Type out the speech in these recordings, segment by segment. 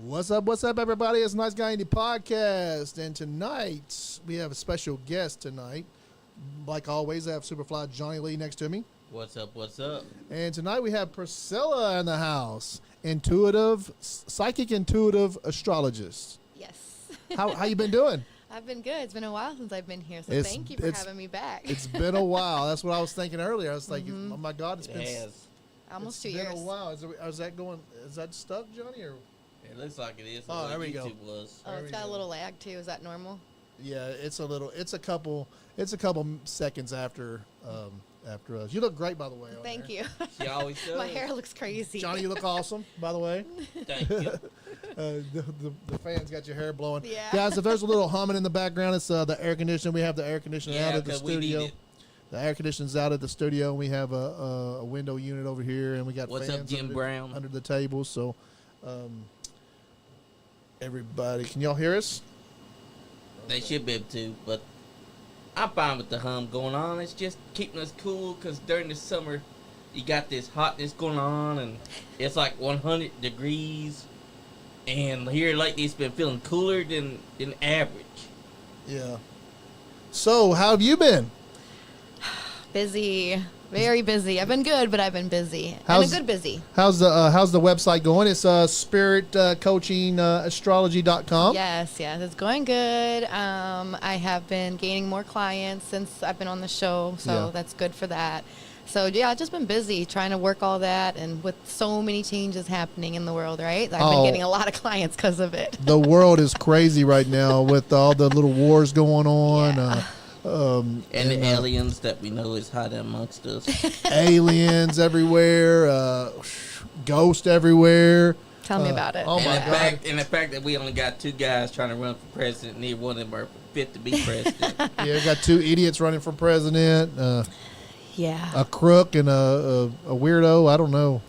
What's up, everybody? It's NiceGuyAndy Podcast, and tonight we have a special guest tonight. Like always, I have Superfly Johnny Lee next to me. What's up? And tonight we have Priscilla in the house, psychic intuitive astrologist. Yes. How you been doing? I've been good. It's been a while since I've been here, so thank you for having me back. It's been a while. That's what I was thinking earlier. I was like, oh my God, it's been almost 2 years. It's been a while. Is that stuck, Johnny? Or? It looks like it is. Oh, there we go. Was. Oh, it's got a little lag too. Is that normal? Yeah, it's a couple seconds after us. You look great, by the way. Thank you. She always does. My hair looks crazy. Johnny, you look awesome, by the way. Thank you. The fans got your hair blowing. Yeah. Guys, if there's a little humming in the background, it's the air conditioner. We have the air conditioner out at the studio. The air conditioner's out at the studio. We have a window unit over here, and we got fans under the table. So, everybody, can y'all hear us? They should be able to, but I'm fine with the hum going on. It's just keeping us cool because during the summer, you got this hotness going on, and it's like 100 degrees. And here lately, it's been feeling cooler than average. Yeah. So, how have you been? Busy. Very busy. I've been good, but I've been busy. And a good busy. How's the website going? It's spiritcoachingastrology.com. Yes, it's going good. I have been gaining more clients since I've been on the show, so that's good for that. So, I've just been busy trying to work all that, and with so many changes happening in the world, right? I've been getting a lot of clients because of it. The world is crazy right now with all the little wars going on. Yeah. And the aliens that we know is hiding amongst us. Aliens everywhere, ghosts everywhere. Tell me about it. Oh my God. And the fact that we only got two guys trying to run for president, neither one of them are fit to be president. Yeah, we got two idiots running for president. A crook and a weirdo. I don't know.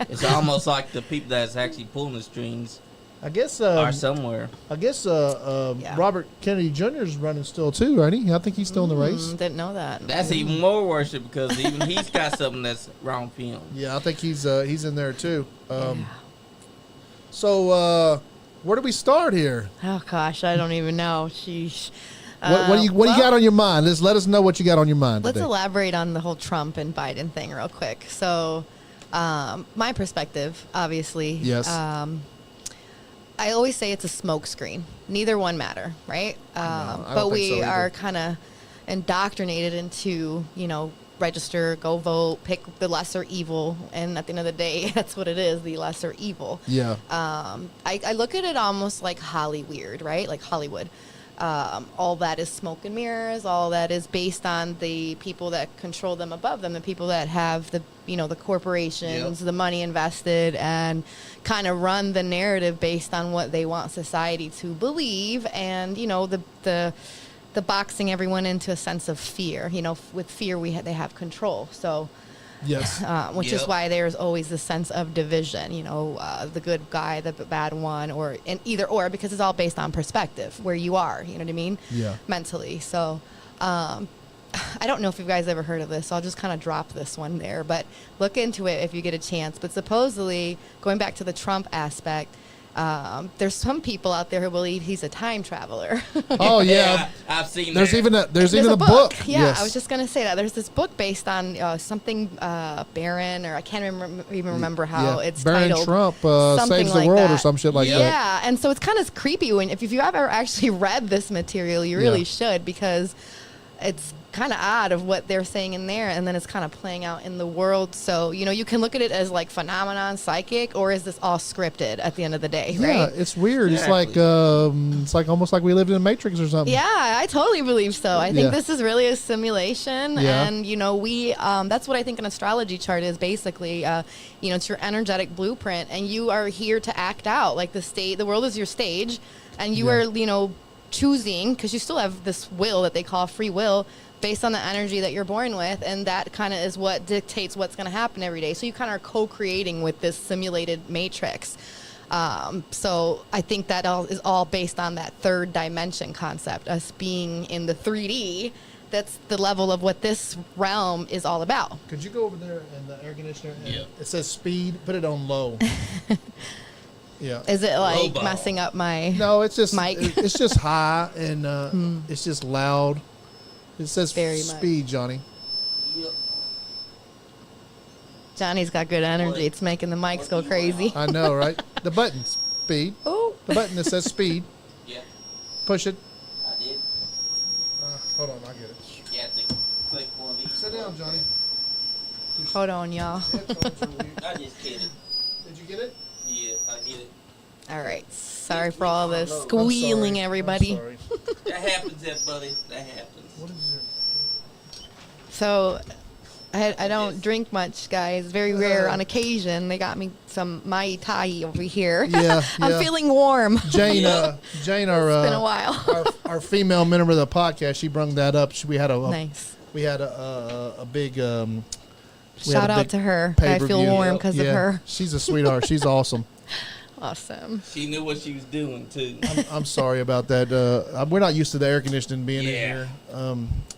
It's almost like the people that's actually pulling the strings. I guess are somewhere. I guess Robert Kennedy Jr. is running still too, right? I think he's still in the race. Didn't know that. That's even more worship because even he's got something that's wrong for him. Yeah, I think he's in there too. So where do we start here? Oh gosh, I don't even know. Sheesh. What do you got on your mind? Let us know what you got on your mind. Let's today. elaborate on the whole Trump and Biden thing real quick. So, my perspective, obviously. Yes. I always say it's a smokescreen. Neither one matter, right? But we are kind of indoctrinated into, register, go vote, pick the lesser evil, and at the end of the day, that's what it is, the lesser evil. Yeah. I look at it almost like Hollyweird, right? Like Hollywood. All that is smoke and mirrors. All that is based on the people that control them above them, the people that have the corporations, the money invested, and kind of run the narrative based on what they want society to believe. And the boxing everyone into a sense of fear. With fear they have control. So. Yes. Which is why there's always this sense of division, the good guy, the bad one, or in either or, because it's all based on perspective, where you are, you know what I mean? Yeah. Mentally. So I don't know if you guys ever heard of this, so I'll just kind of drop this one there, but look into it if you get a chance. But supposedly, going back to the Trump aspect, there's some people out there who believe he's a time traveler. Oh yeah, I've seen. There's that. even a book. Yeah, yes. I was just gonna say that there's this book based on something Baron, or I can't even remember how it's Baron titled. Trump saves the like world that. or some shit like that. Yeah, and so it's kind of creepy if you have ever actually read this material, you really should, because it's kind of odd of what they're saying in there, and then it's kind of playing out in the world. So you can look at it as like phenomenon, psychic, or is this all scripted at the end of the day? Yeah, right? it's weird. Exactly. It's like almost like we lived in a Matrix or something. Yeah, I totally believe so. I think this is really a simulation, and we that's what I think an astrology chart is basically. It's your energetic blueprint, and you are here to act out like the world is your stage, and you are choosing, because you still have this will that they call free will, based on the energy that you're born with, and that kind of is what dictates what's going to happen every day. So you kind of are co-creating with this simulated matrix. So I think that is all based on that third dimension concept, us being in the 3D. That's the level of what this realm is all about. Could you go over there and the air conditioner? It says speed. Put it on low. Yeah. Is it like messing up my? No, it's just mic? It's just high and it's just loud. It says Very speed, much. Johnny. Yep. Johnny's got good energy. It's making the mics go crazy. I know, right? The button, speed. Oh. The button that says speed. Yeah. Push it. I did. Hold on, I'll get it. You have to click one of these. Sit down, Johnny. Hold on, y'all. I just kidding. Did you get it? Yeah, I get it. All right. Sorry for all this I'm squealing, sorry. everybody. I'm sorry. That happens, buddy. That happens. What is it? So, I don't drink much, guys. Very rare. On occasion, they got me some Mai Tai over here. Yeah, I'm yeah. feeling warm. Jane, our It's been a while. our female member of the podcast, she brung that up. We had Nice. We had a big. We had Shout a out big to her. I feel pay-per-view. warm because of her. She's a sweetheart. She's awesome. Awesome. She knew what she was doing, too. I'm sorry about that. We're not used to the air conditioning being in here.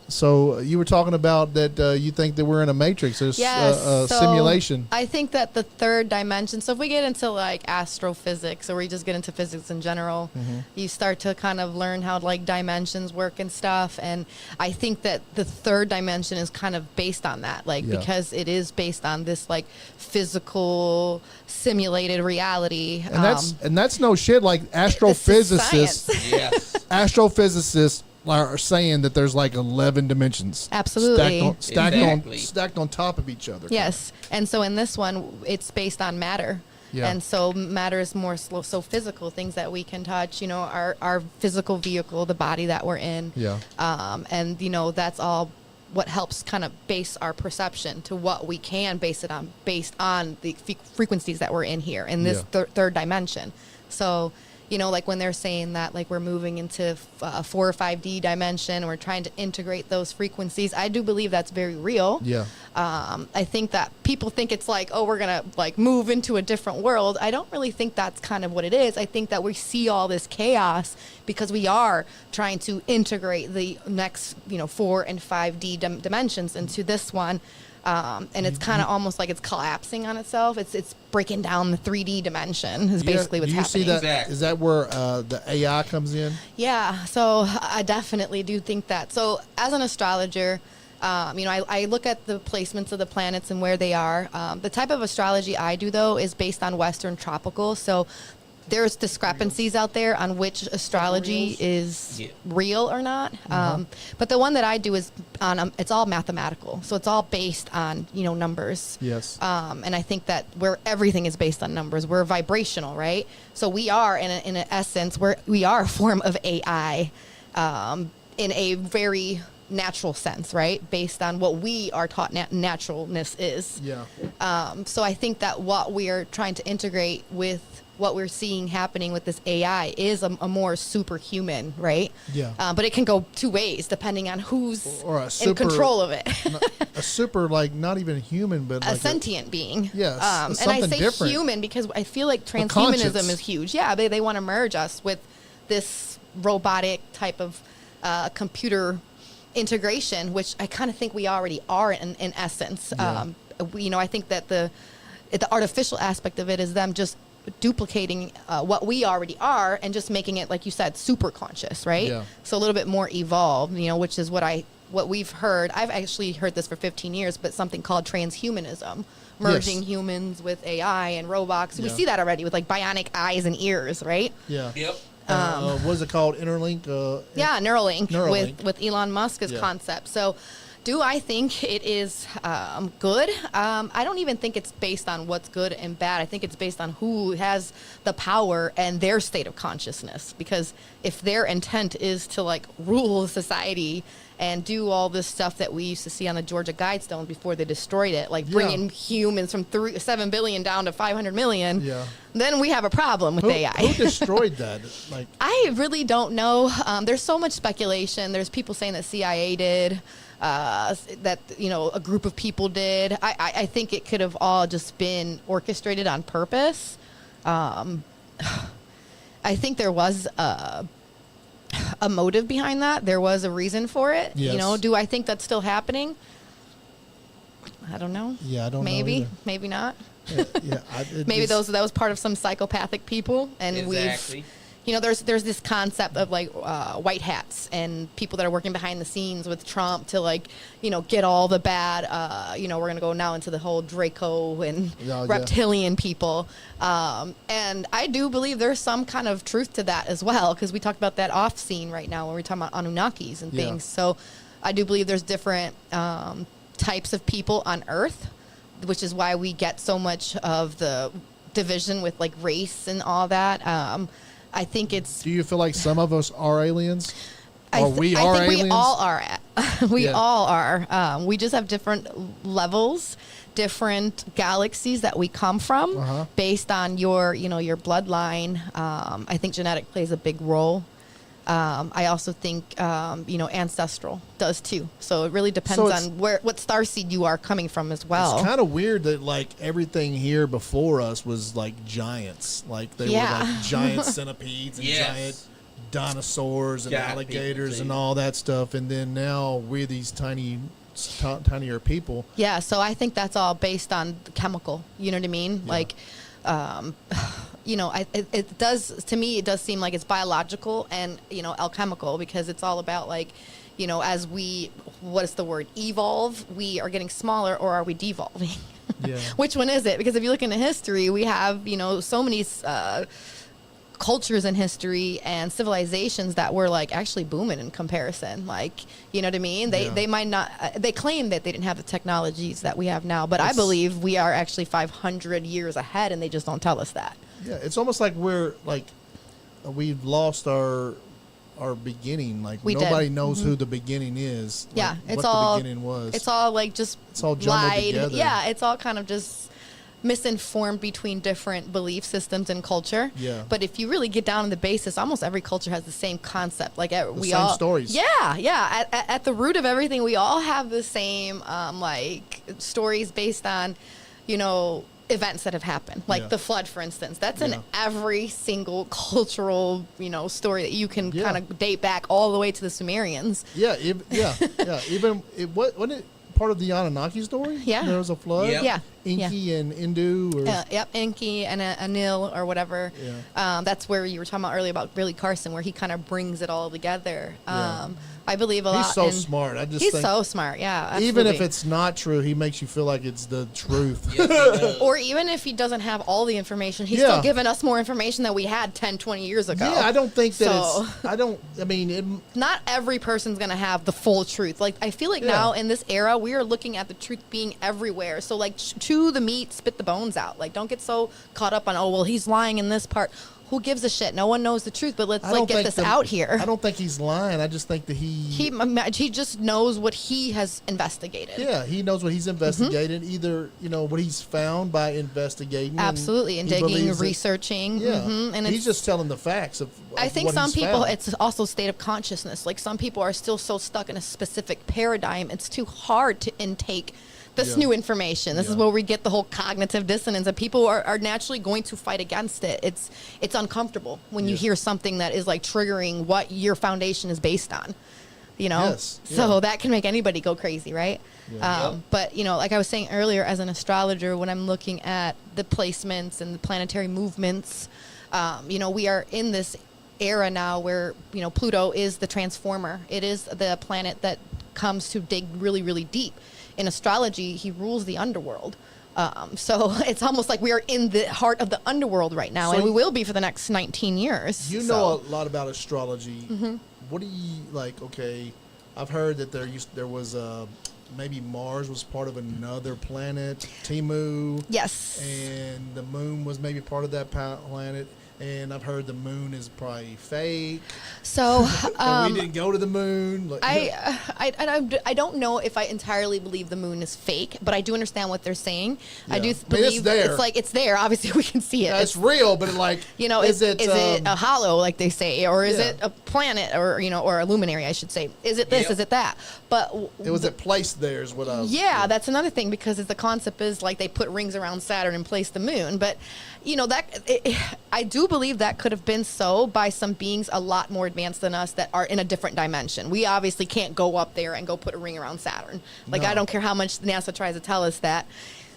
So you were talking about that you think that we're in a matrix, a So simulation. I think that the third dimension, so if we get into like astrophysics or we just get into physics in general, you start to kind of learn how like dimensions work and stuff. And I think that the third dimension is kind of based on that, like because it is based on this like physical simulated reality. And that's no shit. Like astrophysicists, Yes. astrophysicists are saying that there's like 11 dimensions. Absolutely. Stacked on top of each other. Yes. And so in this one, it's based on matter. Yeah. And so matter is more so physical, things that we can touch, you know, our physical vehicle, the body that we're in. Yeah. And, you know, that's all what helps kind of base our perception to what we can base it on, based on the frequencies that we're in here in this third dimension. So, you know, like when they're saying that, like we're moving into a 4 or 5D dimension, we're trying to integrate those frequencies. I do believe that's very real. Yeah. I think that people think it's like, oh, we're going to like move into a different world. I don't really think that's kind of what it is. I think that we see all this chaos because we are trying to integrate the next, you know, 4 and 5D dimensions into this one. And it's kind of almost like it's collapsing on itself. It's breaking down the 3D dimension is basically what's happening. See that? Is that where the AI comes in? Yeah, so I definitely do think that. So as an astrologer, you know, I look at the placements of the planets and where they are. The type of astrology I do, though, is based on Western tropical. So there's discrepancies out there on which astrology is real or not. But the one that I do is on, it's all mathematical. So it's all based on, you know, numbers. Yes. And I think that where everything is based on numbers, we're vibrational, right? So we are, in an essence, we are a form of AI in a very natural sense, right? Based on what we are taught naturalness is. Yeah. So I think that what we are trying to integrate with what we're seeing happening with this AI is a more superhuman, right? Yeah. But it can go two ways depending on who's or in control of it. A super, like, not even human, but like a sentient being. Yes. And I say different. human because I feel like transhumanism is huge. Yeah, they want to merge us with this robotic type of computer integration, which I kind of think we already are in essence. Yeah. You know, I think that the artificial aspect of it is them just duplicating what we already are and just making it, like you said, super conscious, right? Yeah. So a little bit more evolved, you know, which is what we've heard. I've actually heard this for 15 years, but something called transhumanism, merging humans with AI and robots. We see that already with like bionic eyes and ears, right? Yeah. Yep. What is it called? Interlink? Neuralink. With Elon Musk's concept. So do I think it is good? I don't even think it's based on what's good and bad. I think it's based on who has the power and their state of consciousness. Because if their intent is to like rule society and do all this stuff that we used to see on the Georgia Guidestones before they destroyed it, like bringing humans from 7 billion down to 500 million, then we have a problem with AI. Who destroyed that? Like, I really don't know. There's so much speculation. There's people saying that CIA did. That, you know, a group of people did. I think it could have all just been orchestrated on purpose. I think there was a motive behind that. There was a reason for it. Yes. You know, do I think that's still happening? I don't know. Yeah, I don't know Maybe, either. maybe not. Maybe that was part of some psychopathic people, and we've. There's this concept of like white hats and people that are working behind the scenes with Trump to like, get all the bad, we're going to go now into the whole Draco and reptilian people. And I do believe there's some kind of truth to that as well, because we talked about that off scene right now when we're talking about Anunnakis and things. So I do believe there's different types of people on Earth, which is why we get so much of the division with like race and all that. I think it's... Do you feel like some of us are aliens? I think we all are. We all are. We just have different levels, different galaxies that we come from based on your bloodline. I think genetic plays a big role. I also think, ancestral does too. So it really depends on what starseed you are coming from as well. It's kind of weird that like everything here before us was like giants. Like they were like giant centipedes and giant dinosaurs and alligators and all that stuff. And then now we're these tinier people. Yeah. So I think that's all based on the chemical. You know what I mean? Yeah. Like, it does, to me, it does seem like it's biological and, alchemical, because it's all about like, as we, what is the word, evolve, we are getting smaller, or are we devolving? Yeah. Which one is it? Because if you look into history, we have, so many cultures in history and civilizations that were like actually booming in comparison. Like, you know what I mean? They might not, they claim that they didn't have the technologies that we have now, but I believe we are actually 500 years ahead, and they just don't tell us that. Yeah, it's almost like we've lost our beginning. Like nobody knows who the beginning is. Yeah, like, it's all the beginning was. It's all like just it's all jumbled together. Yeah, it's all kind of just misinformed between different belief systems and culture. Yeah. But if you really get down to the basis, almost every culture has the same concept. Like we all same stories. Yeah. At the root of everything, we all have the same stories based on, events that have happened, like the flood, for instance. That's in every single cultural, story that you can kind of date back all the way to the Sumerians. Even wasn't it part of the Anunnaki story? Yeah, there was a flood. Yeah. Enki and Indu. Enki and Anil or whatever. Yeah. That's where you were talking about earlier about Billy Carson, where he kind of brings it all together. I believe a lot. He's so smart. He's so smart. Yeah, absolutely. Even if it's not true, he makes you feel like it's the truth. Or even if he doesn't have all the information, he's still giving us more information than we had 10, 20 years ago. Yeah, I don't think that not every person's going to have the full truth. Like, I feel like now in this era, we are looking at the truth being everywhere. So, like, chew the meat, spit the bones out. Like, don't get so caught up on, he's lying in this part. Who gives a shit? No one knows the truth, but let's get this out here. I don't think he's lying. I just think that he just knows what he has investigated. Yeah, he knows what he's investigated. Either what he's found by investigating, absolutely, and digging, researching. Yeah, and he's just telling the facts of I think what some he's people, found. it's also state of consciousness. Like some people are still so stuck in a specific paradigm. It's too hard to intake this new information. This is where we get the whole cognitive dissonance, and people are naturally going to fight against it. It's uncomfortable when you hear something that is like triggering what your foundation is based on, so that can make anybody go crazy, right? But like I was saying earlier, as an astrologer, when I'm looking at the placements and the planetary movements, we are in this era now where Pluto is the transformer. It is the planet that comes to dig really, really deep. In astrology, he rules the underworld. So it's almost like we are in the heart of the underworld right now, and we will be for the next 19 years. You know a lot about astrology. Mm-hmm. What do you like? Okay, I've heard that there was maybe Mars was part of another planet, Timu. Yes. And the moon was maybe part of that planet. And I've heard the moon is probably fake. So we didn't go to the moon. Like, I don't know if I entirely believe the moon is fake, but I do understand what they're saying. Yeah. I do believe it's there. It's there. Obviously, we can see it. Yeah, it's real, but is it a hollow, like they say, or is it a planet, or or a luminary, I should say? Is it this? Is it that? But was it placed there? Is what I was. Yeah, that's another thing, because the concept is like they put rings around Saturn and place the moon, but I do believe that could have been so by some beings a lot more advanced than us that are in a different dimension. We obviously can't go up there and go put a ring around Saturn. Like, no. I don't care how much NASA tries to tell us that.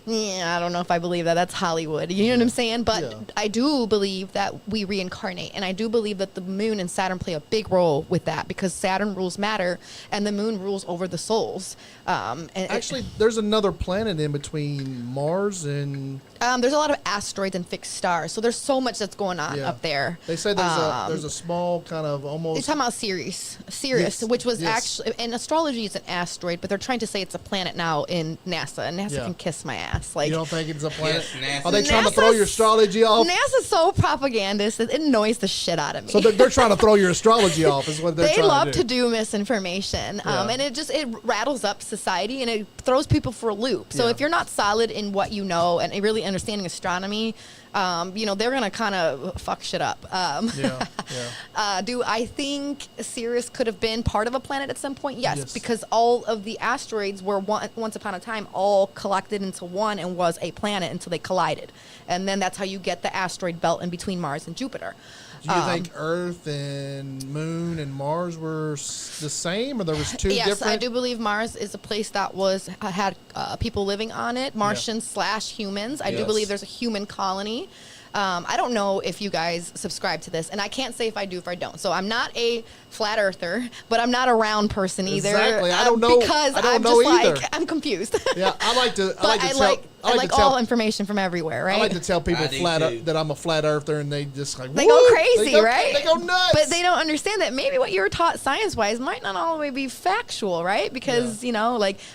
I don't know if I believe that. That's Hollywood. You know what I'm saying? But I do believe that we reincarnate. And I do believe that the moon and Saturn play a big role with that because Saturn rules matter and the moon rules over the souls. Actually, there's another planet in between Mars and... there's a lot of asteroids and fixed stars. So there's so much that's going on up there. They say there's a small kind of almost... You're talking about Sirius, which was actually... In astrology, it's an asteroid, but they're trying to say it's a planet now in NASA. And NASA can kiss my ass. Like, you don't think it's a planet? Yes, are they trying to throw your astrology off? NASA's so propagandist. It annoys the shit out of me. So they're trying to throw your astrology off is what they're trying to do. They love to do misinformation. And it rattles up society and it throws people for a loop. So if you're not solid in what you know and really understanding astronomy, they're going to kind of fuck shit up. Do I think Sirius could have been part of a planet at some point? Yes, because all of the asteroids were once upon a time all collected into one and was a planet until they collided. And then that's how you get the asteroid belt in between Mars and Jupiter. Do you think Earth and Moon and Mars were the same, or there was two different? Yes, I do believe Mars is a place that had people living on it, Martians / humans. I do believe there's a human colony. I don't know if you guys subscribe to this, and I can't say if I do or I don't. So I'm not a flat earther, but I'm not a round person either. Exactly. I don't know. Because I'm just either. I'm confused. Yeah, I like to. I like all information from everywhere, right? I like to tell people that I'm a flat earther, and they just like they go crazy, right? They go nuts. But they don't understand that maybe what you were taught science-wise might not all the way be factual, right? Because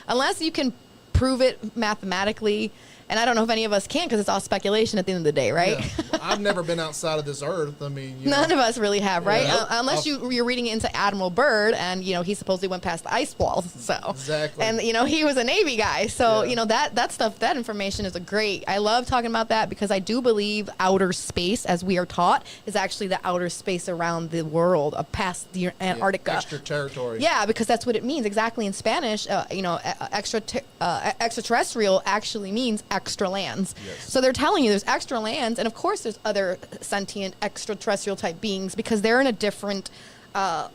unless you can prove it mathematically. And I don't know if any of us can because it's all speculation at the end of the day, right? Yeah. I've never been outside of this earth. I mean, none of us really have, right? Unless you're reading into Admiral Byrd, and he supposedly went past the ice walls. So exactly, and he was a Navy guy, so that stuff, that information is great. I love talking about that because I do believe outer space, as we are taught, is actually the outer space around the world, past the Antarctica, extraterritorial. Yeah, because that's what it means exactly in Spanish. Extraterrestrial actually means extra lands. Yes. So they're telling you there's extra lands, and of course there's other sentient extraterrestrial type beings because they're in a different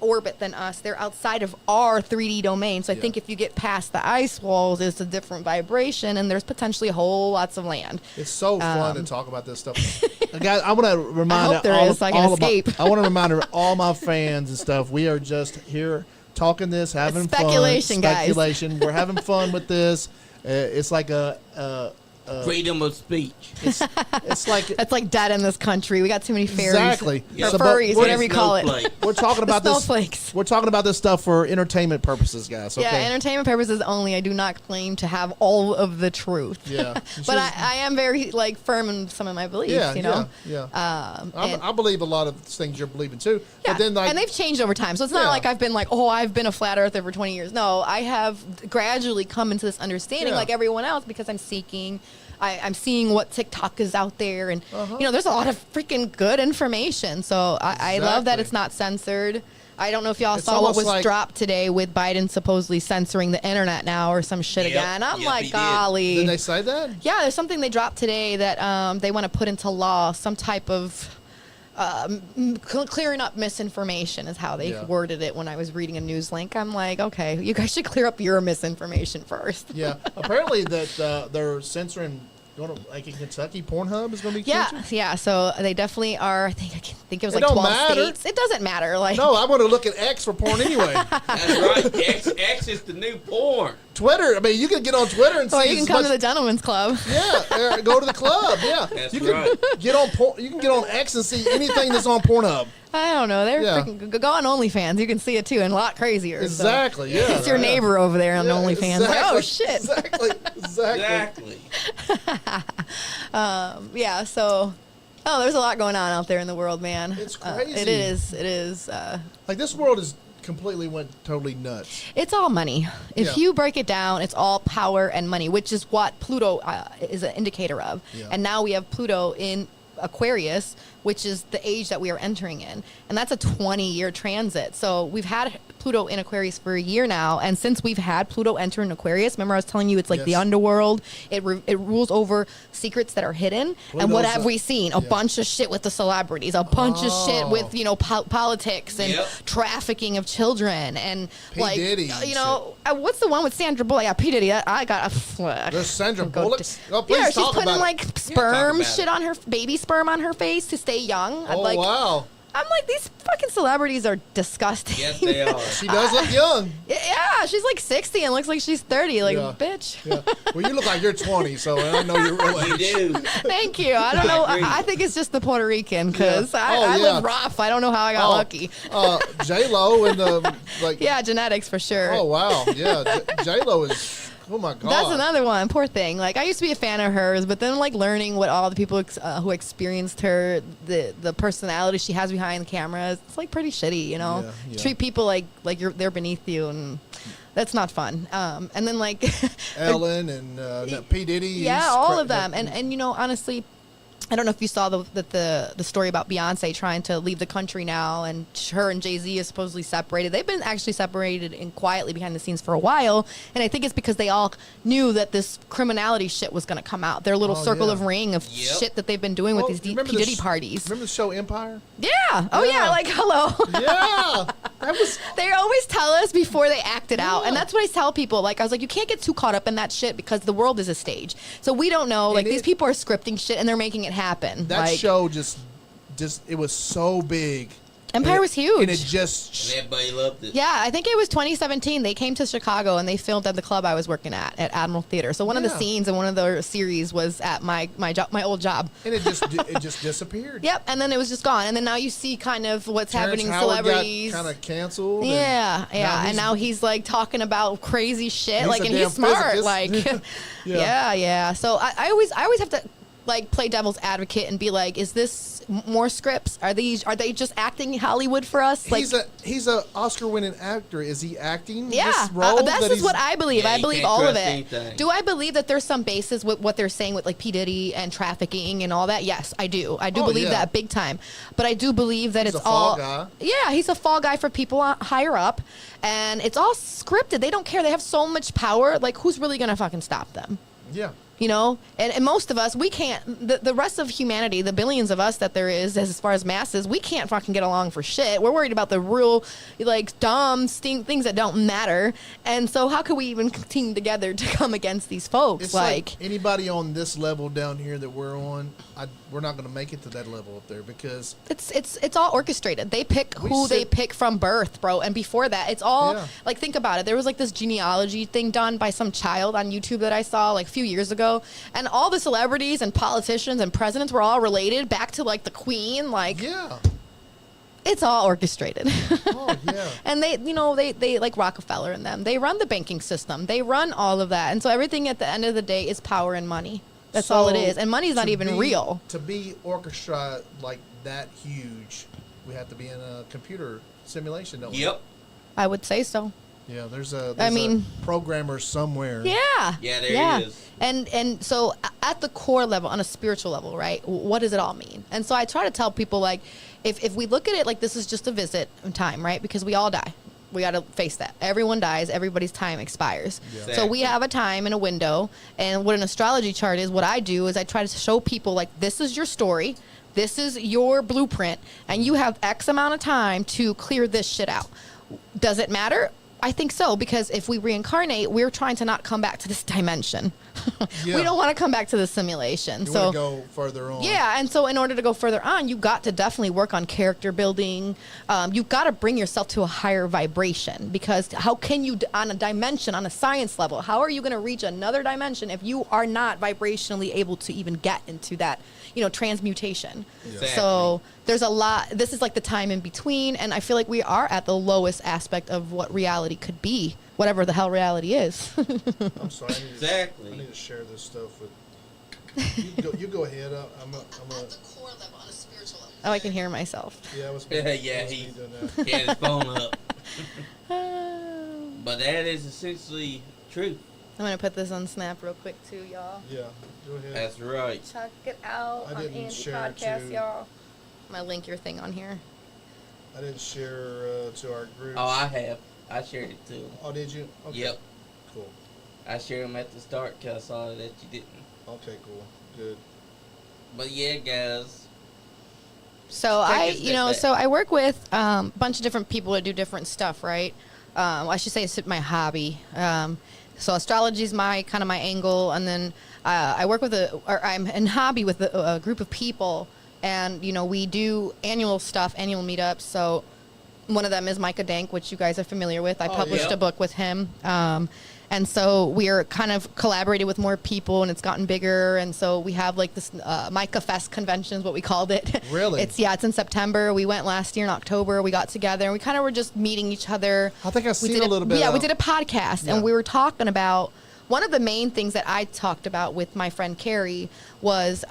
orbit than us. They're outside of our 3D domain. So I think if you get past the ice walls, it's a different vibration, and there's potentially whole lots of land. It's so fun to talk about this stuff. Guys, I want to remind I want to remind all my fans and stuff. We are just here talking this, having speculation, fun. Speculation, guys. We're having fun with this. It's like freedom of speech. It's like that's like dead in this country. We got too many fairies, exactly, or furries, whatever you call it. We're talking about snowflakes. We're talking about this stuff for entertainment purposes, guys. Okay? Yeah, entertainment purposes only. I do not claim to have all of the truth. Yeah, but I am very firm in some of my beliefs. Yeah. I believe a lot of things you're believing too. Yeah, but then and they've changed over time. So it's not like I've been I've been a flat earther for 20 years. No, I have gradually come into this understanding like everyone else because I'm seeking. I'm seeing what TikTok is out there, and there's a lot of freaking good information. So I love that it's not censored. I don't know if y'all saw what was dropped today with Biden supposedly censoring the internet now or some shit again. I'm golly. Did they say that? Yeah, there's something they dropped today that they want to put into law, some type of clearing up misinformation is how they worded it when I was reading a news link. I'm like, okay, you guys should clear up your misinformation first. Yeah, apparently that they're censoring. Like in Kentucky, Pornhub is going to be censored? Yeah. So they definitely are. I think it was 12 states. It doesn't matter. No, I want to look at X for porn anyway. That's right. X is the new porn. Twitter. I mean, you can get on Twitter and see. You can come to the gentleman's club. Yeah, go to the club. Yeah, that's you can get on. You can get on X and see anything that's on Pornhub. I don't know. They're freaking go on OnlyFans. You can see it too, and a lot crazier. Exactly. So. Yeah. It's your neighbor over there on OnlyFans. Exactly, oh shit. Exactly. So. Oh, there's a lot going on out there in the world, man. It's crazy. It is. Like this world is completely went totally nuts. It's all money. If you break it down, it's all power and money, which is what Pluto is an indicator of. Yeah. And now we have Pluto in Aquarius, which is the age that we are entering in. And that's a 20-year transit. So we've had Pluto in Aquarius for a year now, and since we've had Pluto enter in Aquarius, remember I was telling you it's like the underworld. It rules over secrets that are hidden. And what have we seen? A bunch of shit with the celebrities, a bunch of shit with politics and trafficking of children, and P. Diddy, what's the one with Sandra Bullock? Yeah, P. Diddy. I got there's Sandra Bullock. Yeah, she's putting like sperm shit on her, baby sperm on her face to stay young. Wow. I'm like, these fucking celebrities are disgusting. Yes, they are. She does look young. Yeah, she's like 60 and looks like she's 30. Like, bitch. Yeah. Well, you look like you're 20, so I know you're real. You do. Thank you. I don't know. I think it's just the Puerto Rican because I live rough. I don't know how I got lucky. J-Lo and the yeah, genetics for sure. Oh wow, yeah. J-Lo is. Oh my God. That's another one. Poor thing. Like, I used to be a fan of hers, but then like learning what all the people who experienced her, the personality she has behind the cameras, it's like pretty shitty, Yeah. Treat people like they're beneath you, and that's not fun. And then like Ellen and P. Diddy. Yeah, all of them. And honestly, I don't know if you saw the story about Beyonce trying to leave the country now, and her and Jay-Z is supposedly separated. They've been actually separated and quietly behind the scenes for a while, and I think it's because they all knew that this criminality shit was going to come out. Their little circle of ring of shit that they've been doing with these P. Diddy parties. Remember the show Empire? Yeah. Oh yeah. Like, hello. Yeah. They always tell us before they act it out, and that's what I tell people. Like, I was like, you can't get too caught up in that shit because the world is a stage. So we don't know. Like, these people are scripting shit and they're making it happen. That show just it was so big. Empire was huge. And it just... And everybody loved it. Yeah, I think it was 2017. They came to Chicago and they filmed at the club I was working at Admiral Theater. So one of the scenes in one of the series was at my old job. And it just disappeared. Yep, and then it was just gone. And then now you see kind of what's happening. Howard celebrities got kind of canceled. Yeah. And now he's like talking about crazy shit. Like, and he's smart. Like, yeah. So I always have to like play devil's advocate and be like, is this more scripts? Are they just acting Hollywood for us? Like, he's a Oscar-winning actor. Is he acting this role? That's what I believe. I believe all of it. Anything. Do I believe that there's some basis with what they're saying with like P. Diddy and trafficking and all that? Yes, I do. I do believe that big time. But I do believe that he's it's a fall guy. Yeah, he's a fall guy for people higher up, and it's all scripted. They don't care. They have so much power. Like, who's really gonna fucking stop them? Yeah. And most of us, we can't, the rest of humanity, the billions of us that there is as far as masses, we can't fucking get along for shit. We're worried about the real, like, dumb things that don't matter. And so how could we even team together to come against these folks? It's like anybody on this level down here that we're on, we're not going to make it to that level up there because... It's all orchestrated. They pick who they pick from birth, bro. And before that, it's all, like, think about it. There was, like, this genealogy thing done by some child on YouTube that I saw, like, a few years ago. And all the celebrities and politicians and presidents were all related back to like the Queen. Like, it's all orchestrated. Oh yeah. And they like Rockefeller and them. They run the banking system. They run all of that. And so everything at the end of the day is power and money. That's all it is. And money's not even real. To be orchestrated like that huge, we have to be in a computer simulation, don't we? Yep. I would say so. Yeah, there's a programmer somewhere. Yeah. Yeah, there he is. And so at the core level, on a spiritual level, right, what does it all mean? And so I try to tell people, like, if we look at it like this is just a visit in time, right, because we all die. We got to face that. Everyone dies. Everybody's time expires. Yeah. Exactly. So we have a time and a window. And what an astrology chart is, what I do is I try to show people, like, this is your story. This is your blueprint. And you have X amount of time to clear this shit out. Does it matter? I think so, because if we reincarnate, we're trying to not come back to this dimension. We don't want to come back to the simulation. You want to go further on. Yeah, and so in order to go further on, you got to definitely work on character building. You've got to bring yourself to a higher vibration, because how can you, on a dimension, on a science level, how are you going to reach another dimension if you are not vibrationally able to even get into that, transmutation? Exactly. So there's a lot. This is like the time in between, and I feel like we are at the lowest aspect of what reality could be, whatever the hell reality is. I'm sorry. I need to share this stuff with. You go ahead. I'm at the core level, on a spiritual level. Oh, I can hear myself. Yeah, he had his phone up. But that is essentially true. I'm gonna put this on Snap real quick too, y'all. Yeah, go ahead. That's right. Check it out on Andy Podcast, y'all. I'm gonna link your thing on here. I didn't share to our group. Oh, I have. I shared it too. Oh, did you? Okay. Yep. Cool. I shared them at the start because I saw that you didn't. Okay, cool. Good. But yeah, guys. So I work with a bunch of different people that do different stuff, right? I should say it's my hobby. So astrology is my angle, and then I work with I'm in hobby with a group of people, and we do annual meetups. So one of them is Micah Dank, which you guys are familiar with. I published a book with him. And so we are kind of collaborating with more people, and it's gotten bigger. And so we have like this Micah Fest convention is what we called it. Really? It's in September. We went last year in October. We got together, and we kind of were just meeting each other. I think I've seen a little bit. Yeah, we did a podcast, and we were talking about, one of the main things that I talked about with my friend Carrie was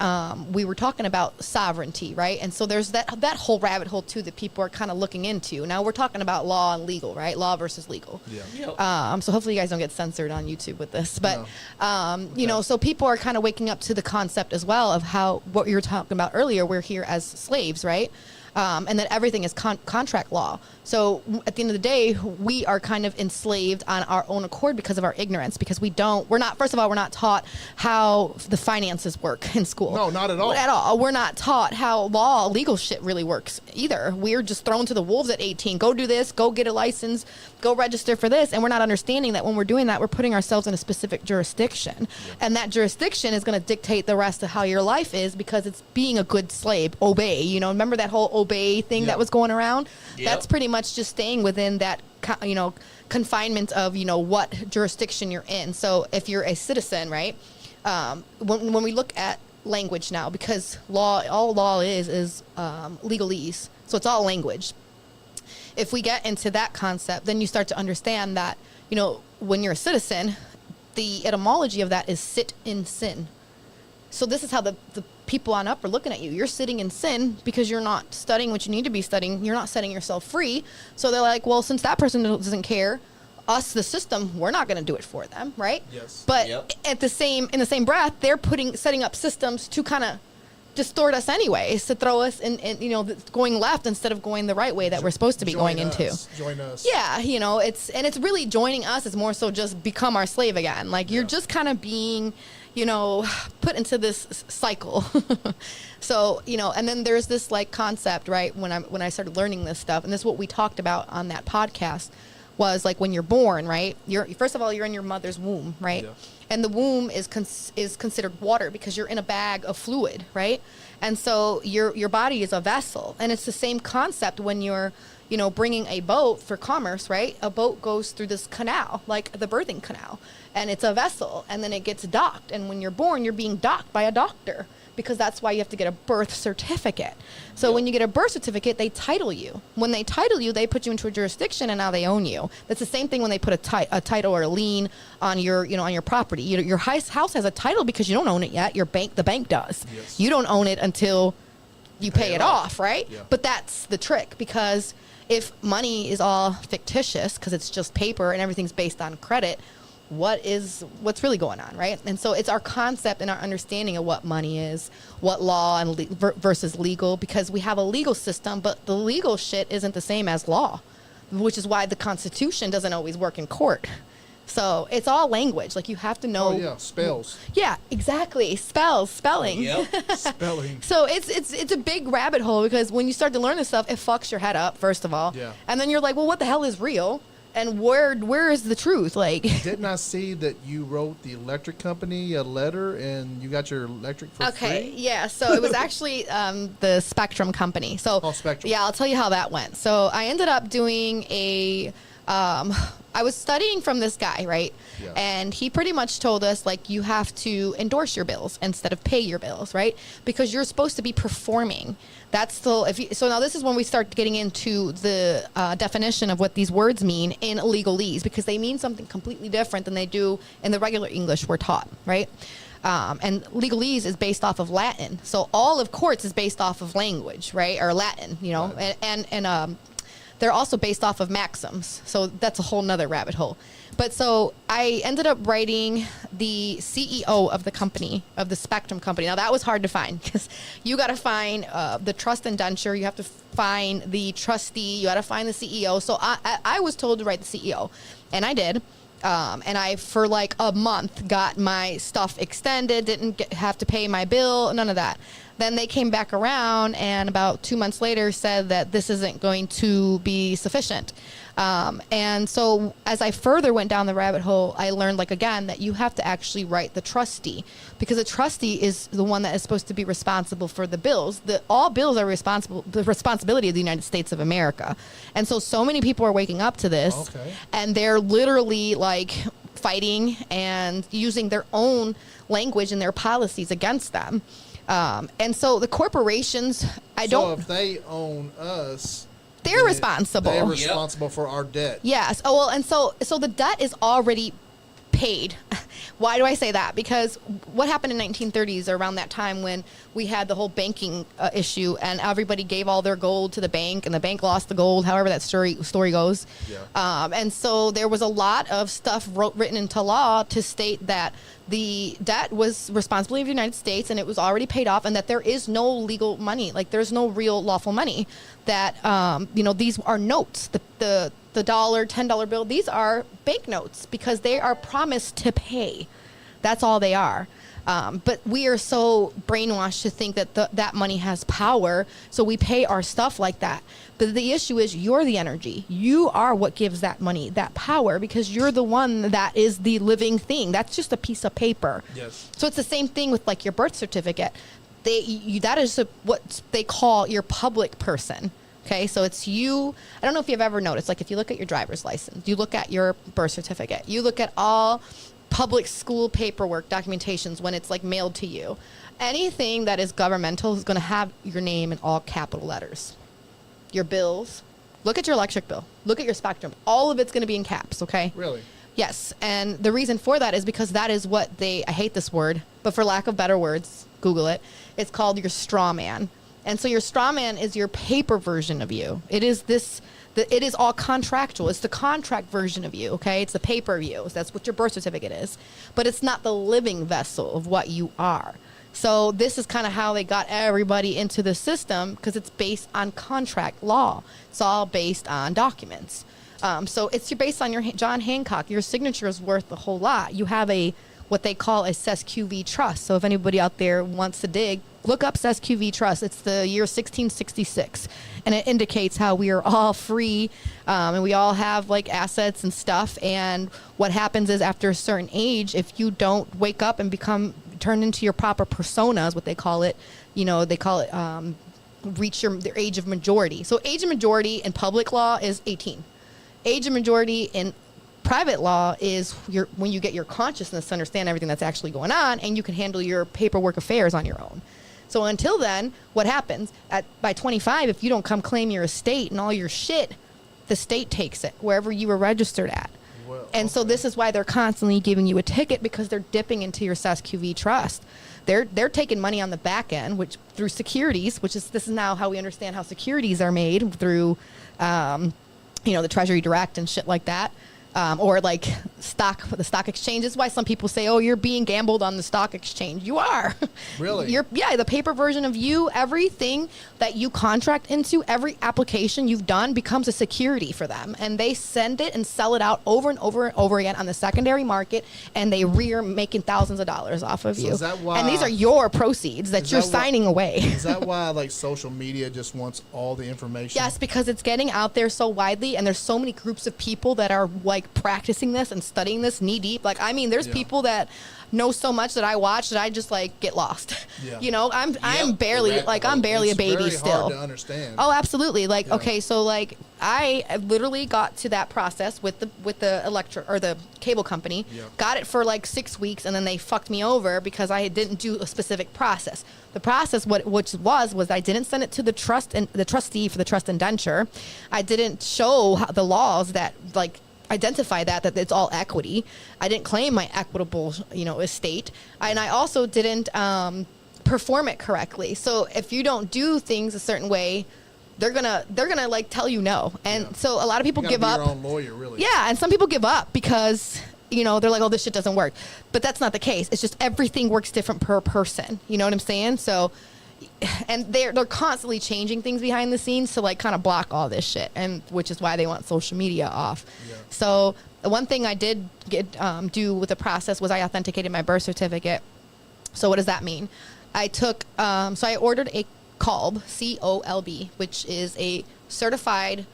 we were talking about sovereignty, right? And so there's that whole rabbit hole too that people are kind of looking into. Now we're talking about law and legal, right? Law versus legal. Yeah. Yep. So hopefully you guys don't get censored on YouTube with this, but so people are kind of waking up to the concept as well of how what you were talking about earlier. We're here as slaves, right? And that everything is contract law. So at the end of the day, we are kind of enslaved on our own accord because of our ignorance, because we're not taught how the finances work in school. No, not at all. At all. We're not taught how legal shit really works either. We're just thrown to the wolves at 18. Go do this, go get a license, go register for this. And we're not understanding that when we're doing that, we're putting ourselves in a specific jurisdiction. Yep. And that jurisdiction is going to dictate the rest of how your life is, because it's being a good slave. Obey. Remember that whole obey thing that was going around? Yep. That's pretty much just staying within that, confinement of, what jurisdiction you're in. So if you're a citizen, right? When we look at language now, because all law is legalese. So it's all language. If we get into that concept, then you start to understand that, when you're a citizen, the etymology of that is sit in sin. So this is how the people on up are looking at you. You're sitting in sin because you're not studying what you need to be studying. You're not setting yourself free. So they're like, well, since that person doesn't care, us, the system, we're not going to do it for them, right? Yes. But in the same breath, they're setting up systems to kind of distort us anyways, to throw us in going left instead of going the right way that we're supposed to be going into. Join us. Yeah, it's really joining us. It's more so just become our slave again. Like you're just kind of being put into this cycle. So, and then there's this like concept, right? When I started learning this stuff, and this is what we talked about on that podcast, was like when you're born, right? First of all, you're in your mother's womb, right? Yeah. And the womb is considered water because you're in a bag of fluid, right? And so your body is a vessel, and it's the same concept when you're bringing a boat for commerce, right? A boat goes through this canal, like the birthing canal, and it's a vessel, and then it gets docked. And when you're born, you're being docked by a doctor, because that's why you have to get a birth certificate. So when you get a birth certificate, they title you. When they title you, they put you into a jurisdiction, and now they own you. That's the same thing when they put a title or a lien on your property. Your house has a title because you don't own it yet. The bank does. Yes. You don't own it until you pay it off, right? Yeah. But that's the trick, because if money is all fictitious because it's just paper and everything's based on credit, what's really going on, right? And so it's our concept and our understanding of what money is, what law and versus legal, because we have a legal system, but the legal shit isn't the same as law, which is why the Constitution doesn't always work in court. So it's all language. Like you have to know. Oh yeah, spells. Yeah, exactly. Spelling. Yep. Spelling. So it's a big rabbit hole, because when you start to learn this stuff, it fucks your head up, first of all. Yeah. And then you're like, well, what the hell is real? And where is the truth? Like, didn't I see that you wrote the electric company a letter and you got your electric for free? Okay, yeah. So it was actually the Spectrum company. So Spectrum. Yeah, I'll tell you how that went. So I ended up doing I was studying from this guy, right? Yeah. And he pretty much told us, like, you have to endorse your bills instead of pay your bills, right? Because you're supposed to be performing. That's still, so now this is when we start getting into the definition of what these words mean in legalese, because they mean something completely different than they do in the regular English we're taught, right? And legalese is based off of Latin. So all of courts is based off of language, right? Or Latin, Right. And they're also based off of maxims. So that's a whole nother rabbit hole. But so I ended up writing the CEO of the company, of the Spectrum company. Now that was hard to find because you got to find the trust indenture. You have to find the trustee. You got to find the CEO. So I was told to write the CEO, and I did. And I, for like a month, got my stuff extended, didn't have to pay my bill, none of that. Then they came back around and about 2 months later said that this isn't going to be sufficient. And so as I further went down the rabbit hole, I learned, like, again, that you have to actually write the trustee, because a trustee is the one that is supposed to be responsible for the bills. All bills are the responsibility of the United States of America. And so many people are waking up to this, and they're literally like fighting and using their own language and their policies against them. And so the corporations, So if they own us, they're responsible. They're responsible for our debt. Yes. Oh, well, and so the debt is already paid. Why do I say that? Because what happened in 1930s, around that time when we had the whole banking issue, and everybody gave all their gold to the bank, and the bank lost the gold, however that story goes. Yeah. And so there was a lot of stuff written into law to state that the debt was responsibility of the United States, and it was already paid off, and that there is no legal money, like there's no real lawful money. That these are notes. The $1, $10 bill, these are banknotes because they are promised to pay. That's all they are. But we are so brainwashed to think that that money has power, so we pay our stuff like that. But the issue is, you're the energy. You are what gives that money that power, because you're the one that is the living thing. That's just a piece of paper. Yes. So it's the same thing with like your birth certificate. That is what they call your public person. Okay, so it's you. I don't know if you've ever noticed, like if you look at your driver's license, you look at your birth certificate, you look at all public school paperwork, documentations when it's like mailed to you. Anything that is governmental is going to have your name in all capital letters. Your bills, look at your electric bill, look at your Spectrum. All of it's going to be in caps, okay? Really? Yes, and the reason for that is because that is what I hate this word, but for lack of better words, Google it. It's called your straw man. And so your straw man is your paper version of you. It is it is all contractual. It's the contract version of you, okay? It's the paper of you. That's what your birth certificate is. But it's not the living vessel of what you are. So this is kind of how they got everybody into the system, because it's based on contract law. It's all based on documents. So you're based on your John Hancock. Your signature is worth a whole lot. You have what they call a SQV trust. So if anybody out there wants to dig, look up SQV trust. It's the year 1666, and it indicates how we are all free, and we all have like assets and stuff. And what happens is, after a certain age, if you don't wake up and turn into your proper persona, is what they call it. They call it reach their age of majority. So age of majority in public law is 18. Age of majority in private law is when you get your consciousness to understand everything that's actually going on, and you can handle your paperwork affairs on your own. So until then, what happens by 25, if you don't come claim your estate and all your shit, the state takes it wherever you were registered at. Well, and so this is why they're constantly giving you a ticket, because they're dipping into your SQV trust. They're taking money on the back end, which through securities, this is now how we understand how securities are made through, the Treasury Direct and shit like that. Or like the stock exchange. Is why some people say, oh, you're being gambled on the stock exchange. You are. Really? The paper version of you, everything that you contract into, every application you've done becomes a security for them. And they send it and sell it out over and over and over again on the secondary market, and they making thousands of dollars off of you. Is that why, and these are your proceeds that you're signing away. Is that why like social media just wants all the information? Yes, because it's getting out there so widely, and there's so many groups of people that are like practicing this and studying this knee deep. Like, I mean, there's people that know so much that I watch that I just like get lost. Yeah. I'm barely a baby still. Hard to understand. Oh, absolutely. Like, okay, so like I literally got to that process with the cable company. Yeah. Got it for like 6 weeks, and then they fucked me over because I didn't do a specific process. The process, was I didn't send it to the trust and the trustee for the trust indenture. I didn't show the laws that like identify that it's all equity. I didn't claim my equitable, estate. And I also didn't perform it correctly. So if you don't do things a certain way, they're gonna like tell you no. And so a lot of people give up. Your own lawyer, really. Yeah, and some people give up because, you know, they're like, oh, this shit doesn't work. But that's not the case. It's just everything works different per person. You know what I'm saying? So, and they're constantly changing things behind the scenes to like kind of block all this shit, and which is why they want social media off. Yeah. So the one thing I did do with the process was I authenticated my birth certificate. So what does that mean? I took, so I ordered a COLB, C-O-L-B, which is a certificate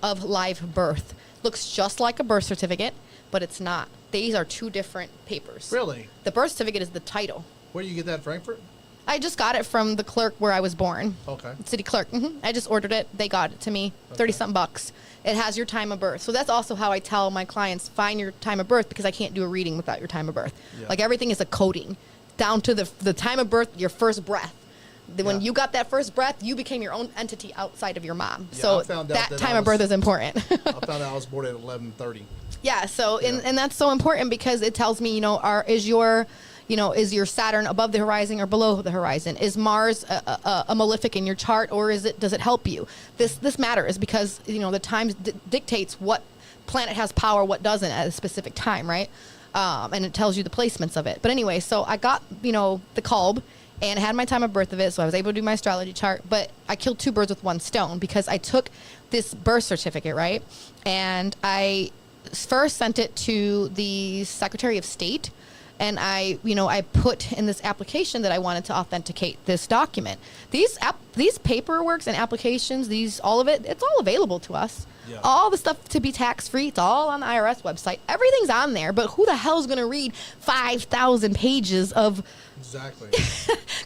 of live birth. Looks just like a birth certificate, but it's not. These are two different papers. Really? The birth certificate is the title. Where do you get that, Frankfurt? I just got it from the clerk where I was born. Okay. City clerk. I just ordered it. They got it to me. Okay. 30-something bucks. It has your time of birth. So that's also how I tell my clients, find your time of birth, because I can't do a reading without your time of birth. Yeah. Like everything is a coding down to the time of birth, your first breath. When you got that first breath, you became your own entity outside of your mom. Yeah, so that time of birth is important. I found out I was born at 11:30. Yeah. So and that's so important because it tells me, is your Saturn above the horizon or below the horizon? Is Mars a malefic in your chart, or does it help you? This matters because the time dictates what planet has power, what doesn't at a specific time, right? And it tells you the placements of it. But anyway, so I got the COLB and had my time of birth of it, so I was able to do my astrology chart. But I killed two birds with one stone because I took this birth certificate, right, and I first sent it to the Secretary of State. And I put in this application that I wanted to authenticate this document. These paperworks and applications, all of it, it's all available to us. Yeah. All the stuff to be tax-free, it's all on the IRS website. Everything's on there, but who the hell is going to read 5,000 pages of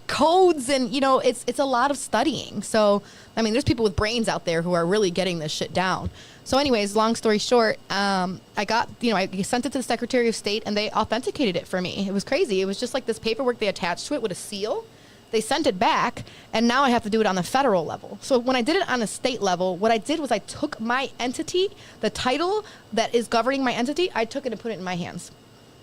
codes? And, it's a lot of studying. So, I mean, there's people with brains out there who are really getting this shit down. So anyways, long story short, I sent it to the Secretary of State and they authenticated it for me. It was crazy. It was just like this paperwork they attached to it with a seal. They sent it back, and now I have to do it on the federal level. So when I did it on the state level, what I did was I took my entity, the title that is governing my entity, I took it and put it in my hands.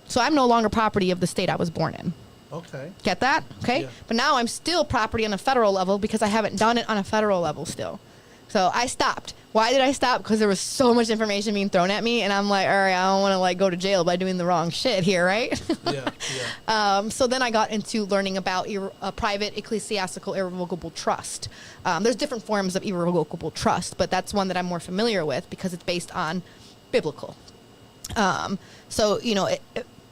So I'm no longer property of the state I was born in. Okay. Get that? Okay. Yeah. But now I'm still property on a federal level because I haven't done it on a federal level still. So I stopped. Why did I stop? Because there was so much information being thrown at me, and I'm like, all right, I don't want to go to jail by doing the wrong shit here, right? Yeah. So then I got into learning about a private ecclesiastical irrevocable trust. There's different forms of irrevocable trust, but that's one that I'm more familiar with because it's based on biblical.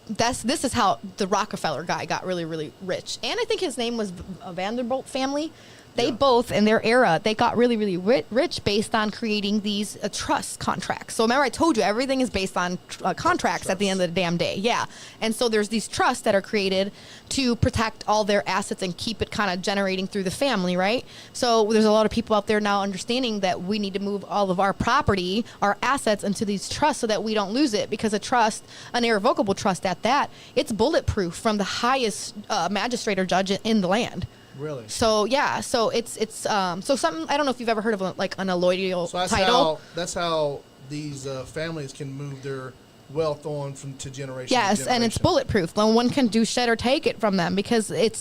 This is how the Rockefeller guy got really, really rich, and I think his name was Vanderbilt family. They both, in their era, they got really, really rich based on creating these trust contracts. So remember I told you everything is based on contracts at the end of the damn day. Yeah. And so there's these trusts that are created to protect all their assets and keep it kind of generating through the family, right? So there's a lot of people out there now understanding that we need to move all of our property, our assets into these trusts so that we don't lose it, because a trust, an irrevocable trust at that, it's bulletproof from the highest magistrate or judge in the land. Really? So yeah, so it's so something, I don't know if you've ever heard of an alloidial title. That's how these families can move their wealth on to generation. Yes, to generation. And it's bulletproof. No one can do shit or take it from them because it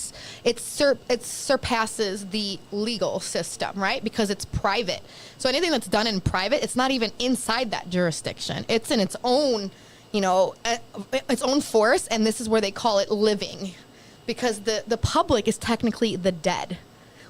surpasses the legal system, right? Because it's private. So anything that's done in private, it's not even inside that jurisdiction. It's in its own, its own force, and this is where they call it living. Because the public is technically the dead,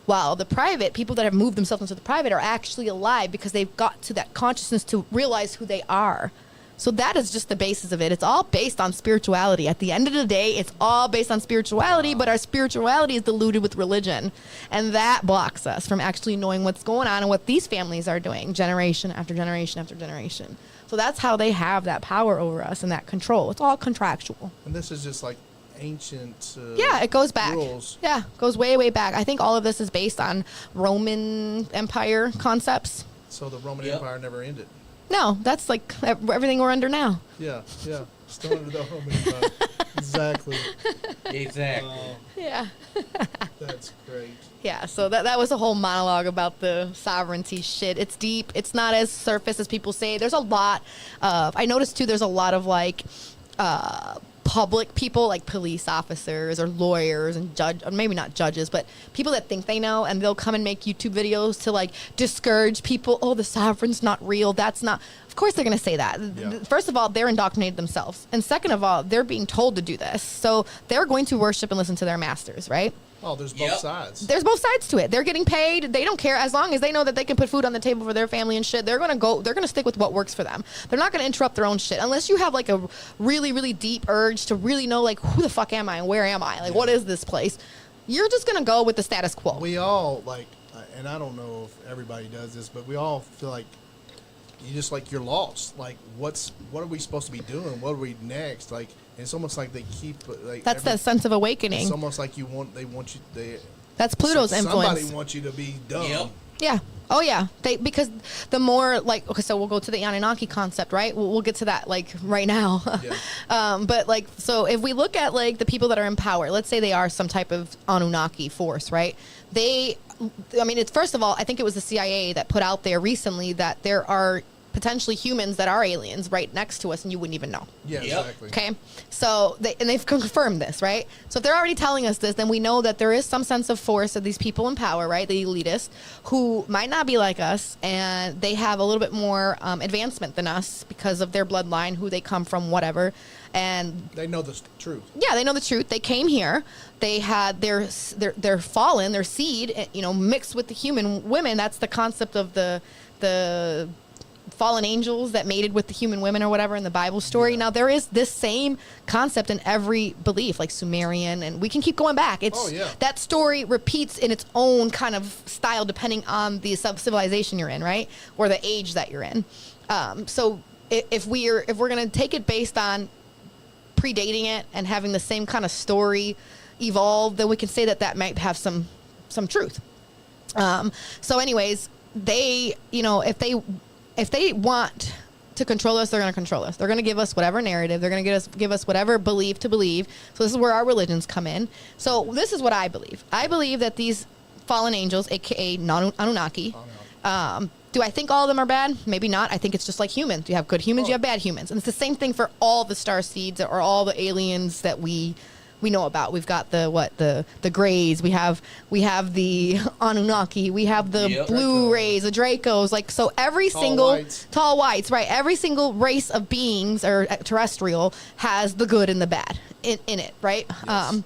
while the private, people that have moved themselves into the private, are actually alive because they've got to that consciousness to realize who they are. So that is just the basis of it. It's all based on spirituality. At the end of the day, it's all based on spirituality, but our spirituality is diluted with religion. And that blocks us from actually knowing what's going on and what these families are doing generation after generation after generation. So that's how they have that power over us and that control. It's all contractual. And this is just like ancient it goes back rules. Yeah, goes way back. I think all of this is based on Roman Empire concepts. So the Roman Empire never ended. No, that's like everything we're under now. Yeah still under the Roman Empire. Exactly. Yeah. That's great. Yeah, so that was a whole monologue about the sovereignty shit. It's deep. It's not as surface as people say. There's a lot of, I noticed too, there's a lot of public people like police officers or lawyers and or maybe not judges, but people that think they know, and they'll come and make YouTube videos to like discourage people. Oh, the sovereign's not real. That's not. Of course they're going to say that. Yeah. First of all, they're indoctrinated themselves. And second of all, they're being told to do this. So they're going to worship and listen to their masters, right? Oh, there's both sides. There's both sides to it. They're getting paid. They don't care. As long as they know that they can put food on the table for their family and shit, they're going to stick with what works for them. They're not going to interrupt their own shit. Unless you have like a really, really deep urge to really know like, who the fuck am I and where am I? Like, what is this place? You're just going to go with the status quo. We all like, and I don't know if everybody does this, but we all feel like you're lost. Like, what are we supposed to be doing? What are we next? Like, it's almost like they keep like. That's the sense of awakening. It's almost like that's Pluto's influence. Somebody wants you to be dumb. Yep. Yeah. Oh yeah. Because the more like, okay, so we'll go to the Anunnaki concept, right? We'll get to that like right now. Yeah. But like, so if we look at like the people that are in power, let's say they are some type of Anunnaki force, right? It's first of all, I think it was the CIA that put out there recently that there are potentially humans that are aliens right next to us and you wouldn't even know. Yeah, exactly. Okay. So they've confirmed this, right? So if they're already telling us this, then we know that there is some sense of force of these people in power, right? The elitists who might not be like us, and they have a little bit more advancement than us because of their bloodline, who they come from, whatever. And they know the truth. Yeah, they know the truth. They came here. They had their fallen, their seed, mixed with the human women. That's the concept of the fallen angels that mated with the human women or whatever in the Bible story. Yeah. Now, there is this same concept in every belief, like Sumerian, and we can keep going back. That story repeats in its own kind of style depending on the civilization you're in, right? Or the age that you're in. So if we're going to take it based on predating it and having the same kind of story evolve, then we can say that might have some truth. So anyways, they, if they want to control us, they're going to control us. They're going to give us whatever narrative. They're going to give us whatever belief to believe. So this is where our religions come in. So this is what I believe. I believe that these fallen angels, a.k.a. Anunnaki, do I think all of them are bad? Maybe not. I think it's just like humans. You have good humans, you have bad humans. And it's the same thing for all the star seeds or all the aliens that we know about. We've got the Greys, we have the Anunnaki, we have the Blue Rays, the Dracos, like, so every single tall whites, right? Every single race of beings or terrestrial has the good and the bad in it, right? Yes.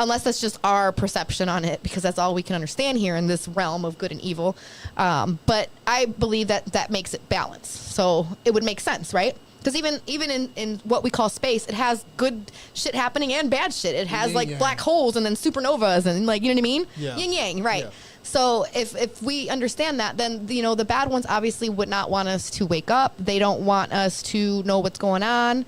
Unless that's just our perception on it, because that's all we can understand here in this realm of good and evil. But I believe that makes it balanced. So it would make sense, right? Because even in what we call space, it has good shit happening and bad shit. It has black holes and then supernovas and like, you know what I mean? Yeah. Yin yang, right? Yeah. So if we understand that, then the bad ones obviously would not want us to wake up. They don't want us to know what's going on.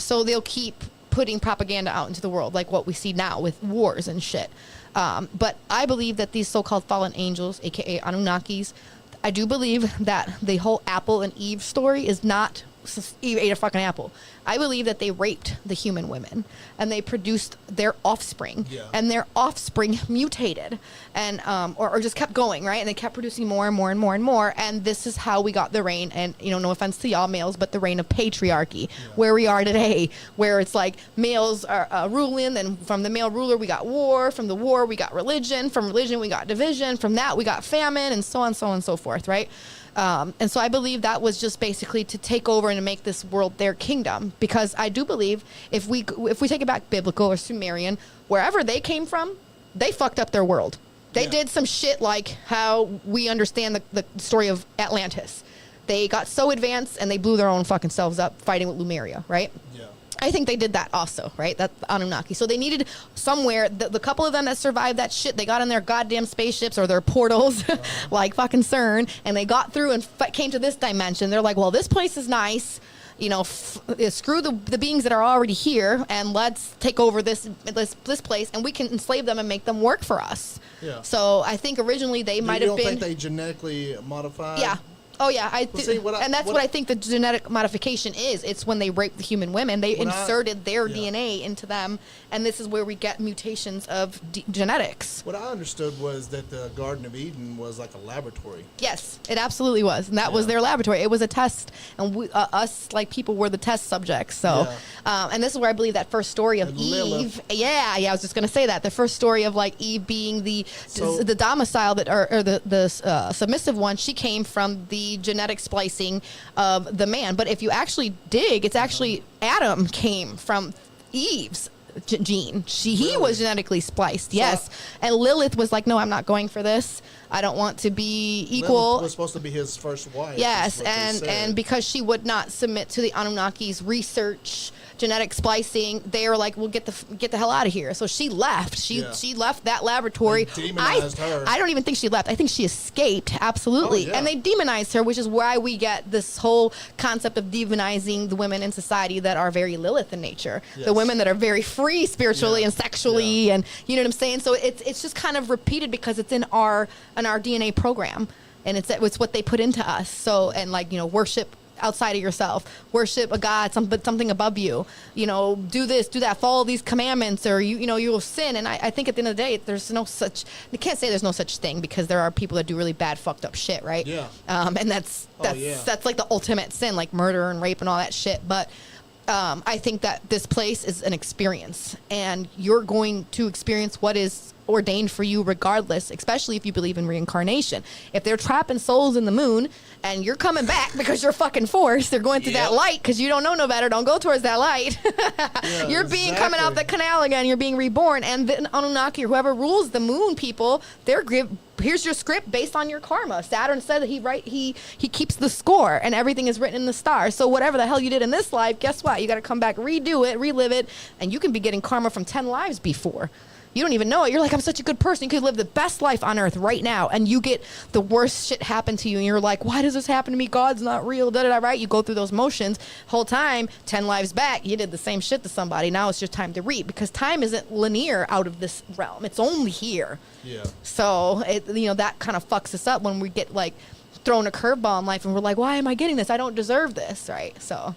So they'll keep putting propaganda out into the world, like what we see now with wars and shit. But I believe that these so-called fallen angels, aka Anunnakis, I do believe that the whole Apple and Eve story is not Eve ate a fucking apple. I believe that they raped the human women and they produced their offspring, and their offspring mutated and or just kept going, right? And they kept producing more and more and more and more. And this is how we got the reign, and no offense to y'all males, but the reign of patriarchy, where we are today, where it's like males are ruling, and from the male ruler we got war, from the war we got religion, from religion we got division, from that we got famine, and so on and so forth, right? And so I believe that was just basically to take over and to make this world their kingdom, because I do believe if we take it back biblical or Sumerian, wherever they came from, they fucked up their world. They did some shit like how we understand the story of Atlantis. They got so advanced and they blew their own fucking selves up fighting with Lemuria, right? Yeah. I think they did that also, right? That's the Anunnaki. So they needed somewhere, the couple of them that survived that shit, they got in their goddamn spaceships or their portals, like fucking CERN, and they got through and came to this dimension. They're like, well, this place is nice. Screw the beings that are already here, and let's take over this place, and we can enslave them and make them work for us. Yeah. So I think originally they might have been. You don't think they genetically modified? Yeah. Oh yeah, that's what I think the genetic modification is. It's when they rape the human women, they inserted their DNA into them, and this is where we get mutations of genetics. What I understood was that the Garden of Eden was like a laboratory. Yes, it absolutely was, and that was their laboratory. It was a test, and us like people were the test subjects. So, and this is where I believe that first story of Eve. Yeah, I was just gonna say that the first story of like Eve being the domicile that or the submissive one. She came from the genetic splicing of the man, but if you actually dig, it's actually Adam came from Eve's gene. He was genetically spliced. Yes, and Lilith was like, no, I'm not going for this. I don't want to be equal. Lilith was supposed to be his first wife. Yes, and because she would not submit to the Anunnaki's research, genetic splicing, they were like, "We'll get the hell out of here." So she left. She left that laboratory. They demonized her. I don't even think she left. I think she escaped. Absolutely. And they demonized her, which is why we get this whole concept of demonizing the women in society that are very Lilith in nature. Yes. The women that are very free spiritually and sexually, and you know what I'm saying. So it's just kind of repeated because it's in our DNA program, and it's what they put into us. So and like worship outside of yourself, worship a God, something above you, do this, do that, follow these commandments, or you will sin. And I think at the end of the day, there's no such, you can't say there's no such thing, because there are people that do really bad fucked up shit, right? And that's like the ultimate sin, like murder and rape and all that shit. But I think that this place is an experience, and you're going to experience what is ordained for you regardless, especially if you believe in reincarnation. If they're trapping souls in the moon and you're coming back because you're fucking forced, they're going through that light because you don't know no better, don't go towards that light. You're being coming out the canal again, you're being reborn. And the Anunnaki, or whoever rules the moon people, here's your script based on your karma. Saturn said that he keeps the score, and everything is written in the stars. So whatever the hell you did in this life, guess what? You got to come back, redo it, relive it, and you can be getting karma from 10 lives before. You don't even know it. You're like, I'm such a good person. You could live the best life on earth right now, and you get the worst shit happen to you, and you're like, why does this happen to me? God's not real, right? You go through those motions. Whole time, 10 lives back, you did the same shit to somebody. Now it's your time to reap, because time isn't linear out of this realm. It's only here. Yeah. So, that kind of fucks us up when we get, like, thrown a curveball in life, and we're like, why am I getting this? I don't deserve this, right? So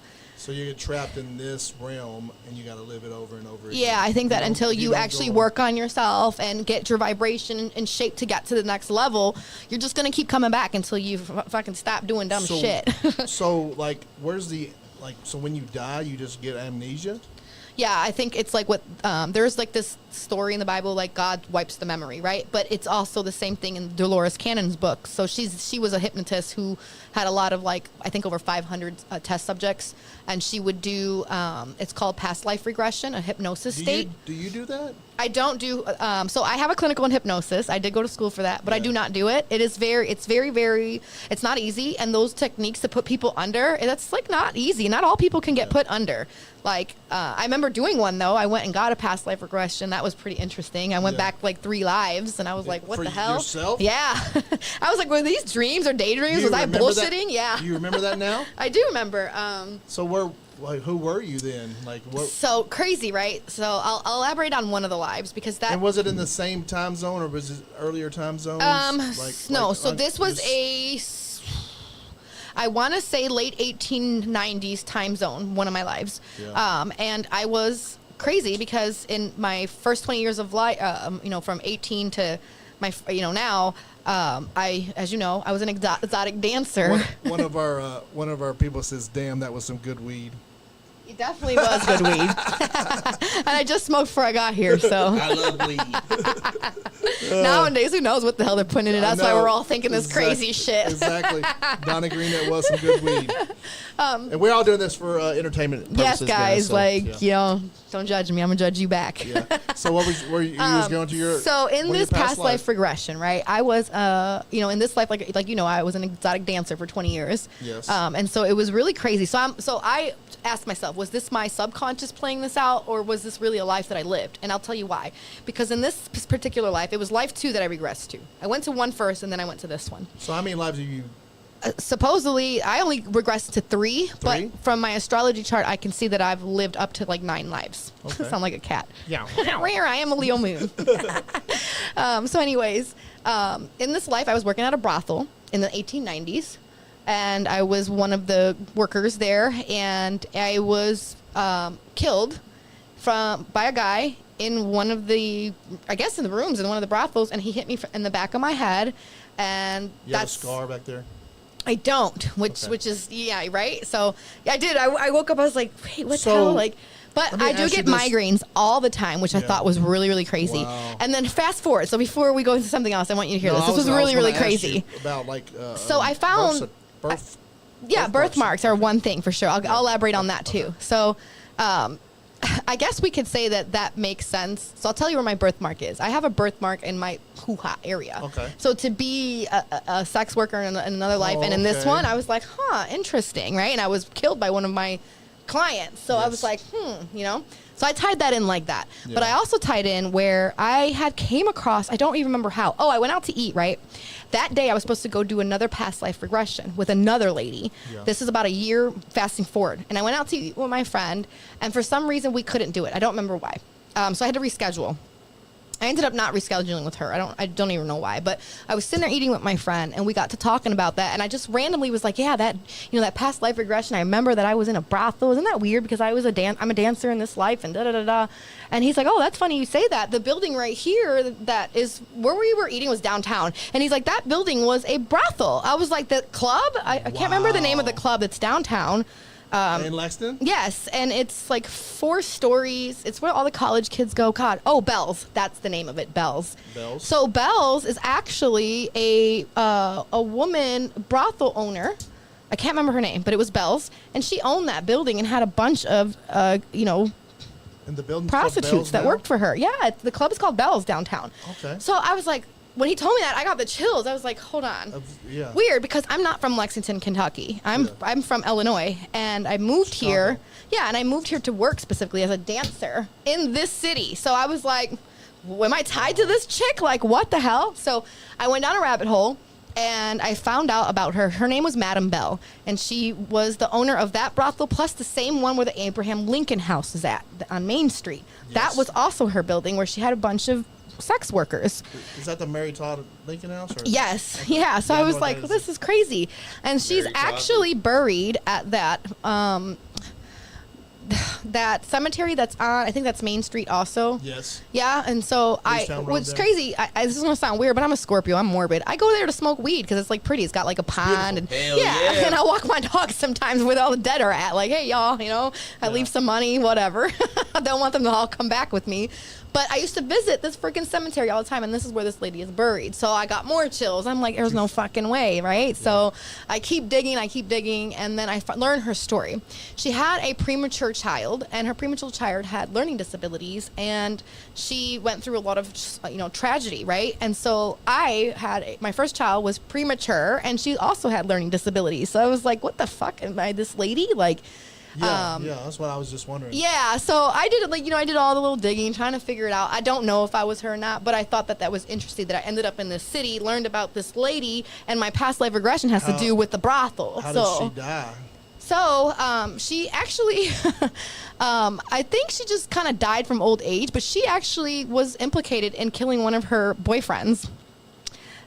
you get trapped in this realm, and you got to live it over and over again. Yeah, I think that until you actually work on yourself and get your vibration in shape to get to the next level, you're just going to keep coming back until you fucking stop doing dumb shit. So, like, so when you die, you just get amnesia? Yeah, I think it's like what there's like this story in the Bible, like God wipes the memory, right? But it's also the same thing in Dolores Cannon's book. So she was a hypnotist who had a lot of, like, I think over 500 test subjects, and she would do it's called past life regression, a hypnosis state. Do you do that? I don't do. So I have a clinical in hypnosis. I did go to school for that, but I do not do it. It's very, it's not easy. And those techniques to put people under, that's like not easy. Not all people can get put under. Like, I remember doing one, though. I went and got a past life regression. That was pretty interesting. I went back like 3 lives, and I was like, what the hell? For yourself? Yeah. I was like, were these dreams or daydreams? Was I bullshitting? Yeah. Do you remember that now? I do remember. So who were you then? Like, what? So crazy, right? So I'll elaborate on one of the lives, because that. And was it in the same time zone, or was it earlier time zones? No. So this was I want to say late 1890s time zone, one of my lives. Yeah. And I was crazy because in my first 20 years of life, from 18 to my, now, as you know, I was an exotic dancer. One of our people says, "Damn, that was some good weed." It definitely was good weed. And I just smoked before I got here, so. I love weed. Nowadays, who knows what the hell they're putting in it? That's why we're all thinking this crazy shit. Exactly. Donna Green, it was some good weed. And we're all doing this for entertainment purposes. Yes, guys. So, don't judge me. I'm going to judge you back. Yeah. So what were you was going to your. So in this past life regression, right, I was, in this life, I was an exotic dancer for 20 years. Yes. And so it was really crazy. So I asked myself, was this my subconscious playing this out, or was this really a life that I lived? And I'll tell you why. Because in this particular life, it was life 2 that I regressed to. I went to one first, and then I went to this one. So how many lives have you? Supposedly, I only regressed to 3, but from my astrology chart, I can see that I've lived up to like 9 lives. Okay. Sound like a cat. Yeah. Rare. I am a Leo moon. So anyways, in this life, I was working at a brothel in the 1890s. and I was one of the workers there, and I was killed by a guy in one of the, I guess in the rooms in one of the brothels, and he hit me in the back of my head, and you have a scar back there? I don't, which is, yeah, right? So, yeah, I did. I woke up, I was like, wait, what the hell? Like, but I do get migraines all the time, which I thought was really, really crazy. Wow. And then fast forward. So before we go into something else, I want you to hear this. This was really, really crazy. About like, so I found, birthmarks are one thing for sure. I'll elaborate on that too. So, I guess we could say that makes sense. So I'll tell you where my birthmark is. I have a birthmark in my hoo-ha area. Okay. So to be a sex worker in another life, and in this one, I was like, interesting, right? And I was killed by one of my clients. So I was like, So I tied that in like that. Yeah. But I also tied in where I had came across, I don't even remember how. Oh, I went out to eat, right? That day I was supposed to go do another past life regression with another lady. Yeah. This is about a year fasting forward. And I went out to eat with my friend, and for some reason we couldn't do it. I don't remember why. So I had to reschedule. I ended up not rescheduling with her. I don't even know why, but I was sitting there eating with my friend, and we got to talking about that, and I just randomly was like, yeah, that past life regression, I remember that I was in a brothel. Isn't that weird? Because I'm a dancer in this life, and da-da-da-da. And he's like, oh, that's funny you say that. The building right here that is where we were eating was downtown. And he's like, that building was a brothel. I was like, the club? I can't remember the name of the club that's downtown. In Lexington? Yes, and it's like 4 stories. It's where all the college kids go. God, Bell's. That's the name of it, Bell's. Bell's. So Bell's is actually a woman brothel owner. I can't remember her name, but it was Bell's, and she owned that building and had a bunch of and the building prostitutes that worked for her. Yeah, the club is called Bell's downtown. Okay. So I was like, when he told me that, I got the chills. I was like, hold on. Weird, because I'm not from Lexington, Kentucky. I'm from Illinois, and I moved here. Yeah, and I moved here to work specifically as a dancer in this city. So I was like, am I tied to this chick? Like, what the hell? So I went down a rabbit hole, and I found out about her. Her name was Madam Bell, and she was the owner of that brothel, plus the same one where the Abraham Lincoln House is at on Main Street. Yes. That was also her building, where she had a bunch of sex workers. Is that the Mary Todd Lincoln House? Or? Yes. Yeah. So I was like, this is crazy. And she's actually buried at that that cemetery that's on, I think that's Main Street also. Yes. Yeah, and so what's crazy, this is going to sound weird, but I'm a Scorpio, I'm morbid. I go there to smoke weed because it's like pretty. It's got like a pond. And and I walk my dog sometimes where all the dead are at. Like, hey, y'all, I leave some money, whatever. I don't want them to all come back with me. But I used to visit this freaking cemetery all the time, and this is where this lady is buried. So I got more chills. I'm like, there's no fucking way, right? Yeah. So I keep digging, and then I learned her story. She had a premature child, and her premature child had learning disabilities, and she went through a lot of, tragedy, right? And so my first child was premature, and she also had learning disabilities. So I was like, what the fuck? Am I this lady? Like, yeah, that's what I was just wondering. Yeah, so I did it, I did all the little digging, trying to figure it out. I don't know if I was her or not, but I thought that was interesting that I ended up in this city, learned about this lady, and my past life regression has to do with the brothel. How did she die? So, she actually, I think she just kind of died from old age, but she actually was implicated in killing one of her boyfriends.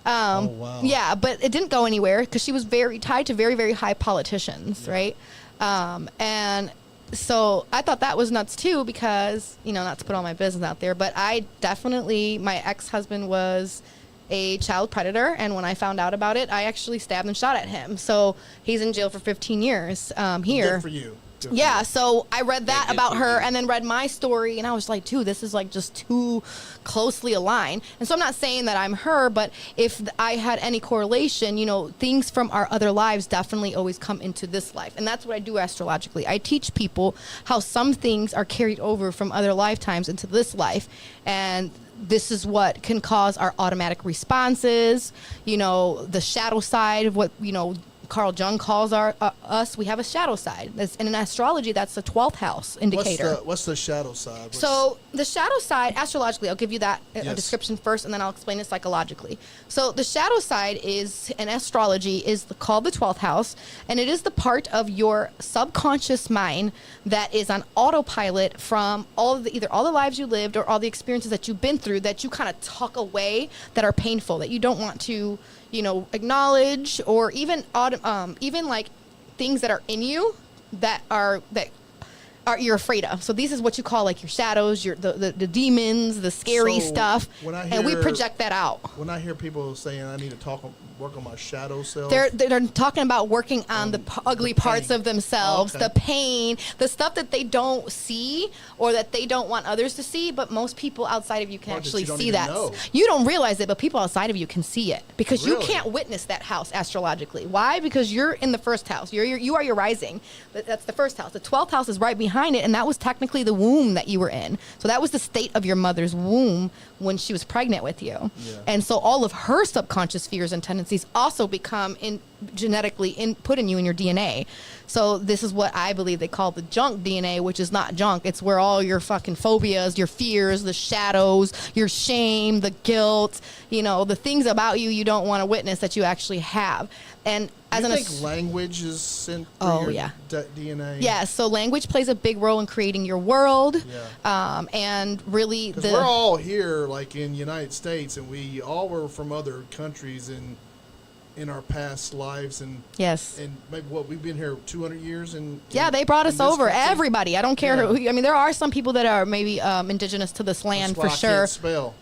Oh, wow. Yeah, but it didn't go anywhere because she was very tied to very, very high politicians, right? And so I thought that was nuts too, because, not to put all my business out there, but my ex-husband was a child predator. And when I found out about it, I actually stabbed and shot at him. So he's in jail for 15 years, here. Good for you. Yeah, so I read that about her and then read my story, and I was like, dude, this is like just too closely aligned. And so I'm not saying that I'm her, but if I had any correlation, things from our other lives definitely always come into this life. And that's what I do astrologically. I teach people how some things are carried over from other lifetimes into this life. And this is what can cause our automatic responses, the shadow side of what, Carl Jung calls us. We have a shadow side. And in astrology, that's the 12th house indicator. What's the shadow side? So the shadow side, astrologically, I'll give you that description first, and then I'll explain it psychologically. So the shadow side is, in astrology, is called the 12th house, and it is the part of your subconscious mind that is on autopilot from either all the lives you lived or all the experiences that you've been through that you kind of tuck away that are painful, that you don't want to acknowledge, or even even like things that are in you that you're afraid of. So this is what you call like your shadows, the demons, the scary stuff, and we project that out. When I hear people saying I need to work on my shadow self, they're talking about working on the ugly parts of themselves, the pain, the stuff that they don't see or that they don't want others to see, but most people outside of you can actually see that. You don't realize it, but people outside of you can see it because you can't witness that house astrologically. Why? Because you're in the first house. You are your rising. That's the first house. The 12th house is right behind it, and that was technically the womb that you were in. So that was the state of your mother's womb when she was pregnant with you. Yeah. And so all of her subconscious fears and tendencies also become genetically input in you in your DNA. So this is what I believe they call the junk DNA, which is not junk. It's where all your fucking phobias, your fears, the shadows, your shame, the guilt, the things about you don't want to witness that you actually have. And as you think language is sent through your DNA? Yeah, so language plays a big role in creating your world. Yeah. And really, we're all here, like in United States, and we all were from other countries in our past lives, and and maybe we've been here 200 years, and they brought us over. Country. Everybody, I don't care who. I mean, there are some people that are maybe indigenous to this land for sure. Can't spell.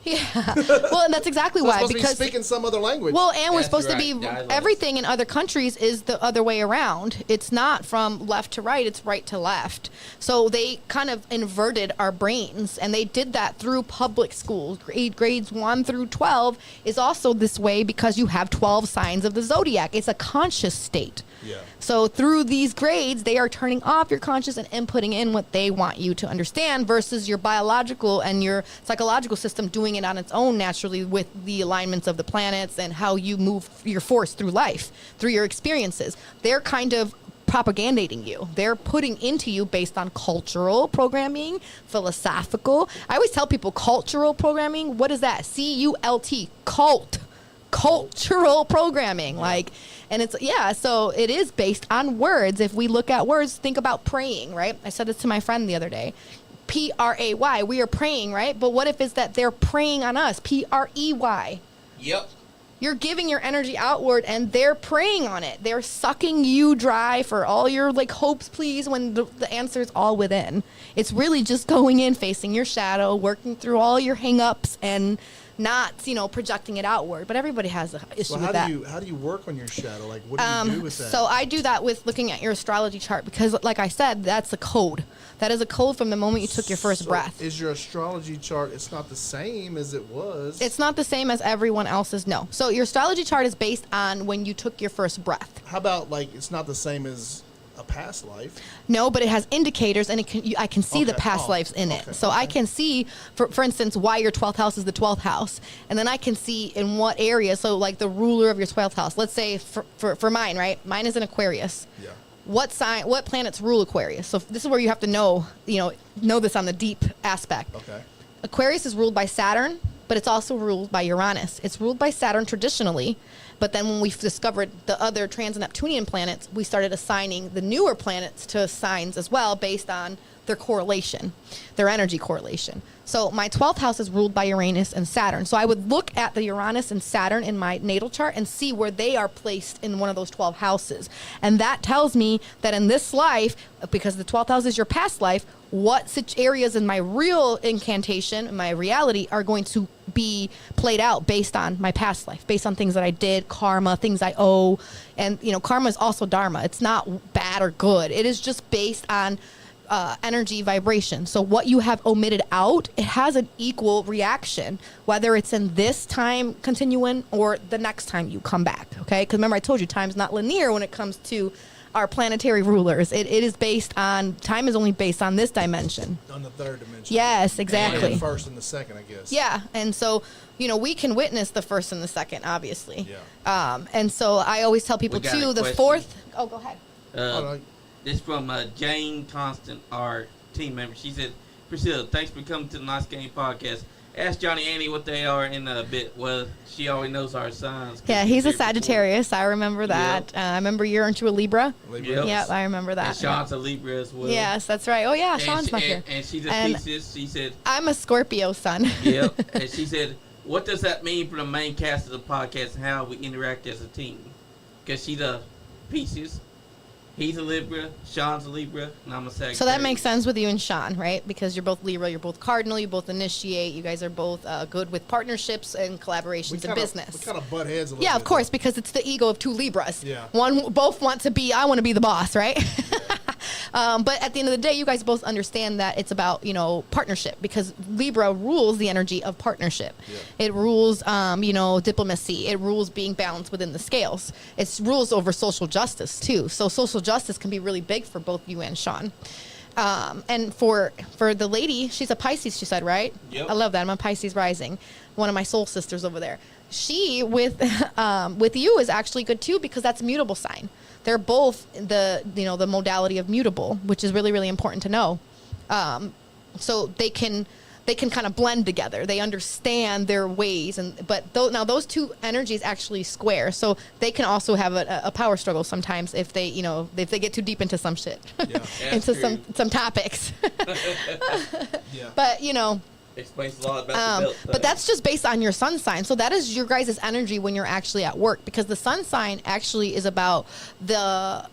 Yeah. Well, and that's exactly why. Because speaking some other language. Well, and we're supposed to be everything in other countries is the other way around. It's not from left to right, it's right to left. So they kind of inverted our brains, and they did that through public schools. Grades 1 through 12 is also this way because you have 12 signs of the zodiac. It's a conscious state. Yeah. So through these grades, they are turning off your conscious and inputting in what they want you to understand versus your biological and your psychological system doing it on its own naturally with the alignments of the planets and how you move your force through life, through your experiences. They're kind of propagandating you. They're putting into you based on cultural programming, philosophical. I always tell people cultural programming. What is that? C-U-L-T, cult. Cultural programming. And it's, so it is based on words. If we look at words, think about praying, right? I said this to my friend the other day. P-R-A-Y. We are praying, right? But what if it's that they're preying on us? P-R-E-Y. Yep. You're giving your energy outward, and they're preying on it. They're sucking you dry for all your, hopes, please, when the answer is all within. It's really just going in, facing your shadow, working through all your hang-ups, and not, projecting it outward. But everybody has an issue with that. How do you work on your shadow? What do you do with that? So I do that with looking at your astrology chart because, like I said, that's a code. That is a code from the moment you took your first breath. Is your astrology chart, it's not the same as it was? It's not the same as everyone else's, no. So your astrology chart is based on when you took your first breath. How about, it's not the same as a past life? No, but it has indicators, and I can see the past lives in it. So I can see, for instance, why your 12th house is the 12th house. And then I can see in what area, so the ruler of your 12th house. Let's say for mine, right? Mine is in Aquarius. Yeah. What planets rule Aquarius? So this is where you have to know this on the deep aspect. Okay. Aquarius is ruled by Saturn, but it's also ruled by Uranus. It's ruled by Saturn traditionally, but then when we discovered the other trans-Neptunian planets, we started assigning the newer planets to signs as well based on their correlation, their energy correlation. So my 12th house is ruled by Uranus and Saturn. So I would look at the Uranus and Saturn in my natal chart and see where they are placed in one of those 12 houses. And that tells me that in this life, because the 12th house is your past life, what areas in my real incantation, my reality, are going to be played out based on my past life, based on things that I did, karma, things I owe. And, karma is also dharma. It's not bad or good. It is just based on energy vibration. So what you have omitted out, it has an equal reaction, whether it's in this time continuum or the next time you come back. Okay? Because remember, I told you time's not linear when it comes to our planetary rulers. It is based on, time is only based on this dimension. On the third dimension. Yes, exactly. And the first and the second, I guess. Yeah. And so, we can witness the first and the second, obviously. Yeah. And so I always tell people too, the fourth. Oh, go ahead. This from Jane Constant, our team member. She said, Priscilla, thanks for coming to the NiceGuyAndy Podcast. Ask GuyAndy what they are in a bit. Well, she always knows our signs. Yeah, he's a Sagittarius. I remember that. Yep. I remember aren't you a Libra? Libra. Yep, I remember that. And Sean's a Libra as well. Yes, that's right. Oh, yeah, Sean's not here. And she's a Pisces. She said, I'm a Scorpio sun. Yep. And she said, what does that mean for the main cast of the podcast and how we interact as a team? because she's a Pisces. He's a Libra, Sean's a Libra, and I'm a Sagittarius. So that makes sense with you and Sean, right? Because you're both Libra, you're both Cardinal, you both initiate. You guys are both good with partnerships and collaborations in business. We kind of butt heads a little bit. Yeah, of course, because it's the ego of two Libras. Yeah. Both want to be, I want to be the boss, right? But at the end of the day, you guys both understand that it's about, partnership, because Libra rules the energy of partnership. Yeah. It rules, diplomacy. It rules being balanced within the scales. It rules over social justice, too. So social justice can be really big for both you and Sean. And for the lady, she's a Pisces, she said, right? Yep. I love that. I'm a Pisces rising. One of my soul sisters over there. She, with you, is actually good, too, because that's a mutable sign. They're both the modality of mutable, which is really, really important to know. So they can kind of blend together. They understand their ways, but now those two energies actually square. So they can also have a power struggle sometimes if they get too deep into some shit, into some topics. Yeah. But explains a lot about the belt. But that's just based on your sun sign. So that is your guys' energy when you're actually at work, because the sun sign actually is about the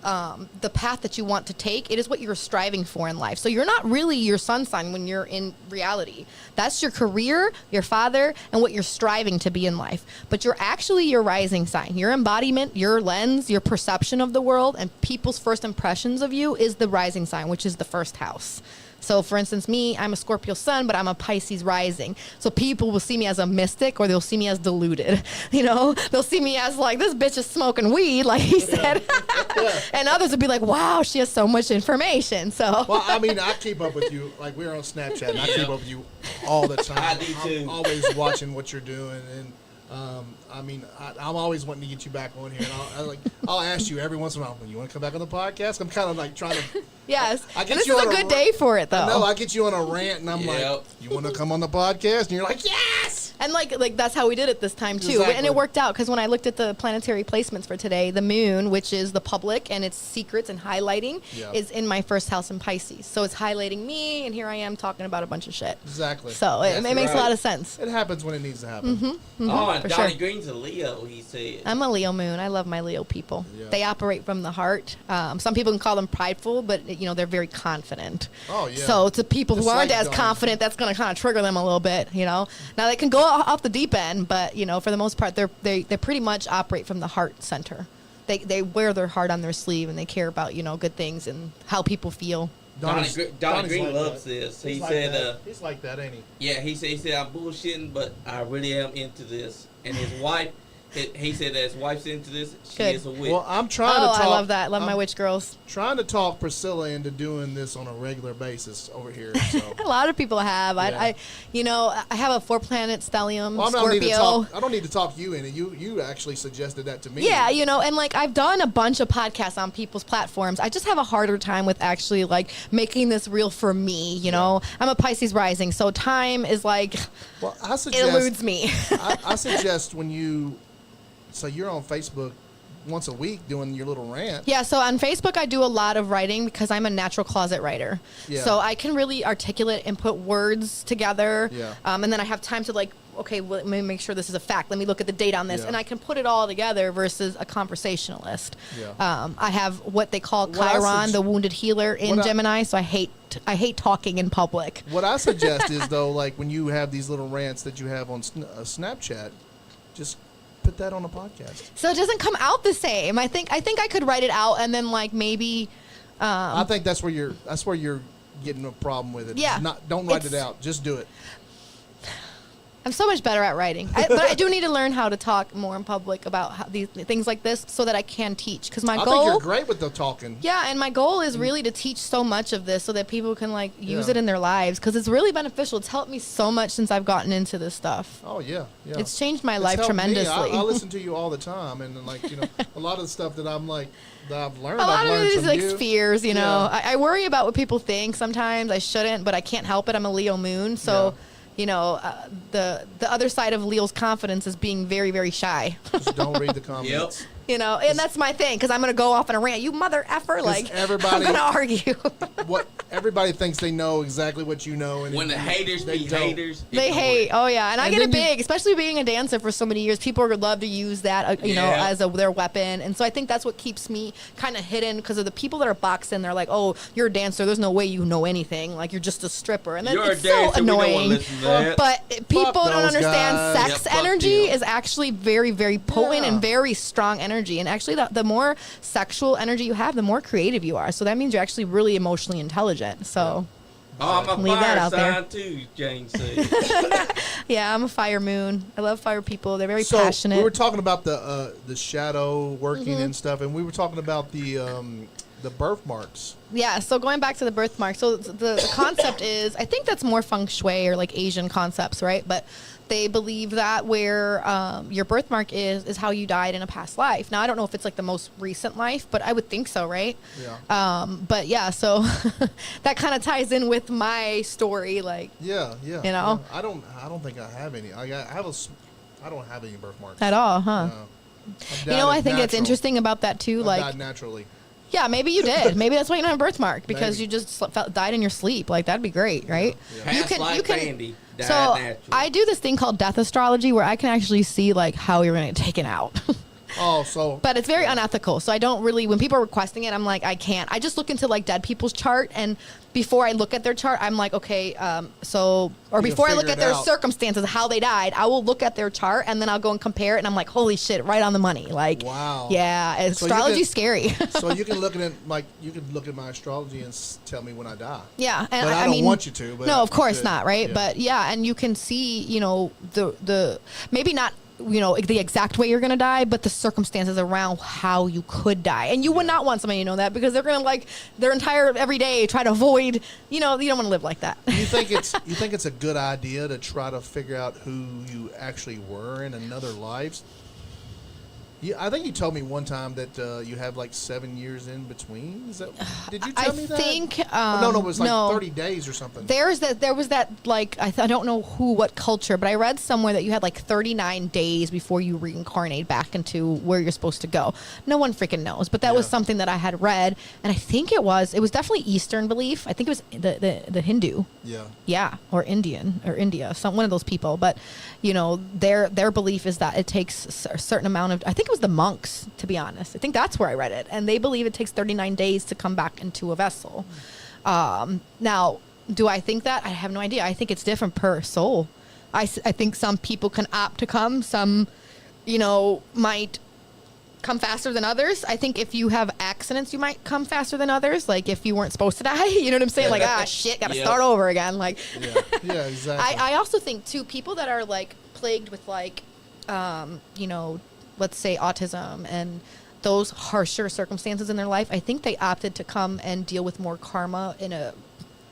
path that you want to take. It is what you're striving for in life. So you're not really your sun sign when you're in reality. That's your career, your father, and what you're striving to be in life. But you're actually your rising sign. Your embodiment, your lens, your perception of the world, and people's first impressions of you is the rising sign, which is the first house. So, for instance, me, I'm a Scorpio sun, but I'm a Pisces rising. So people will see me as a mystic, or they'll see me as deluded. They'll see me as like, this bitch is smoking weed, like he said. And others would be like, wow, she has so much information. So. Well, I keep up with you. Like, we're on Snapchat, and I keep up with you all the time. I do too. I'm always watching what you're doing, and I'm always wanting to get you back on here. And I'll ask you every once in a while, when you want to come back on the podcast? I'm kind of like trying to. Yes. And this is a good day for it, though. No, I get you on a rant, and I'm like, you want to come on the podcast? And you're like, yes! And like that's how we did it this time, too. Exactly. And it worked out, because when I looked at the planetary placements for today, the moon, which is the public and its secrets and highlighting, is in my first house in Pisces. So it's highlighting me, and here I am talking about a bunch of shit. Exactly. So it makes a lot of sense. It happens when it needs to happen. Mm-hmm. Oh, and For Donnie sure. Green's a Leo, he said. I'm a Leo moon. I love my Leo people. Yeah. They operate from the heart. Some people can call them prideful, but they're very confident. Oh, yeah. So to people Just who aren't like as Donnie. confident, that's going to kind of trigger them a little bit. Now they can go off the deep end, but for the most part, they pretty much operate from the heart center. They wear their heart on their sleeve, and they care about good things and how people feel. Donnie Green loves this. He said, he's like that, ain't he? Yeah, he said I'm bullshitting, but I really am into this. And his wife, he said that his wife's into this. She is a witch. Well, I'm trying to talk. I love that. Love my witch girls. Trying to talk Priscilla into doing this on a regular basis over here. So. A lot of people have. Yeah. I have a 4-planet stellium, Well, Scorpio. I don't need to talk you into it. You actually suggested that to me. Yeah, and I've done a bunch of podcasts on people's platforms. I just have a harder time with actually making this real for me. I'm a Pisces rising, so time is it eludes me. I suggest so you're on Facebook once a week doing your little rant. Yeah, so on Facebook I do a lot of writing because I'm a natural closet writer. Yeah. So I can really articulate and put words together. Yeah. And then I have time to okay, well, let me make sure this is a fact. Let me look at the date on this. Yeah. And I can put it all together versus a conversationalist. Yeah. I have what they call Chiron, the wounded healer in Gemini, so I hate talking in public. What I suggest is, though, when you have these little rants that you have on Snapchat, just put that on a podcast. So it doesn't come out the same. I think I could write it out and then maybe. I think that's where you're getting a problem with it. Yeah. Don't write it out. Just do it. I'm so much better at writing, but I do need to learn how to talk more in public about these things like this so that I can teach. Because I think you're great with the talking. Yeah, and my goal is really to teach so much of this so that people can use it in their lives, because it's really beneficial. It's helped me so much since I've gotten into this stuff. Oh yeah. It's changed my life tremendously. I listen to you all the time, and a lot of the stuff that I'm that I've learned. A lot of it is fears. Yeah. I worry about what people think. Sometimes I shouldn't, but I can't help it. I'm a Leo moon, so. Yeah. The other side of Leo's confidence is being very, very shy. Just don't read the comments. Yep. You know, and that's my thing, because I'm going to go off on a rant. You mother effer, like, I'm going to argue. Everybody thinks they know exactly what you know. And when the haters be haters. They hate. Oh, yeah. And I get it big, especially being a dancer for so many years. People would love to use that, you know, as their weapon. And so I think that's what keeps me kind of hidden, because of the people that are boxing. They're like, oh, you're a dancer. There's no way you know anything. Like, you're just a stripper. And then it's so annoying. But people don't understand sex energy is actually very, very potent and very strong energy. And actually, the more sexual energy you have, the more creative you are. So that means you're actually really emotionally intelligent. So I'm a fire sign too, Jane said. Yeah, I'm a fire moon. I love fire people. They're very passionate. We were talking about the shadow working and stuff, and we were talking about the birthmarks. Yeah, so going back to the birthmark. So the concept is, I think that's more feng shui or like Asian concepts, right? But they believe that where your birthmark is how you died in a past life. Now, I don't know if it's like the most recent life, but I would think so, right? Yeah. But yeah, so that kind of ties in with my story, like. Yeah. You know. Yeah. I don't think I have any. I don't have any birthmarks at all, huh? No. You know, I think it's interesting about that too. I like died naturally. Yeah, maybe you did. Maybe that's why you don't have a birthmark, because you just died in your sleep. Like, that'd be great, right? Yeah. You can. So I do this thing called death astrology, where I can actually see like how you're going to get taken out. But it's very unethical. So I don't really, when people are requesting it, I'm like, I can't. I just look into like dead people's chart, and before I look at their chart, I'm like, okay, before I look at their circumstances, how they died, I will look at their chart, and then I'll go and compare it, and I'm like, holy shit, right on the money. Like, wow. Yeah, astrology's scary. So you can look at it, like, you can look at my astrology and tell me when I die. Yeah. And but I don't want you to. But no, of course not, right? Yeah. But yeah, and you can see, you know, the maybe not, you know, the exact way you're going to die, but the circumstances around how you could die. And you would not want somebody to know that, because they're going to, like, their entire every day try to avoid, you know, you don't want to live like that. You think it's a good idea to try to figure out who you actually were in another lives? I think you told me one time that you have like 7 years in between. Did you tell me that? I think no, it was like 30 days or something. There was that like I don't know what culture, but I read somewhere that you had like 39 days before you reincarnate back into where you're supposed to go. No one freaking knows, but that was something that I had read, and I think it was definitely Eastern belief. I think it was the Hindu. Yeah, or Indian or India, one of those people. But you know, their belief is that it takes a certain amount of, I think it was the monks, to be honest. I think that's where I read it. And they believe it takes 39 days to come back into a vessel. Now, do I think that? I have no idea. I think it's different per soul. I think some people can opt to come. Some, you know, might come faster than others. I think if you have accidents, you might come faster than others. Like if you weren't supposed to die, you know what I'm saying? Like, shit, gotta start over again. Like, yeah, exactly. I also think too, people that are like plagued with like, you know, let's say autism and those harsher circumstances in their life, I think they opted to come and deal with more karma in a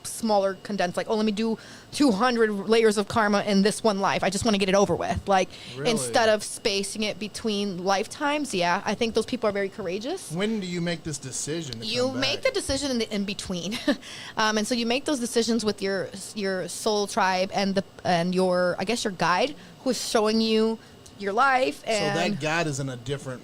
smaller condensed, like, oh, let me do 200 layers of karma in this one life. I just want to get it over with. Like, instead of spacing it between lifetimes, I think those people are very courageous. When do you make this decision? You make the decision in between. And so you make those decisions with your soul tribe and your, I guess, your guide who is showing you your life. And so that guide is in a different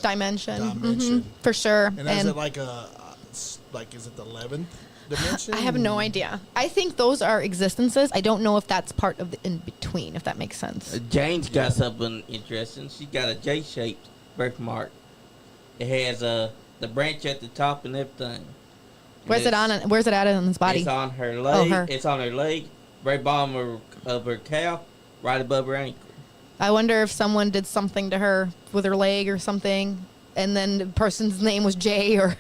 dimension. Mm-hmm, for sure. And is it like is it the 11th dimension? I have no idea. I think those are existences. I don't know if that's part of the in-between, if that makes sense. Jane's got something interesting. She's got a J-shaped birthmark. It has the branch at the top and everything. Where's it at on his body? It's on her leg. It's on her leg, very bottom of her calf, right above her ankle. I wonder if someone did something to her with her leg or something, and then the person's name was Jay, or,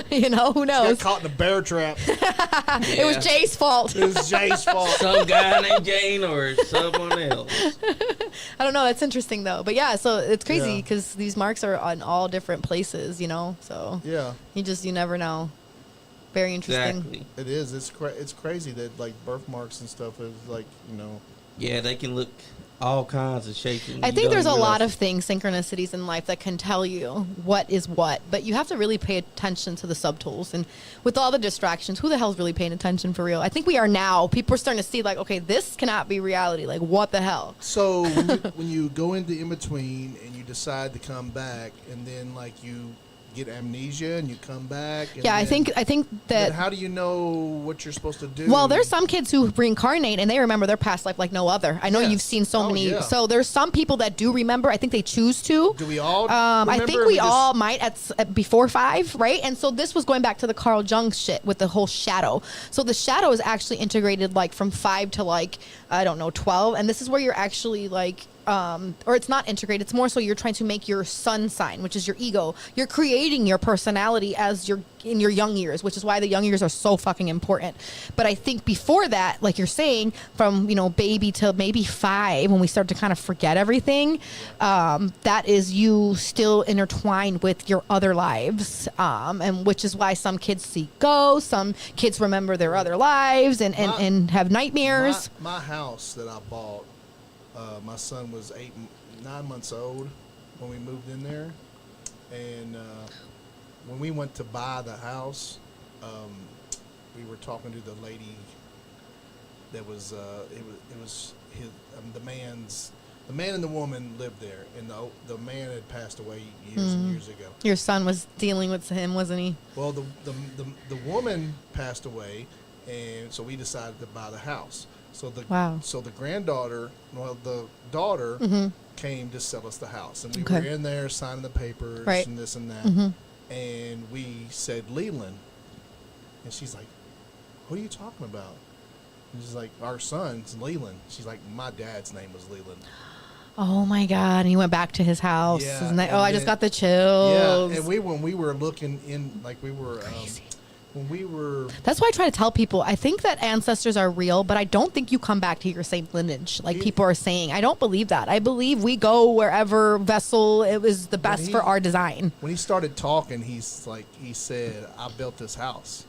you know, who knows? She got caught in a bear trap. It was Jay's fault. It was Jay's fault. Some guy named Jane or someone else. I don't know. That's interesting, though. But, yeah, so it's crazy because these marks are on all different places, you know? So you never know. Very interesting. Exactly. It is. It's crazy that, like, birthmarks and stuff is, like, you know. Yeah, they can look all kinds of shapes. I think there's a lot of things, synchronicities in life that can tell you what is what, but you have to really pay attention to the subtools. And with all the distractions, who the hell's really paying attention for real? I think we are now. People are starting to see like, okay, this cannot be reality. Like, what the hell? So when you go into in between and you decide to come back, and then like you get amnesia and you come back. And yeah, I think that. How do you know what you're supposed to do? Well, there's some kids who reincarnate and they remember their past life like no other. I know you've seen so many. Yeah. So there's some people that do remember. I think they choose to. Do we all? I think we all might at before 5, right? And so this was going back to the Carl Jung shit with the whole shadow. So the shadow is actually integrated like from 5 to like I don't know 12, and this is where you're actually like. Or it's not integrated. It's more so you're trying to make your sun sign, which is your ego. You're creating your personality as you're in your young years, which is why the young years are so fucking important. But I think before that, like you're saying, from baby to maybe 5, when we start to kind of forget everything, that is you still intertwined with your other lives, and which is why some kids see ghosts, some kids remember their other lives and have nightmares. My house that I bought. My son was 9 months old when we moved in there, and when we went to buy the house, we were talking to the lady that was it was his, the man and the woman lived there, and the man had passed away years and years ago. Your son was dealing with him, wasn't he? Well, the woman passed away, and so we decided to buy the house. So the granddaughter, the daughter came to sell us the house, and we were in there signing the papers and this and that, and we said Leland, and she's like, "What are you talking about?" And she's like, "Our son's Leland." She's like, "My dad's name was Leland." Oh my God! And he went back to his house. Yeah, I just got the chills. Yeah, and when we were looking in, like we were. When we were... That's why I try to tell people, I think that ancestors are real, but I don't think you come back to your same lineage, like people are saying. I don't believe that. I believe we go wherever vessel it was the best for our design. When he started talking, he said, "I built this house."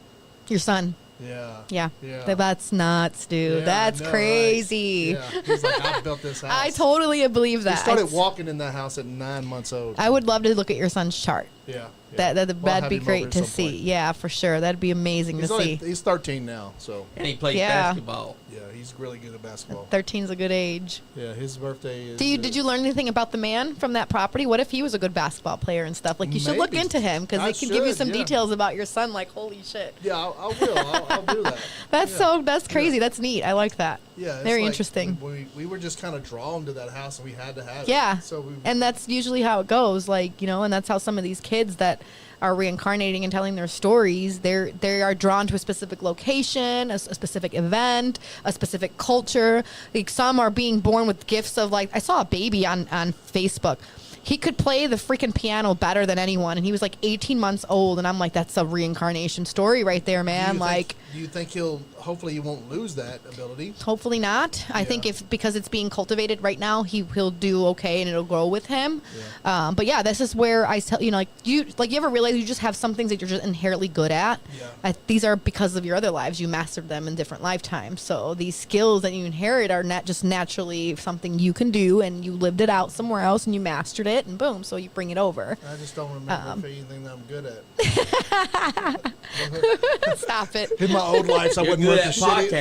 Your son. Yeah. That's nuts, dude. That's crazy. Right? Yeah. He's like, "I built this house." I totally believe that. He started walking in that house at 9 months old. I would love to look at your son's chart. Yeah. That'd be great to see. Yeah, for sure. That'd be amazing to see. He's 13 now, so. And he plays basketball. Yeah, he's really good at basketball. 13's a good age. Yeah, his birthday is. Did you learn anything about the man from that property? What if he was a good basketball player and stuff? Like, you should look into him because he can give you some details about your son. Like, holy shit. Yeah, I will. I'll do that. That's crazy. Yeah. That's neat. I like that. Yeah, very interesting. We were just kind of drawn to that house, and we had to have it. Yeah, and that's usually how it goes. Like, and that's how some of these kids that are reincarnating and telling their stories, they are drawn to a specific location, a specific event, a specific culture. Like, some are being born with gifts of, like, I saw a baby on Facebook. He could play the freaking piano better than anyone, and he was like 18 months old, and I'm like, that's a reincarnation story right there, man. Do you think hopefully he won't lose that ability? Hopefully not. I think because it's being cultivated right now, he'll do okay and it'll grow with him. Yeah. But yeah, this is where I tell you ever realize you just have some things that you're just inherently good at. Yeah. These are because of your other lives. You mastered them in different lifetimes. So these skills that you inherit are not just naturally something you can do, and you lived it out somewhere else and you mastered it, and boom, so you bring it over. I just don't remember anything that I'm good at. Stop it. In my old lives, I wasn't worth the shit.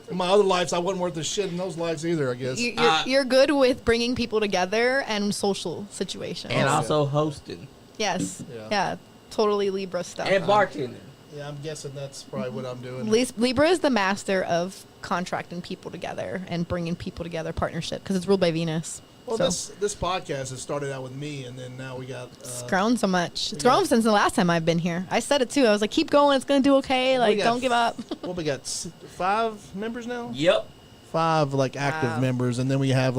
In my other lives, I wasn't worth the shit in those lives either, I guess. You're good with bringing people together and social situations. And also hosting. Yes. Yeah. Totally Libra stuff. And bartending. Yeah, I'm guessing that's probably what I'm doing. Libra is the master of contracting people together and bringing people together, partnership, because it's ruled by Venus. Well, this podcast has started out with me, and then now we got... it's grown so much. It's grown since the last time I've been here. I said it, too. I was like, keep going. It's going to do okay. Like, don't give up. Well, we got 5 members now? Yep. 5, active members, and then we have,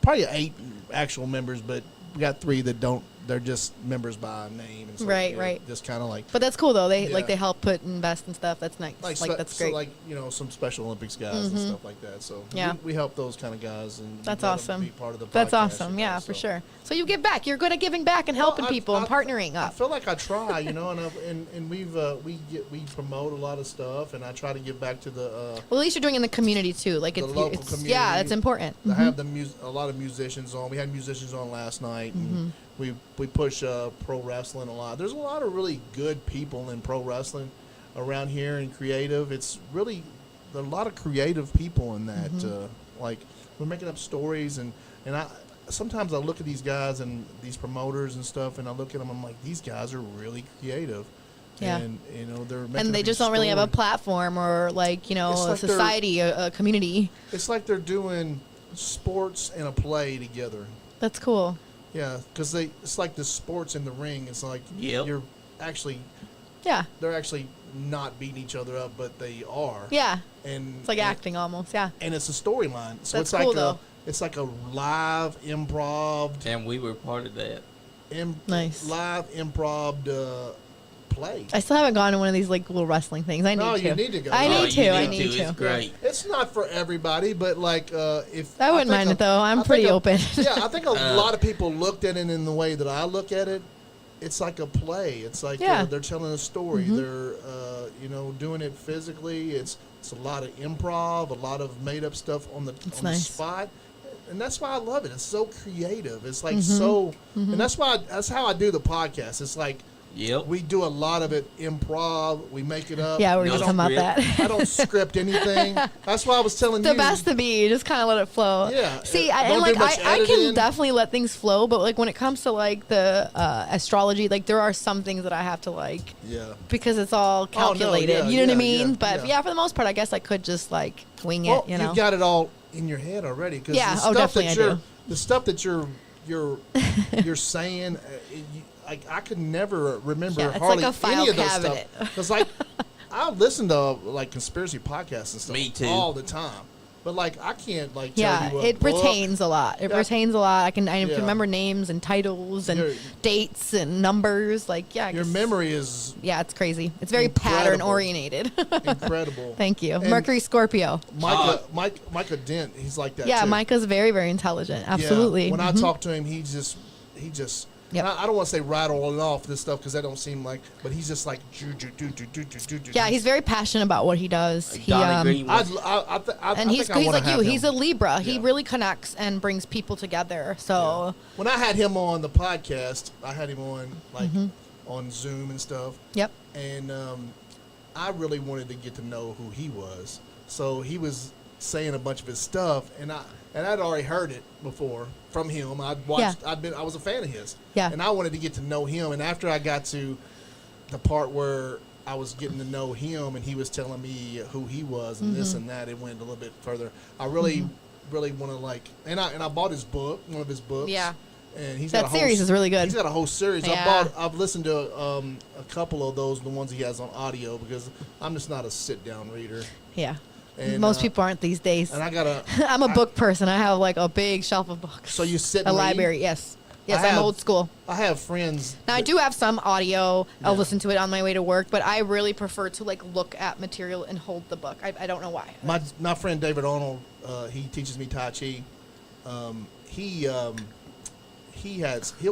probably 8 actual members, but we got 3 that don't... They're just members by name. And so, right. Just kind of But that's cool, though. They help invest and stuff. That's nice. That's great. So some Special Olympics guys and stuff like that. So we help those kind of guys. And that's awesome. Be part of the podcast, that's awesome. Yeah, for sure. So you give back. You're good at giving back and helping people and partnering up. I feel like I try, and we promote a lot of stuff, and I try to give back to the. Well, at least you're doing it in the community too. Like the local community. Yeah, it's important. I have a lot of musicians on. We had musicians on last night, and we push pro wrestling a lot. There's a lot of really good people in pro wrestling around here and creative. It's really there are a lot of creative people in that. Like we're making up stories, and I sometimes I look at these guys and these promoters and stuff, and I look at them. I'm like, these guys are really creative. Yeah. And they're making and they just don't really have a platform or like a society, a community. It's like they're doing sports and a play together. That's cool. Yeah, because it's like the sports in the ring. It's like you're actually, they're actually not beating each other up, but they are. Yeah. And it's like acting almost. Yeah. And it's a storyline. So that's it's cool, like though. It's like a live improv. And we were part of that. Nice. Live improv play. I still haven't gone to one of these like little wrestling things. I need to. No, you need to go. I need to. It's great. It's not for everybody, but like if I wouldn't mind it though. I'm pretty open. Yeah, I think a lot of people looked at it in the way that I look at it. It's like a play. It's like they're telling a story. They're doing it physically. It's a lot of improv, a lot of made up stuff on the spot. And that's why I love it. It's so creative. It's like and that's how I do the podcast. It's like we do a lot of it improv. We make it up. Yeah, we're going to talk about that. I don't script anything. That's why I was telling you. The best to be. You just kind of let it flow. Yeah. See, I can definitely let things flow, but like when it comes to like the astrology, like there are some things that I have to like. Yeah. Because it's all calculated. You know what I mean? But for the most part, I guess I could just like wing it. You know. You've got it all in your head already. Cause definitely I do. The stuff that you're saying. I could never remember hardly any of those stuff. Because I listen to like conspiracy podcasts and stuff. Me too. All the time. But like I can't like tell you it retains a lot. It retains a lot. I can remember names and titles and dates and numbers. Like your memory is it's crazy. It's very pattern oriented. Incredible. Thank you. And Mercury Scorpio. Micah Dent, he's like that too. Micah's very, very intelligent. Absolutely. Yeah. When I talk to him, he just Yep. I don't want to say rattle it off this stuff because that don't seem like, but he's just like Yeah, he's very passionate about what he does. Like he and he's like you. Him. He's a Libra. Yeah. He really connects and brings people together. So when I had him on the podcast, I had him on like on Zoom and stuff. Yep. And I really wanted to get to know who he was. So he was saying a bunch of his stuff, and I'd already heard it before from him. I'd watched. I was a fan of his. Yeah. And I wanted to get to know him. And after I got to the part where I was getting to know him, and he was telling me who he was and this and that, it went a little bit further. I really, really want to like. And I bought his book, one of his books. Yeah. And he's that got a series is really good. He's got a whole series. Yeah. I've listened to a couple of those, the ones he has on audio, because I'm just not a sit down reader. Yeah. And, most people aren't these days. And I got I'm a book person. I have like a big shelf of books. So you sit in a library? Yes. I'm old school. I have friends. Now I do have some audio. I'll listen to it on my way to work, but I really prefer to like look at material and hold the book. I don't know why. My friend David Arnold, he teaches me Tai Chi. He'll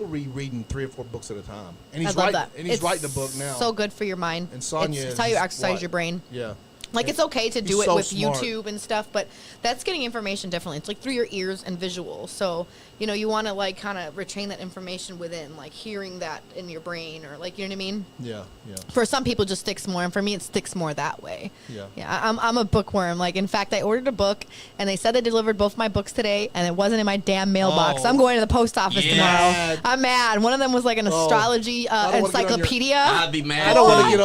be reading 3 or 4 books at a time, and he's writing a book now. So good for your mind. And Sonia, it's how you exercise your brain. Yeah. Like, it's okay to do it so with smart. YouTube and stuff, but that's getting information differently. It's like through your ears and visuals. So, you want to like kind of retain that information within, like hearing that in your brain, or like, you know what I mean? Yeah, yeah. For some people, it just sticks more, and for me, it sticks more that way. Yeah. Yeah, I'm a bookworm. Like, in fact, I ordered a book, and they said they delivered both my books today, and it wasn't in my damn mailbox. I'm going to the post office tomorrow. I'm mad. One of them was like an astrology encyclopedia. I'd be mad. I don't want to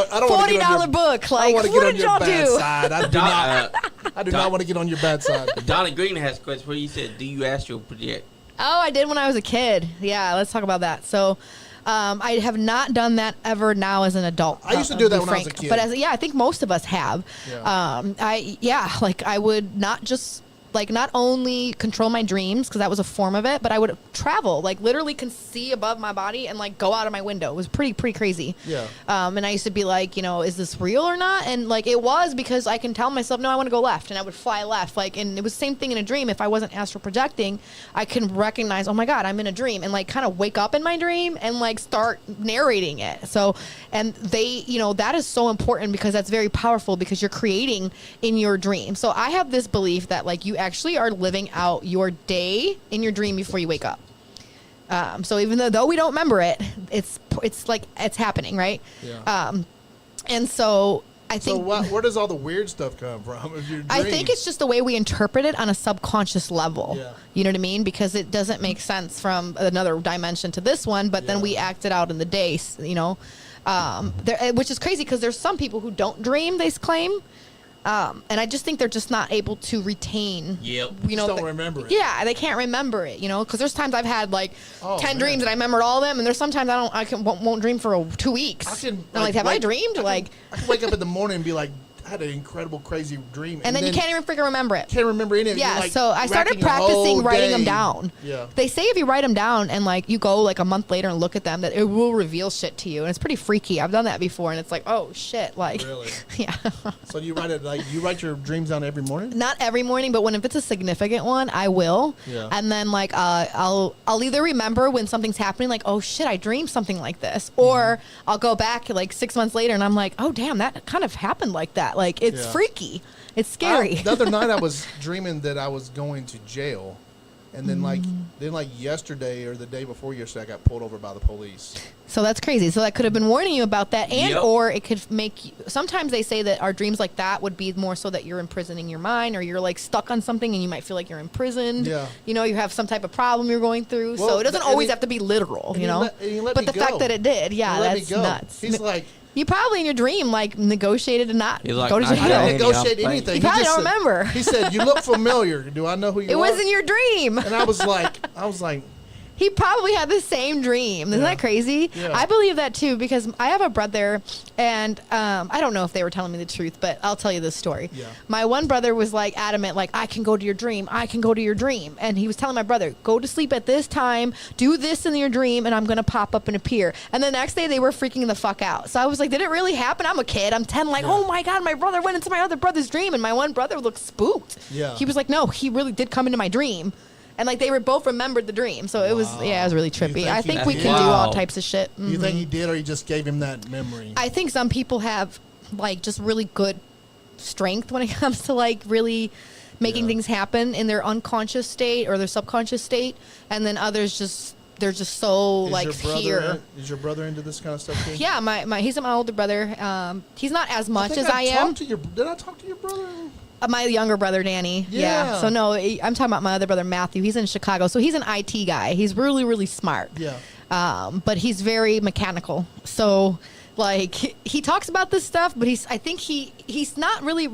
get on $40 book. Like, what did y'all do? I do not want to get on your bad side. Donnie Green has a question where you said, do you astral project? Oh, I did when I was a kid. Yeah, let's talk about that. So, I have not done that ever now as an adult. I used to do that when I was a kid. But I think most of us have. Yeah. I would not just like not only control my dreams, because that was a form of it, but I would travel, like literally can see above my body and like go out of my window. It was pretty crazy. Yeah. And I used to be like, you know, is this real or not? And like it was, because I can tell myself, no, I want to go left, and I would fly left. Like, and it was the same thing in a dream. If I wasn't astral projecting, I can recognize, oh my God, I'm in a dream, and like kind of wake up in my dream and like start narrating it. So, and they, you know, that is so important, because that's very powerful, because you're creating in your dream. So I have this belief that like you actually are living out your day in your dream before you wake up. So even though we don't remember it, it's like it's happening, right? Yeah. And so I think. So where does all the weird stuff come from? Of your dreams? I think it's just the way we interpret it on a subconscious level. Yeah. You know what I mean? Because it doesn't make sense from another dimension to this one, but then we act it out in the day. You know, which is crazy, because there's some people who don't dream, they claim. And I just think they're just not able to retain. Yep. You know, don't remember it. Yeah, they can't remember it. You know, because there's times I've had like 10 dreams and I remembered all of them, and there's sometimes I won't dream for 2 weeks. I'm like, have I dreamed? I can wake up in the morning and be like, I had an incredible, crazy dream. And then you can't even freaking remember it. Can't remember any of it. Yeah, like so I started practicing writing them down. Yeah. They say if you write them down and like you go like a month later and look at them, that it will reveal shit to you. And it's pretty freaky. I've done that before, and it's like, oh shit. Like, really? Yeah. So you write your dreams down every morning? Not every morning, but if it's a significant one, I will. Yeah. And then like I'll either remember when something's happening, like, oh shit, I dreamed something like this, or I'll go back like 6 months later and I'm like, oh damn, that kind of happened like that. Like, it's freaky. It's scary. The other night I was dreaming that I was going to jail, and then like yesterday or the day before yesterday, I got pulled over by the police. So that's crazy. So that could have been warning you about that, and or it could make you. Sometimes they say that our dreams like that would be more so that you're imprisoning your mind, or you're like stuck on something and you might feel like you're imprisoned. Yeah. You know, you have some type of problem you're going through. Well, so it doesn't always have to be literal, you know. But the fact that it did, that's nuts. He's like. You probably in your dream like negotiated to not go to jail. I didn't negotiate anything. You probably don't remember. He said, "You look familiar. Do I know who you are?" It was in your dream. And I was like. He probably had the same dream. Isn't that crazy? Yeah. I believe that too, because I have a brother, and I don't know if they were telling me the truth, but I'll tell you this story. Yeah. My one brother was like adamant, like, I can go to your dream. I can go to your dream. And he was telling my brother, go to sleep at this time, do this in your dream, and I'm going to pop up and appear. And the next day they were freaking the fuck out. So I was like, did it really happen? I'm a kid. I'm 10, like, oh my God, my brother went into my other brother's dream. And my one brother looked spooked. Yeah. He was like, no, he really did come into my dream. And like they were both remembered the dream, so it was it was really trippy. I think we can do all types of shit. Mm-hmm. You think he did, or he just gave him that memory? I think some people have like just really good strength when it comes to like really making things happen in their unconscious state or their subconscious state, and then others they're just so like here. Is your brother into this kind of stuff too? Yeah, he's my older brother. He's not as much as I am. Did I talk to your brother? My younger brother, Danny. Yeah. So, no, I'm talking about my other brother, Matthew. He's in Chicago. So, he's an IT guy. He's really, really smart. Yeah. But he's very mechanical. So, like, he talks about this stuff, but I think he's not really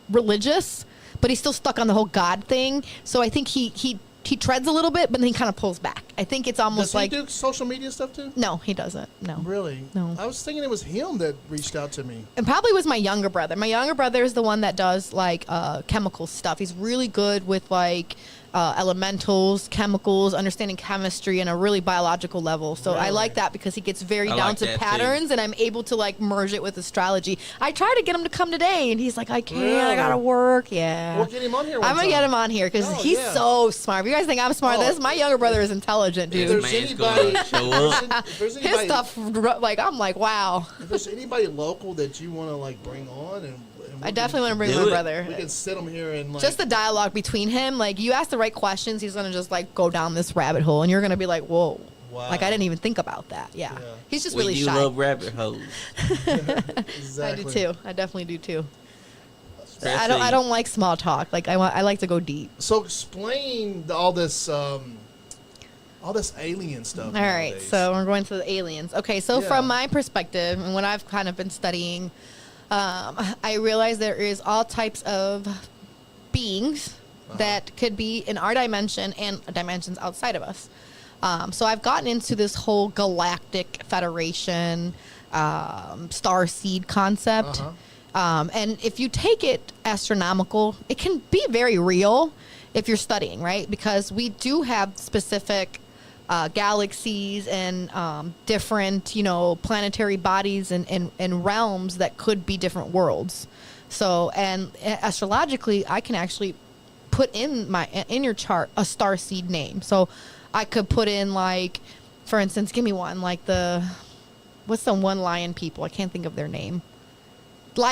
religious, but he's still stuck on the whole God thing. So, I think he treads a little bit, but then he kind of pulls back. I think it's almost like... Does he do social media stuff too? No, he doesn't. No. Really? No. I was thinking it was him that reached out to me. And probably was my younger brother. My younger brother is the one that does like chemical stuff. He's really good with like elementals, chemicals, understanding chemistry on a really biological level. So I like that because he gets very down to patterns, and I'm able to like merge it with astrology. I tried to get him to come today, and he's like, I can't. Really? I gotta work. Yeah. We'll get him on here. I'm gonna get him on here because he's so smart. If you guys think I'm smart, my younger brother is intelligent, dude. If there's anybody, his stuff, like I'm like, wow. If there's anybody local that you want to like bring on, and I definitely want to bring my brother. We can sit him here and like just the dialogue between him. Like you ask the right questions, he's gonna just like go down this rabbit hole, and you're gonna be like, whoa. Wow. Like I didn't even think about that. Yeah. He's just really shy. We do love rabbit holes. Exactly. I do too. I definitely do too. I don't like small talk. Like I like to go deep. So explain all this alien stuff. All right, nowadays. So we're going to the aliens. Okay, so from my perspective and what I've kind of been studying, I realize there is all types of beings that could be in our dimension and dimensions outside of us. So I've gotten into this whole galactic federation, star seed concept. And if you take it astronomical, it can be very real. if you're studying, right? Because we do have specific galaxies and different, planetary bodies and realms that could be different worlds. So, and astrologically, I can actually put in your chart a starseed name. So I could put in, like, for instance, give me one, like what's the one lion people? I can't think of their name. The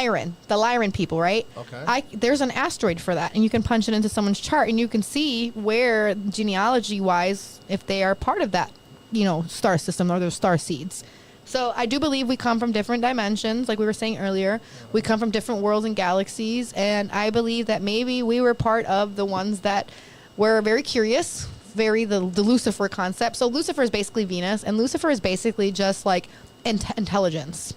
Lyran people, right? Okay. There's an asteroid for that, and you can punch it into someone's chart, and you can see where genealogy-wise, if they are part of that, star system or those star seeds. So I do believe we come from different dimensions, like we were saying earlier. We come from different worlds and galaxies, and I believe that maybe we were part of the ones that were very curious, the Lucifer concept. So Lucifer is basically Venus, and Lucifer is basically just like intelligence.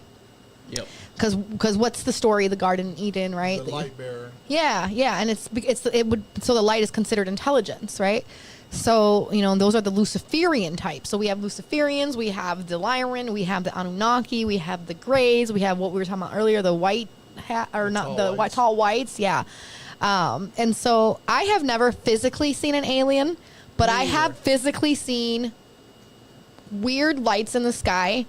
Yep. Because what's the story of the Garden of Eden, right? The light bearer. Yeah, and so the light is considered intelligence, right? So, those are the Luciferian types. So we have Luciferians, we have the Lyran, we have the Anunnaki, we have the Greys, we have what we were talking about earlier, the white hat, or not the white tall whites, yeah. And so I have never physically seen an alien, but I have physically seen weird lights in the sky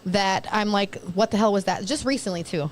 that I'm like, what the hell was that? Just recently, too.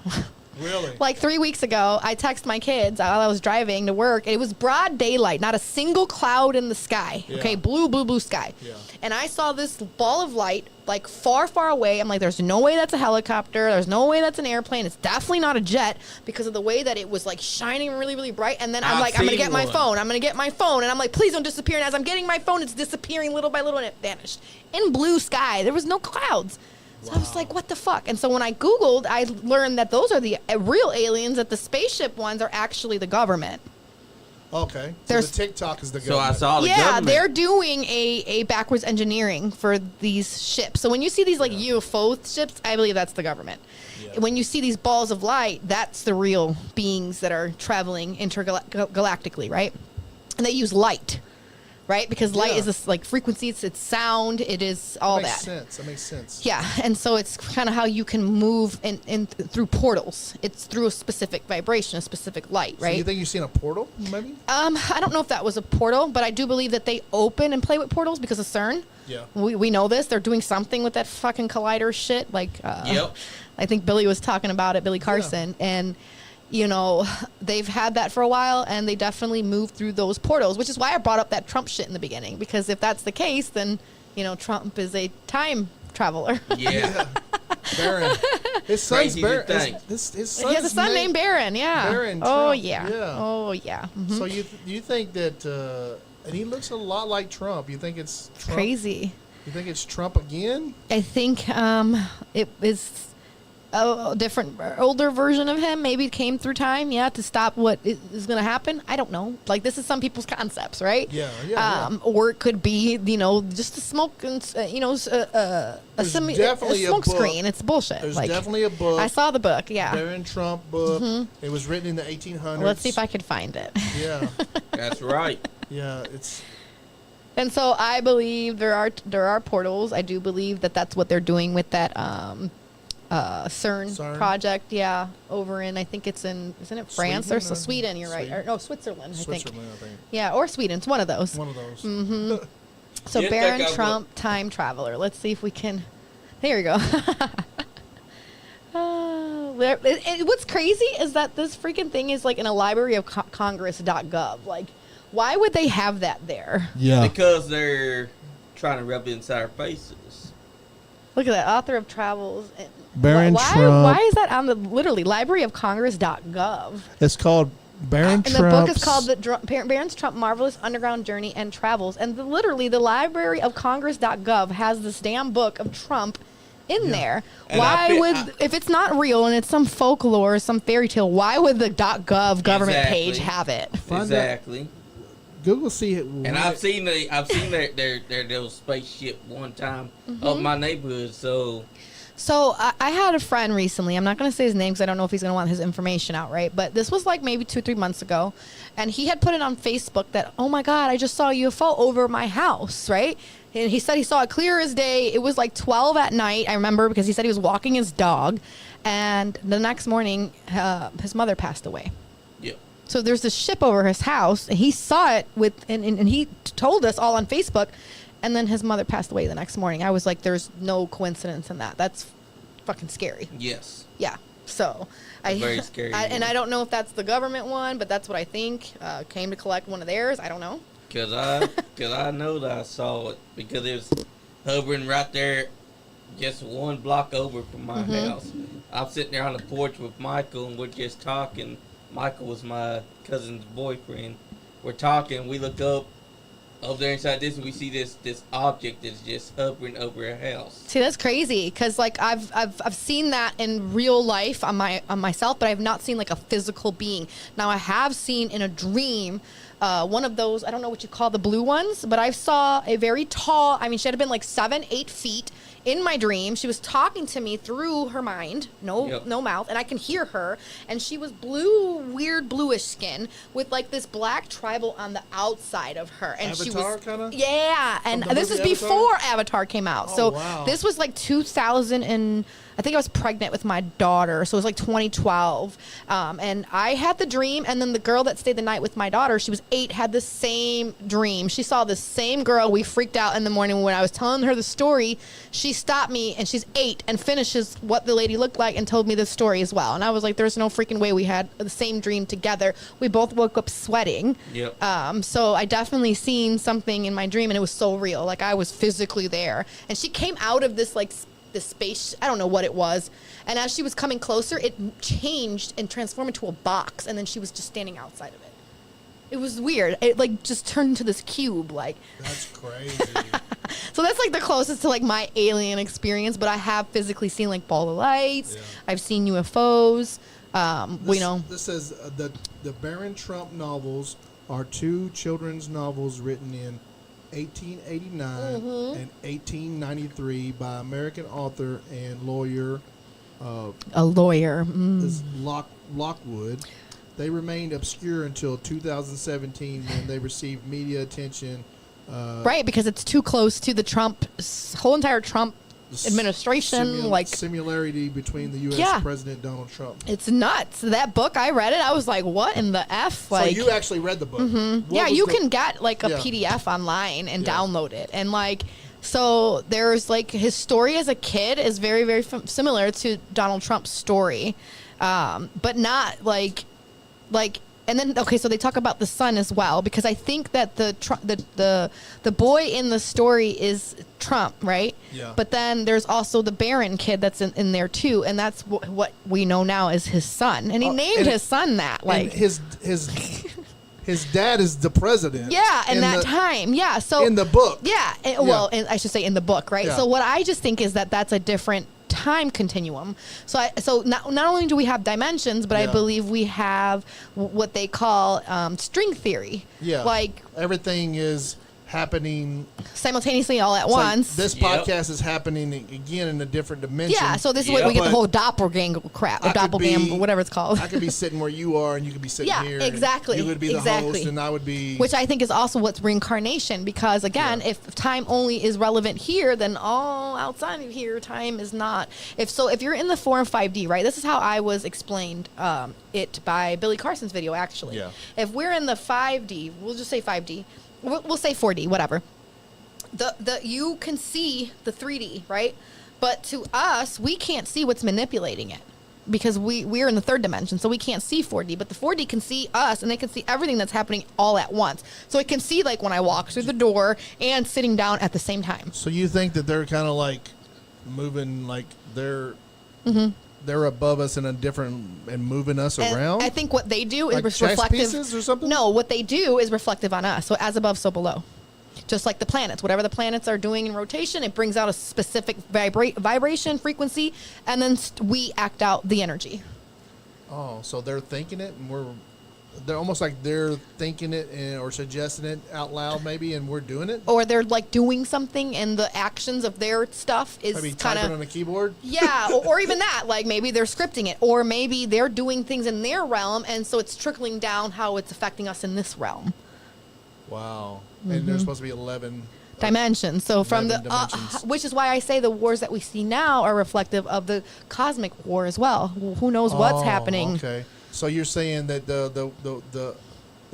Really? Like 3 weeks ago, I texted my kids while I was driving to work. It was broad daylight, not a single cloud in the sky. Yeah. Okay, blue sky. Yeah. And I saw this ball of light, like far, far away. I'm like, there's no way that's a helicopter. There's no way that's an airplane. It's definitely not a jet because of the way that it was like shining really, really bright. And then I'm like, I'm going to get my phone. I'm going to get my phone. And I'm like, please don't disappear. And as I'm getting my phone, it's disappearing little by little, and it vanished. In blue sky. There was no clouds. So I was like, what the fuck? And so when I Googled, I learned that those are the real aliens, that the spaceship ones are actually the government. Okay. So the TikTok is the government. So I saw the government. Yeah, they're doing a backwards engineering for these ships. So when you see these like UFO ships, I believe that's the government. Yeah. When you see these balls of light, that's the real beings that are traveling intergalactically, right? And they use light. Right? Because light is this like frequency, it's sound, it is all that. That makes sense. Yeah. And so it's kind of how you can move in through portals. It's through a specific vibration, a specific light, right? So you think you've seen a portal, maybe? I don't know if that was a portal, but I do believe that they open and play with portals because of CERN. Yeah. We know this. They're doing something with that fucking collider shit. Like, I think Billy was talking about it, Billy Carson. Yeah. And they've had that for a while, and they definitely moved through those portals, which is why I brought up that Trump shit in the beginning, because if that's the case, then, Trump is a time traveler. Yeah. Baron. His son's Baron. His he has a son named Baron, yeah. Baron Trump. Oh, yeah. Oh, yeah. Mm-hmm. So you think that, and he looks a lot like Trump. You think it's Trump? Crazy. You think it's Trump again? I think it is a different, older version of him. Maybe it came through time, to stop what is going to happen. I don't know. Like, this is some people's concepts, right? Yeah. Or it could be, just a smoke, a smoke screen. It's bullshit. There's definitely a book. I saw the book, yeah. Baron Trump book. Mm-hmm. It was written in the 1800s. Let's see if I could find it. Yeah. That's right. Yeah, it's... And so I believe there are portals. I do believe that that's what they're doing with that CERN project, over in, I think isn't it France or Sweden? You're right. Or, no, Switzerland, I think. Yeah, or Sweden. It's one of those. Mm-hmm. So Baron Trump, time traveler. Let's see if we can. There you go. What's crazy is that this freaking thing is like in a library of Congress.gov. Like, why would they have that there? Yeah. Because they're trying to rub it inside our faces. Look at that, author of travels. Baron Trump. Why is that on the literally Library of Congress.gov? It's called Baron Trump. And the book is called Baron Trump Marvelous Underground Journey and Travels. And literally the Library of Congress.gov has this damn book of Trump in there. And why if it's not real and it's some folklore, some fairy tale, why would the .gov government page have it? Exactly. Google see it. And I've seen their little spaceship one time of my neighborhood. So I had a friend recently. I'm not going to say his name because I don't know if he's going to want his information out, right? But this was like maybe 2-3 months ago. And he had put it on Facebook that, oh, my God, I just saw a UFO over my house, right? And he said he saw it clear as day. It was like 12 at night, I remember, because he said he was walking his dog. And the next morning, his mother passed away. Yep. So there's this ship over his house, and he saw it and he told us all on Facebook, and then his mother passed away the next morning. I was like, there's no coincidence in that. That's fucking scary. Yes. Yeah. So very scary. And I don't know if that's the government one, but that's what I think. Came to collect one of theirs. I don't know. Cause I know that I saw it because it was hovering right there, just one block over from my house. I'm sitting there on the porch with Michael, and we're just talking. Michael was my cousin's boyfriend. We're talking. We look up over there inside this, and we see this object that's just hovering over a house. See, that's crazy because like I've seen that in real life on myself, but I've not seen like a physical being. Now I have seen in a dream. One of those, I don't know what you call the blue ones, but I saw a very tall, I mean, she had been like 7-8 feet in my dream. She was talking to me through her mind, no mouth, and I can hear her. And she was blue, weird bluish skin with like this black tribal on the outside of her. And Avatar, she was, kinda? yeah. And this is Avatar? before Avatar came out. Oh, so wow. This was like 2000 and I think I was pregnant with my daughter, so it was like 2012. And I had the dream, and then the girl that stayed the night with my daughter, she was 8, had the same dream. She saw the same girl. We freaked out in the morning when I was telling her the story. She stopped me, and she's 8, and finishes what the lady looked like and told me the story as well. And I was like, there's no freaking way we had the same dream together. We both woke up sweating. Yep. So I definitely seen something in my dream, and it was so real. Like I was physically there. And she came out of this like the space, I don't know what it was, and as she was coming closer, it changed and transformed into a box, and then she was just standing outside of it. It was weird. It like just turned into this cube. Like that's crazy. So that's like the closest to like my alien experience, but I have physically seen like ball of lights. Yeah. I've seen UFOs. This says the Baron Trump novels are 2 children's novels written in 1889 and 1893 by American author and lawyer. A lawyer. Is Lockwood. They remained obscure until 2017 when they received media attention. Right, because it's too close to the whole entire Trump administration. Similarity between the U.S. President Donald Trump. It's nuts. That book, I read it. I was like, what in the F? Like, so you actually read the book. Yeah, you can get like a PDF online and download it. And like, so there's like his story as a kid is very, very similar to Donald Trump's story. But not like, and then, okay, so they talk about the son as well, because I think that the boy in the story is Trump, right? Yeah. But then there's also the Barron kid that's in there too, and that's what we know now as his son, and he named his son that. Like his dad is the president. Yeah, in that time. Yeah, so in the book. Yeah, well, I should say in the book, right? Yeah. So what I just think is that that's a different time continuum. So not only do we have dimensions, but I believe we have what they call string theory. Yeah, like everything is happening simultaneously all at once. Like this podcast is happening again in a different dimension. Yeah, so this is what we get the whole doppelganger crap, or doppelganger, whatever it's called. I could be sitting where you are, and you could be sitting here. Yeah, exactly. You would be the host, and I would be. Which I think is also what's reincarnation, because again, if time only is relevant here, then all outside of here, time is not. If you're in the 4 and 5D, right? This is how I was explained it by Billy Carson's video, actually. Yeah. If we're in the 5D, we'll just say 5D. We'll say 4D, whatever. You can see the 3D, right? But to us, we can't see what's manipulating it, because we're in the 3rd dimension, so we can't see 4D. But the 4D can see us, and they can see everything that's happening all at once. So it can see like when I walk through the door and sitting down at the same time. So you think that they're kind of like moving, like they're above us in a different and moving us around? I think what they do like is chess reflective. Pieces or something? No, what they do is reflective on us. So as above, so below. Just like the planets. Whatever the planets are doing in rotation, it brings out a specific vibration, frequency, and then we act out the energy. Oh, so they're thinking it, and they're almost like they're thinking it or suggesting it out loud, maybe, and we're doing it? Or they're like doing something, and the actions of their stuff is maybe kind typing of on a keyboard? Yeah, or even that. Like maybe they're scripting it, or maybe they're doing things in their realm, and so it's trickling down how it's affecting us in this realm. Wow. And there's supposed to be 11 dimensions. So from the which is why I say the wars that we see now are reflective of the cosmic war as well. Who knows what's happening? Okay. So you're saying that the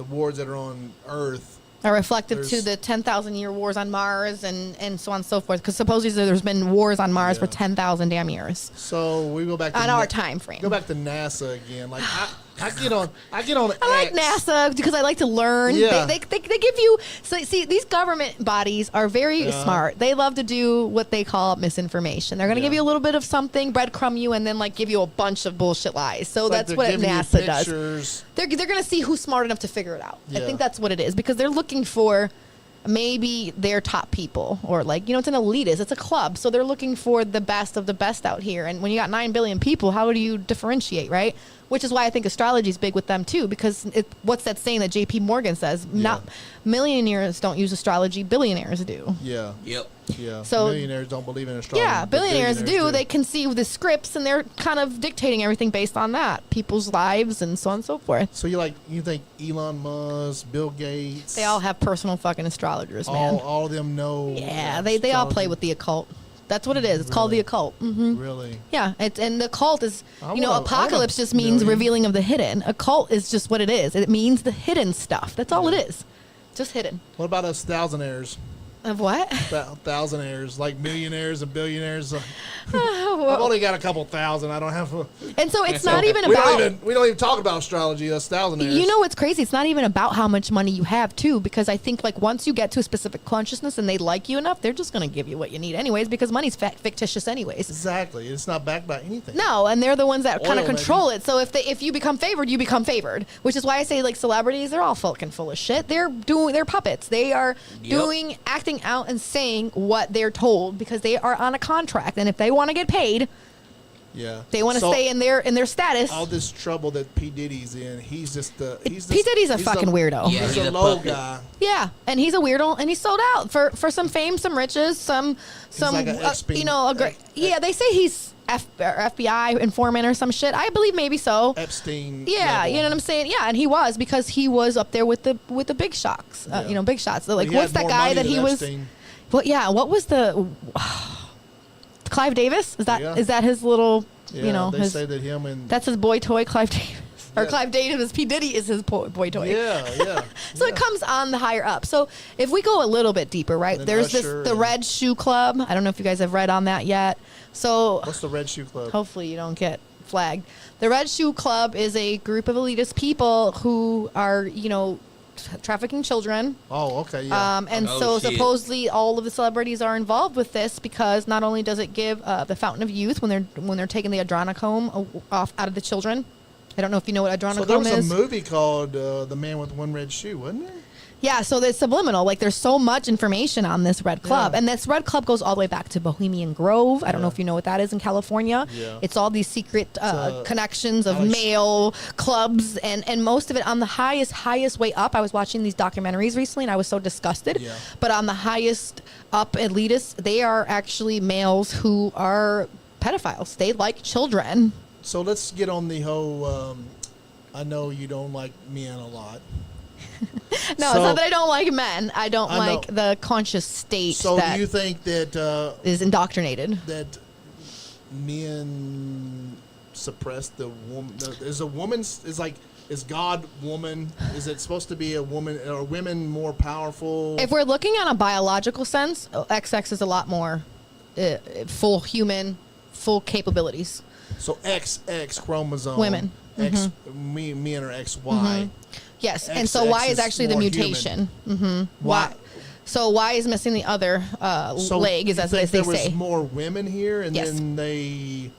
wars that are on Earth are reflective to the 10,000-year wars on Mars and so on and so forth. Because supposedly there's been wars on Mars for 10,000 damn years. So we go back to our time frame. Go back to NASA again. Like I get on. I like NASA because I like to learn. Yeah. They give you. So see, these government bodies are very smart. They love to do what they call misinformation. They're going to give you a little bit of something, breadcrumb you, and then like give you a bunch of bullshit lies. So it's that's what NASA does. They're going to see who's smart enough to figure it out. I think that's what it is because they're looking for maybe their top people or like, it's an elitist. It's a club. So they're looking for the best of the best out here. And when you got 9 billion people, how do you differentiate, right? Which is why I think astrology is big with them too, because what's that saying that J.P. Morgan says? Not millionaires don't use astrology, billionaires do. Yeah. Yep. Yeah. So millionaires don't believe in astrology. Yeah, billionaires do. They can see the scripts and they're kind of dictating everything based on that, people's lives and so on and so forth. So you think Elon Musk, Bill Gates? They all have personal fucking astrologers, man. All of them know. Yeah, they all play with the occult. That's what it is. It's called the occult. Mm-hmm. Really? Yeah. And the occult is, apocalypse just means revealing of the hidden. Occult is just what it is. It means the hidden stuff. That's all it is. Just hidden. What about us thousandaires? Of what? Thousandaires, like millionaires and billionaires. I've only got a couple thousand. I don't have. And so it's not even about. We don't even talk about astrology. Us thousandaires. You know what's crazy? It's not even about how much money you have too, because I think like once you get to a specific consciousness and they like you enough, they're just gonna give you what you need anyways, because money's fictitious anyways. Exactly. It's not backed by anything. No, and they're the ones that kind of control it. So if you become favored, you become favored. Which is why I say like celebrities, they're all fucking full of shit. They're puppets. They are acting out and saying what they're told because they are on a contract, and if they want to get paid, they want to stay in their status. All this trouble that P Diddy's in, P Diddy's a fucking weirdo. Yeah, he's a low guy. Yeah, and he's a weirdo, and he's sold out for some fame, some riches, some like they say he's FBI informant or some shit. I believe maybe so. Epstein. Yeah, level. you know what I'm saying? Yeah, and he was because he was up there with the big shots. Big shots. So, like, what's that guy that he was? Epstein. Well, yeah. What was the Clive Davis? Is that his little? They say that him and that's his boy toy, Clive Davis. Or Clive Davis, P. Diddy is his boy toy. Yeah. So it comes on the higher up. So if we go a little bit deeper, right? There's the Red Shoe Club. I don't know if you guys have read on that yet. So what's the Red Shoe Club? Hopefully you don't get flagged. The Red Shoe Club is a group of elitist people who are, trafficking children. Oh, okay, yeah. Supposedly all of the celebrities are involved with this because not only does it give the fountain of youth when they're taking the adrenochrome off out of the children. I don't know if you know what adrenochrome is. So there was a movie called The Man with One Red Shoe, wasn't there? Yeah, so it's subliminal. Like, there's so much information on this Red Club. Yeah. And this Red Club goes all the way back to Bohemian Grove. I don't know if you know what that is in California. Yeah. It's all these secret connections of male clubs. And most of it on the highest way up. I was watching these documentaries recently, and I was so disgusted. Yeah. But on the highest up elitists, they are actually males who are pedophiles. They like children. So let's get on the whole, I know you don't like men a lot. It's not that I don't like men. I don't like the conscious state. So do you think that is indoctrinated? That men suppress the woman? Is God woman? Is it supposed to be a woman? Are women more powerful? If we're looking on a biological sense, XX is a lot more full human, full capabilities. So XX chromosome. Women. X, men are XY. Mm-hmm. Yes, and so Y is actually the mutation. Mm-hmm. Y. So Y is missing the other leg, as they say. There was more women here, and then they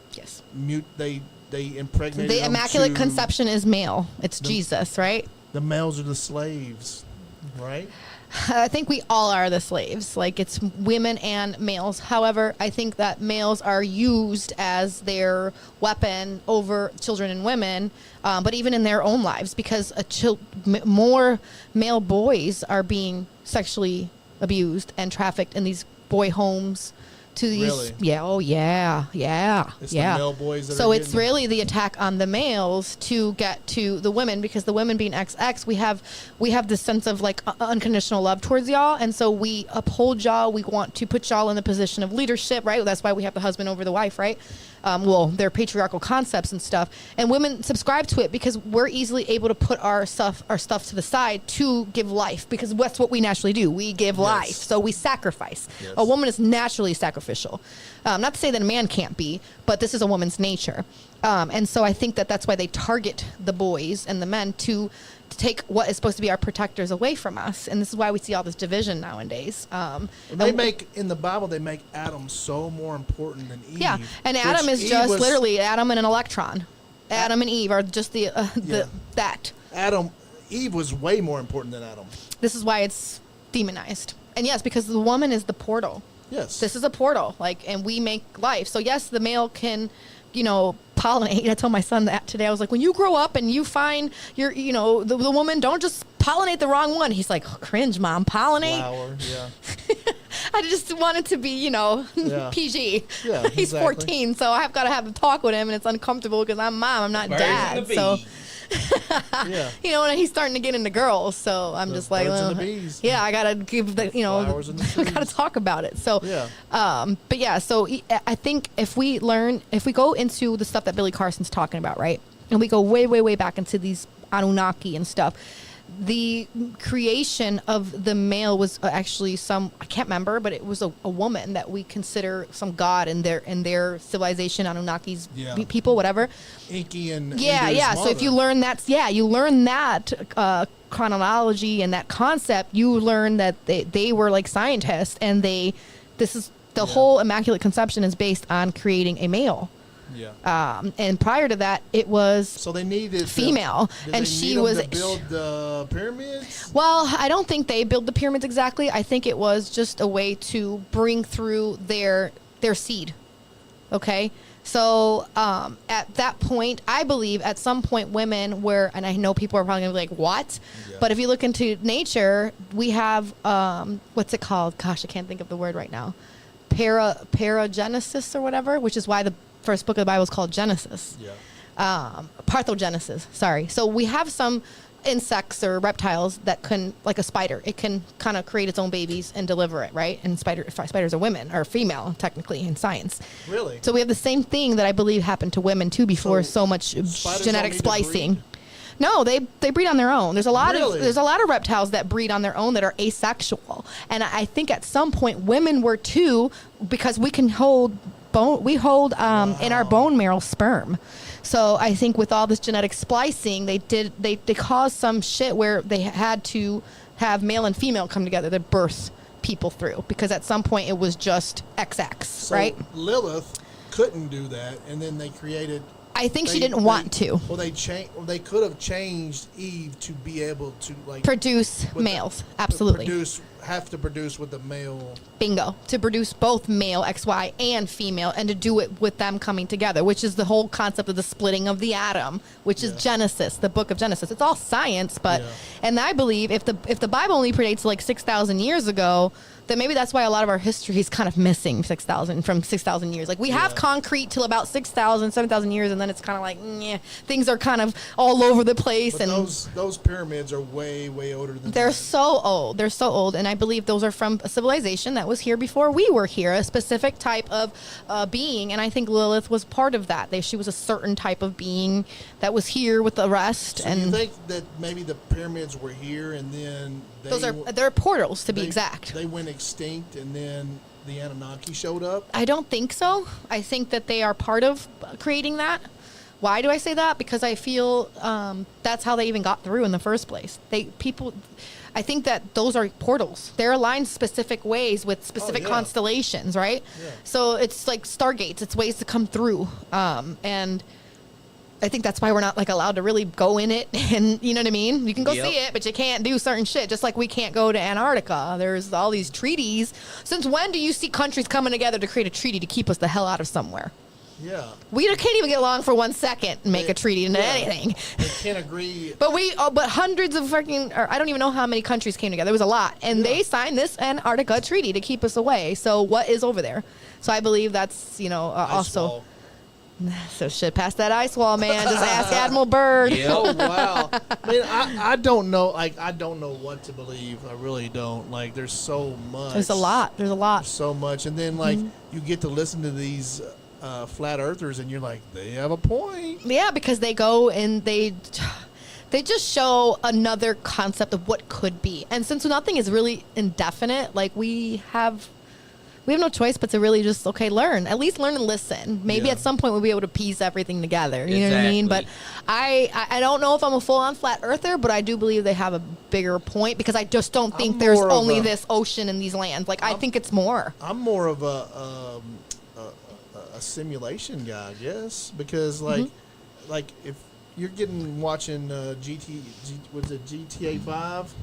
they impregnated. The Immaculate Conception is male. It's Jesus, right? The males are the slaves, right? I think we all are the slaves. Like, it's women and males. However, I think that males are used as their weapon over children and women, but even in their own lives, because more male boys are being sexually abused and trafficked in these boy homes, to these. Really? Yeah. Oh yeah. Yeah. It's yeah. the male boys that so are it's getting really the attack on the males to get to the women, because the women being XX, we have this sense of like unconditional love towards y'all, and so we uphold y'all. We want to put y'all in the position of leadership, right? That's why we have the husband over the wife, right? Well, they're patriarchal concepts and stuff, and women subscribe to it because we're easily able to put our stuff to the side to give life, because that's what we naturally do. We give life, so we sacrifice. Yes. A woman is naturally sacrificial. Not to say that a man can't be, but this is a woman's nature, and so I think that that's why they target the boys and the men to take what is supposed to be our protectors away from us, and this is why we see all this division nowadays. They make in the Bible, they make Adam so more important than Eve. Yeah, and Adam is just literally Adam and an electron. Adam and Eve are just that. Eve was way more important than Adam. This is why it's demonized, and yes, because the woman is the portal. Yes, this is a portal, and we make life. So yes, the male can, pollinate. I told my son that today. I was like, when you grow up and you find the woman, don't just pollinate the wrong one. He's like, oh, cringe, mom, pollinate. Flower, yeah. I just wanted to be, PG. Yeah, He's 14, so I've got to have a talk with him, and it's uncomfortable because I'm mom, I'm not dad. So, and he's starting to get into girls, so I'm just like, yeah, I gotta give the, I gotta talk about it. So, but yeah, so I think if we go into the stuff that Billy Carson's talking about, right, and we go way, way, way back into these Anunnaki and stuff, the creation of the male was actually I can't remember, but it was a woman that we consider some god in their civilization, Anunnaki's people, whatever. Inky and yeah. So if you learn that chronology and that concept, you learn that they were like scientists, and the whole Immaculate Conception is based on creating a male. Yeah. And prior to that, it was so they needed female, and she was to build the pyramids. Well, I don't think they built the pyramids exactly. I think it was just a way to bring through their seed. Okay. So at that point, I believe at some point women were, and I know people are probably gonna be like, what? Yeah. But if you look into nature, we have what's it called? Gosh, I can't think of the word right now. Paragenesis or whatever, which is why the first book of the Bible is called Genesis. Yeah. Parthenogenesis. Sorry. So we have some insects or reptiles that can, like a spider, it can kind of create its own babies and deliver it, right? And spiders are women, or female, technically, in science. Really? So we have the same thing that I believe happened to women too before so much genetic splicing. No, they breed on their own. There's a lot of reptiles that breed on their own that are asexual, and I think at some point women were too, because we can hold in our bone marrow sperm. So I think with all this genetic splicing, they caused some shit where they had to have male and female come together to birth people through, because at some point it was just XX, so right? Lilith couldn't do that, and then they created. I think she didn't want to. Well, they could have changed Eve to be able to produce males. Absolutely. Have to produce with the male. Bingo. To produce both male, XY, and female, and to do it with them coming together, which is the whole concept of the splitting of the atom, which is Genesis, the book of Genesis. It's all science, but and I believe if the Bible only predates like 6,000 years ago, then maybe that's why a lot of our history is kind of missing 6,000 years. Like we have concrete till about 6,000, 7,000 years, and then it's kind of like, things are kind of all over the place. But and those pyramids are way, way older than They're so old. They're so old, and I believe those are from a civilization that was here before we were here, a specific type of being, and I think Lilith was part of that. She was a certain type of being that was here with the rest. So you think that maybe the pyramids were here, and then they're portals, to be exact. They went extinct, and then the Anunnaki showed up? I don't think so. I think that they are part of creating that. Why do I say that? Because I feel that's how they even got through in the first place. I think that those are portals. They're aligned specific ways with specific constellations, right? Yeah. So it's like stargates. It's ways to come through. And I think that's why we're not allowed to really go in it, and you know what I mean? You can go see it, but you can't do certain shit, just like we can't go to Antarctica. There's all these treaties. Since when do you see countries coming together to create a treaty to keep us the hell out of somewhere? Yeah. We can't even get along for 1 second and make a treaty into anything. They can't agree. But hundreds of I don't even know how many countries came together. It was a lot. And they signed this Antarctica treaty to keep us away. So what is over there? So I believe that's, also. Wall. So shit, past that ice wall, man. Just ask Admiral Byrd. Yeah. Oh, wow. I mean, I don't know. Like, I don't know what to believe. I really don't. Like, there's so much. There's a lot. There's so much. And then, like, you get to listen to these flat earthers, and you're like, they have a point. Yeah, because they go and they just show another concept of what could be. And since nothing is really indefinite, like we have no choice but to really just, learn. At least learn and listen. Maybe at some point we'll be able to piece everything together. You know what I mean? But I don't know if I'm a full-on flat earther, but I do believe they have a bigger point because I just don't think there's only this ocean and these lands. Like, I think it's more. I'm more of a simulation guy, I guess, because, like if you're watching GTA 5?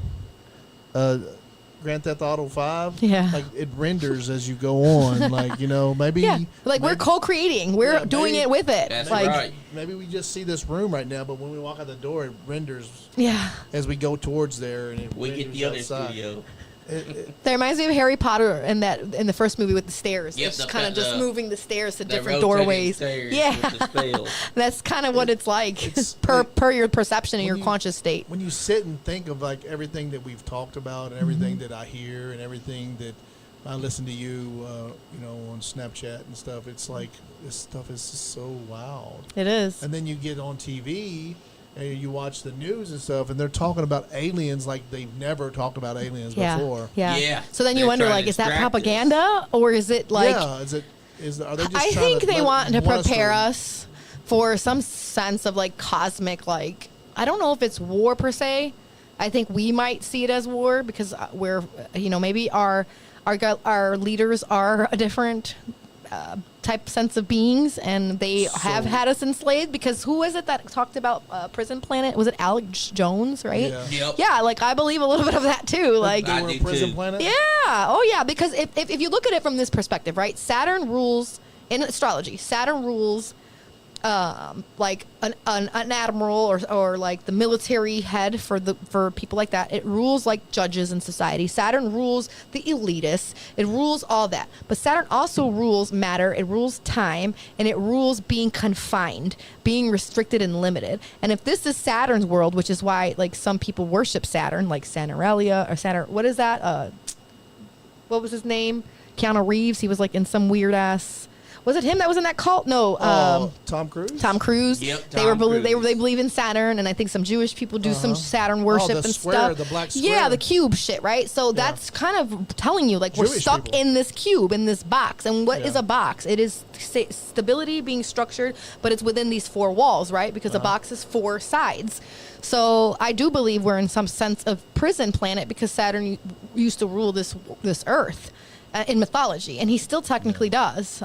Grand Theft Auto 5, like it renders as you go on, like maybe we're co-creating, we're doing it with it. That's like, right. Maybe we just see this room right now, but when we walk out the door, it renders. As we go towards there, and we get the other studio. That reminds me of Harry Potter in the first movie with the stairs. Yep, just kind of just moving the stairs to different rotating doorways. Stairs yeah, with the spell. That's kind of what it's like per your perception and your conscious state. When you sit and think of like everything that we've talked about and everything that I hear and everything that I listen to you, on Snapchat and stuff, it's like this stuff is just so wild. It is. And then you get on TV. And you watch the news and stuff, and they're talking about aliens like they've never talked about aliens before. Yeah. So then you wonder, like, is that propaganda, or is it like? Yeah. Are they just? I think they want to prepare us for some sense of like cosmic, like, I don't know if it's war per se. I think we might see it as war because we're, maybe our leaders are a different type sense of beings, and they have had us enslaved. Because who was it that talked about Prison Planet? Was it Alex Jones, right? Yeah. Yep. Yeah, like I believe a little bit of that too. Like they were Prison Planet. Yeah. Oh yeah. Because if you look at it from this perspective, right? Saturn rules in astrology. Saturn rules like an admiral or like the military head for people like that. It rules like judges in society. Saturn rules the elitists. It rules all that. But Saturn also rules matter. It rules time, and it rules being confined, being restricted and limited. And if this is Saturn's world, which is why like some people worship Saturn, like Saturnalia or Saturn. What is that? What was his name? Keanu Reeves. He was like in some weird ass. Was it him that was in that cult? No. Tom Cruise? Tom Cruise. Yep, they believe in Saturn, and I think some Jewish people do some Saturn worship and stuff. The black square. Yeah, the cube shit, right? So that's kind of telling you, like, we're stuck in this cube, in this box. And what is a box? It is stability being structured, but it's within these four walls, right? Because a box is four sides. So I do believe we're in some sense of prison planet because Saturn used to rule this Earth. In mythology, and he still technically does.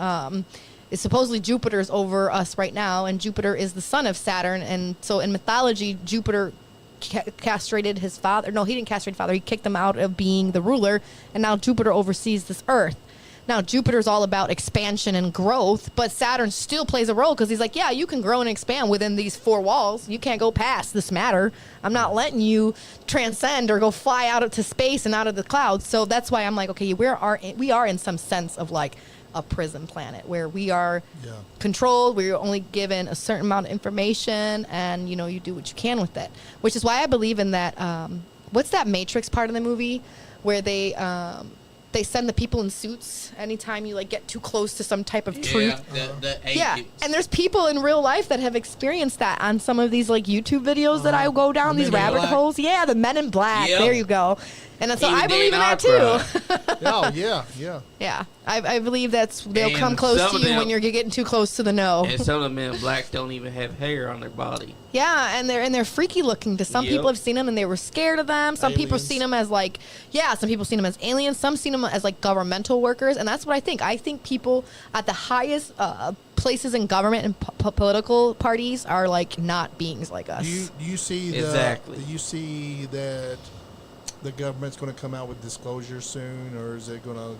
It's supposedly Jupiter's over us right now, and Jupiter is the son of Saturn, and so in mythology, Jupiter castrated his father. No, he didn't castrate his father. He kicked him out of being the ruler, and now Jupiter oversees this Earth. Now, Jupiter's all about expansion and growth, but Saturn still plays a role because he's like, yeah, you can grow and expand within these four walls. You can't go past this matter. I'm not letting you transcend or go fly out into space and out of the clouds. So that's why I'm like, okay, we are in some sense of like a prison planet where we are controlled. We're only given a certain amount of information, and you do what you can with it. Which is why I believe in that. What's that Matrix part of the movie where they send the people in suits anytime you like get too close to some type of truth. Yeah, and there's people in real life that have experienced that on some of these like YouTube videos that I go down these rabbit holes. Yeah, the Men in Black. Yep. There you go. And so I believe in that too. Oh yeah. Yeah, I believe they'll come close to you when you're getting too close to the know. And some of the Men in Black don't even have hair on their body. Yeah, and they're freaky looking. To some people have seen them and they were scared of them. Some people have seen them as like some people seen them as aliens. Some seen them as like governmental workers, and that's what I think. I think people at the highest places in government and political parties are like not beings like us. Do you see exactly? Do you see that the government's going to come out with disclosure soon, or is it going to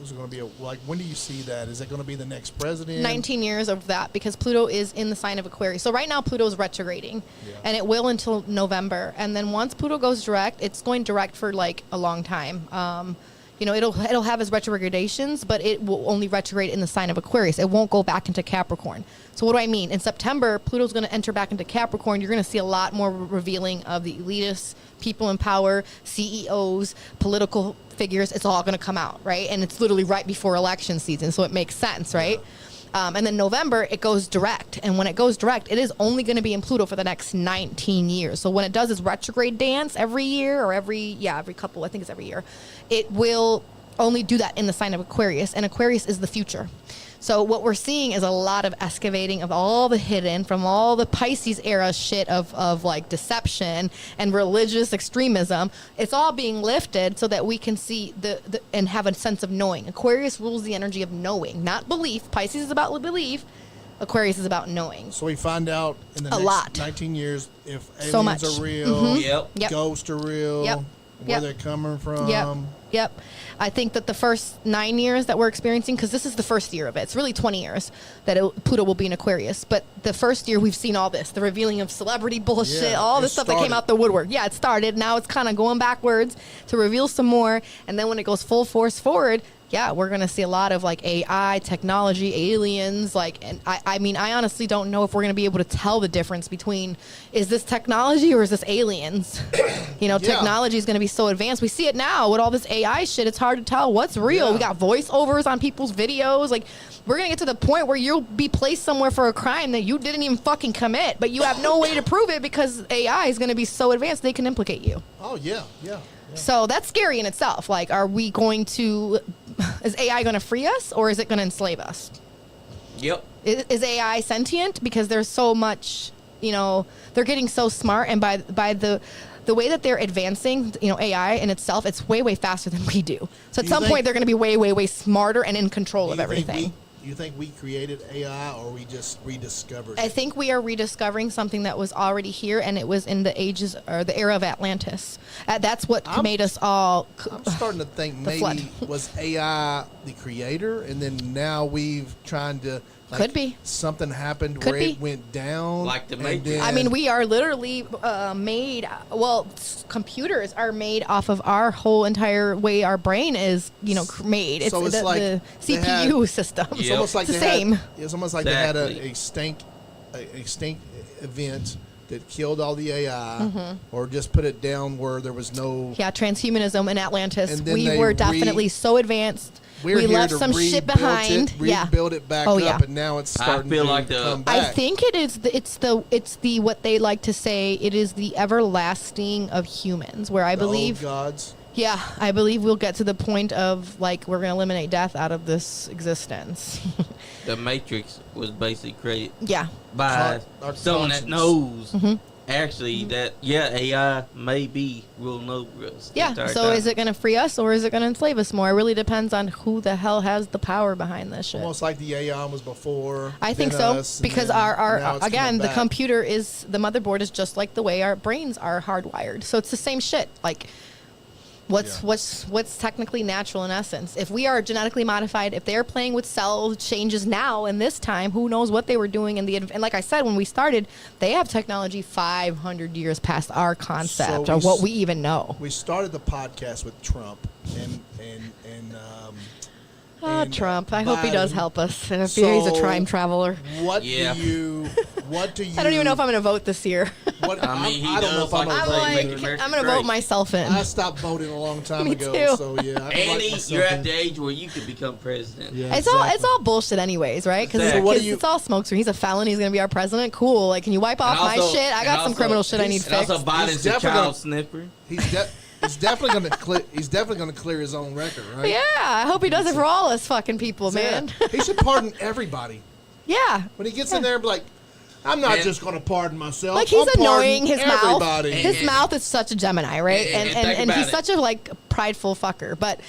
is it going to be when do you see that? Is it going to be the next president? 19 years of that, because Pluto is in the sign of Aquarius. So right now Pluto is retrograding, and it will until November. And then once Pluto goes direct, it's going direct for like a long time. It'll have its retrogradations, but it will only retrograde in the sign of Aquarius. It won't go back into Capricorn. So what do I mean? In September, Pluto's going to enter back into Capricorn. You're going to see a lot more revealing of the elitists, people in power, CEOs, political figures. It's all going to come out, right? And it's literally right before election season, so it makes sense, right? And then November, it goes direct. And when it goes direct, it is only going to be in Pluto for the next 19 years. So when it does its retrograde dance every year, or every couple, I think it's every year, it will only do that in the sign of Aquarius. And Aquarius is the future. So what we're seeing is a lot of excavating of all the hidden from all the Pisces era shit of like deception and religious extremism. It's all being lifted so that we can see the and have a sense of knowing. Aquarius rules the energy of knowing, not belief. Pisces is about belief. Aquarius is about knowing. So we find out in the next 19 years if aliens are real, ghosts are real, where they're coming from. Yep. I think that the first 9 years that we're experiencing, because this is the first year of it, it's really 20 years that Pluto will be in Aquarius. But the first year we've seen all this, the revealing of celebrity bullshit, all this stuff that came out the woodwork. Yeah, it started. Now it's kind of going backwards to reveal some more. And then when it goes full force forward, we're going to see a lot of like AI, technology, aliens. And I honestly don't know if we're going to be able to tell the difference between, is this technology or is this aliens? Technology is going to be so advanced. We see it now with all this AI shit. It's hard to tell what's real. We got voiceovers on people's videos. Like, we're going to get to the point where you'll be placed somewhere for a crime that you didn't even fucking commit, but you have no way to prove it because AI is going to be so advanced they can implicate you. Oh, yeah. So that's scary in itself. Like, is AI going to free us, or is it going to enslave us? Yep. Is AI sentient? Because there's so much, they're getting so smart, and by the way that they're advancing, AI in itself, it's way, way faster than we do. So at some point, they're going to be way, way, way smarter and in control of everything. You think we created AI, or we just rediscovered it? I think we are rediscovering something that was already here, and it was in the ages or the era of Atlantis. That's what made us all. I'm starting to think maybe was AI the creator, and then now we've trying to. Could be. Something happened where it went down. Like the Matrix. We are literally made, computers are made off of our whole entire way our brain is, made. It's, so it's the CPU system. It's almost like it's the same. It's almost like they had a extinct event that killed all the AI, or just put it down where there was no... Yeah, transhumanism in Atlantis. We were definitely so advanced. We left some shit behind. Rebuild it back up, and now it's starting to come back. I think it is. It's the what they like to say. It is the everlasting of humans, where I believe gods. Yeah, I believe we'll get to the point of like we're going to eliminate death out of this existence. The Matrix was basically created. By someone that knows. Actually, that AI may be ruling over us. So is it going to free us, or is it going to enslave us more? It really depends on who the hell has the power behind this shit. Almost like the AI was before. I think so, because our again, the computer is, the motherboard is just like the way our brains are hardwired. So it's the same shit. Like, what's technically natural in essence? If we are genetically modified, if they're playing with cell changes now in this time, who knows what they were doing and like I said, when we started, they have technology 500 years past our concept or what we even know. We started the podcast with Trump and Trump. I hope he does help us. And if he's a time traveler. What do you? I don't even know if I'm going to vote this year. I don't know if I'm going to vote myself in. I stopped voting a long time ago. Too. So yeah. Andy, you're at the age where you could become president. Yeah, it's all bullshit anyways, right? Because it's all smokescreen. He's a felon. He's going to be our president. Cool. Like, can you wipe off my shit? I got some criminal shit I need fixed. Also, Biden's a child sniffer. He's definitely going to clear. He's definitely going to clear his own record, right? Yeah, I hope he does it for all us fucking people, man. He should pardon everybody. Yeah. When he gets in there and be like, I'm not just going to pardon myself. Like, he's annoying. His everybody. Mouth. His mouth is such a Gemini, right? And he's such a like prideful fucker. But